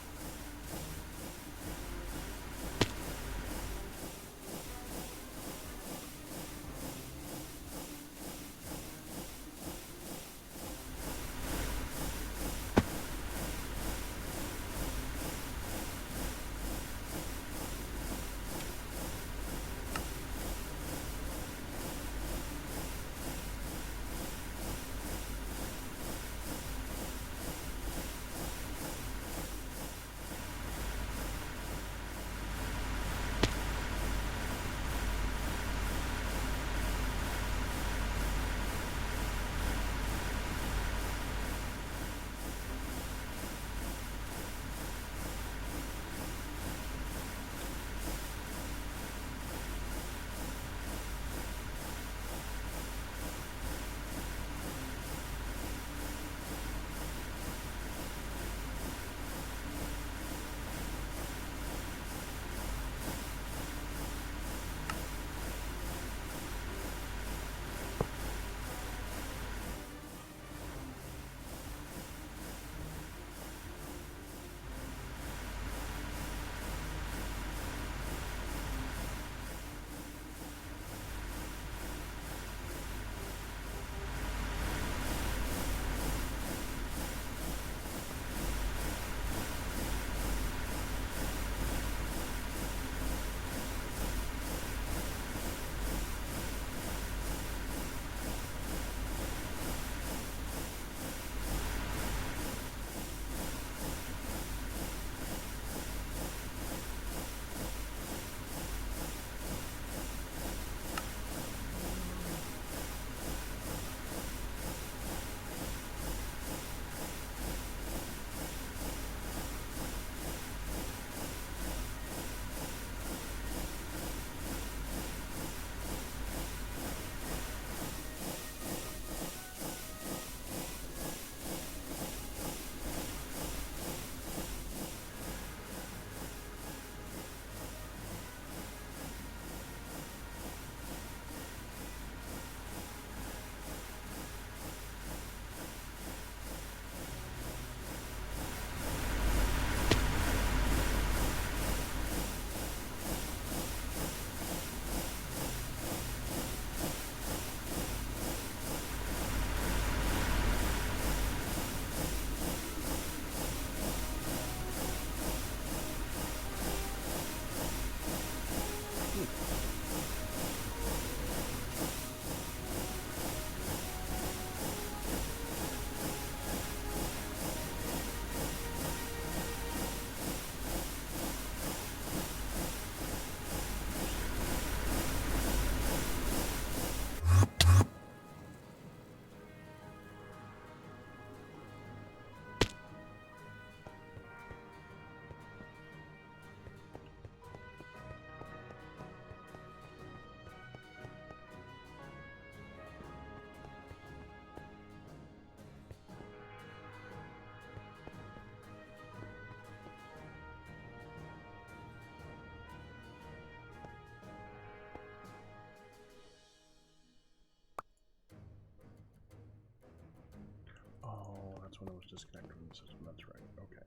Speaker 1: when it was disconnected from the system. That's right. Okay.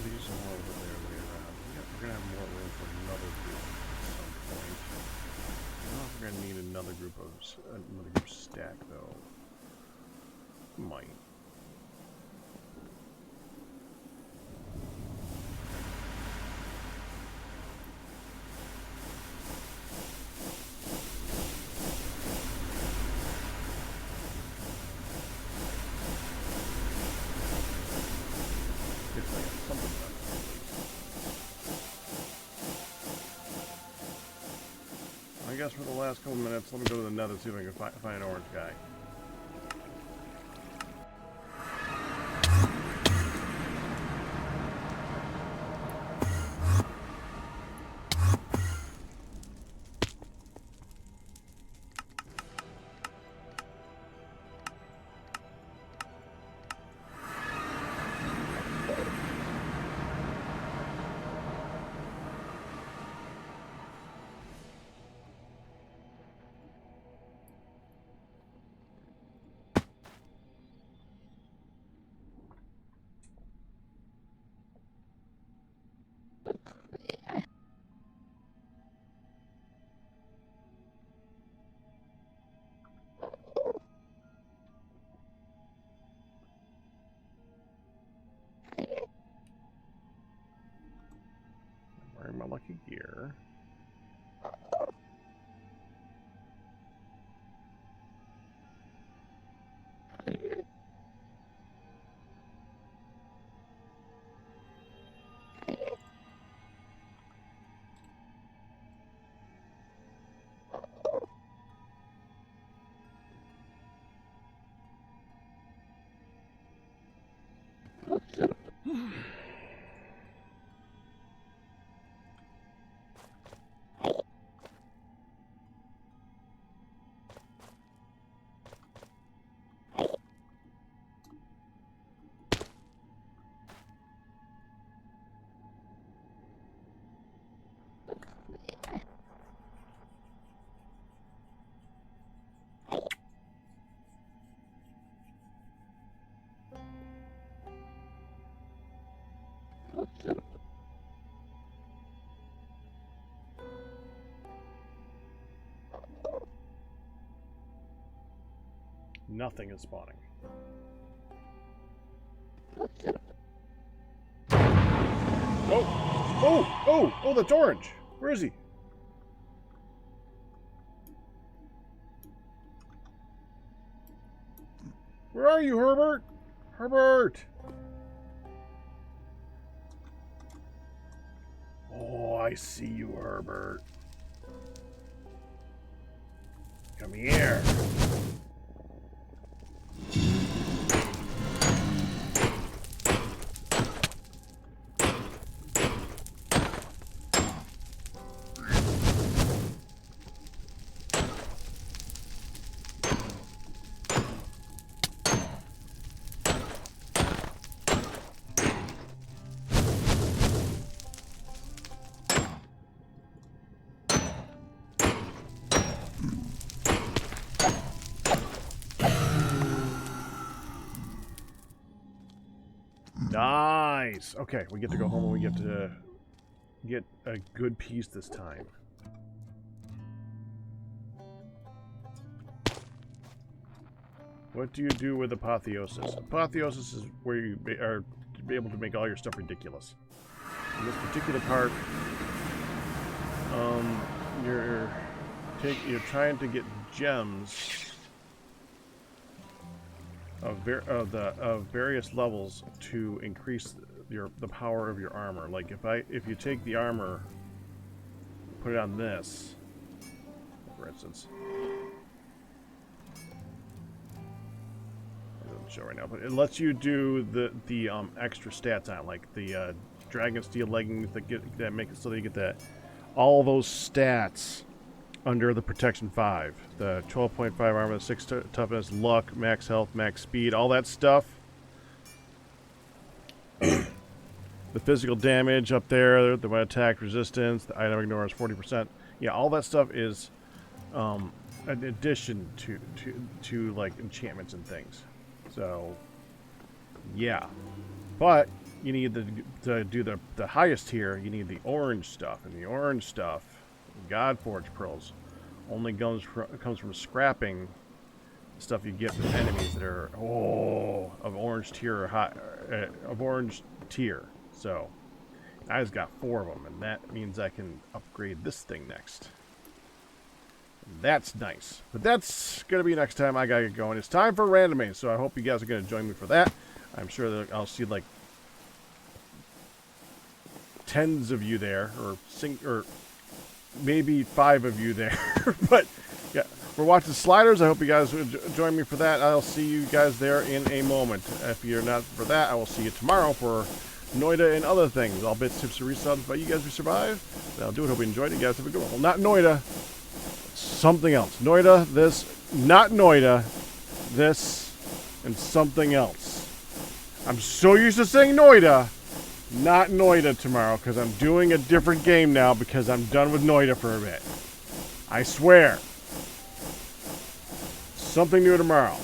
Speaker 1: These are more over there later on. We're gonna have more room for another group at some point. I don't know if we're gonna need another group stack though. Might. If I got something done. I guess for the last couple minutes, let me go to the nether and see if I can find an orange guy. Wearing my lucky gear. Nothing is spawning. Oh, that's orange. Where is he? Where are you, Herbert? Herbert! Oh, I see you, Herbert. Come here. Nice. Okay, we get to go home and we get to get a good piece this time. What do you do with apotheosis? Apotheosis is where you are to be able to make all your stuff ridiculous. In this particular part, you're trying to get gems of various levels to increase the power of your armor. Like if you take the armor, put it on this, for instance. It doesn't show right now, but it lets you do the extra stats on, like the dragon steel leggings that make it so that you get all those stats under the protection 5. The 12.5 armor, 6 toughness, luck, max health, max speed, all that stuff. The physical damage up there, the attack resistance, the item ignores 40%. Yeah, all that stuff is an addition to like enchantments and things. So yeah, but you need to do the highest tier. You need the orange stuff, and the orange stuff, Godforged pearls, only comes from scrapping stuff you get from enemies that are of orange tier or high, of orange tier. So I just got 4 of them, and that means I can upgrade this thing next. That's nice. But that's going to be next time. I got to get going. It's time for randoming, so I hope you guys are going to join me for that. I'm sure that I'll see like tens of you there, or maybe 5 of you there. But yeah, we're watching Sliders. I hope you guys will join me for that. I'll see you guys there in a moment. If you're not for that, I will see you tomorrow for Noida and other things. All bits, tips, and resubs by you guys who survive. That'll do it. Hope you enjoyed it. You guys have a good one. Well, not Noida. Something else. Noida, this. Not Noida. This. And something else. I'm so used to saying Noida. Not Noida tomorrow, because I'm doing a different game now because I'm done with Noida for a bit. I swear. Something new tomorrow.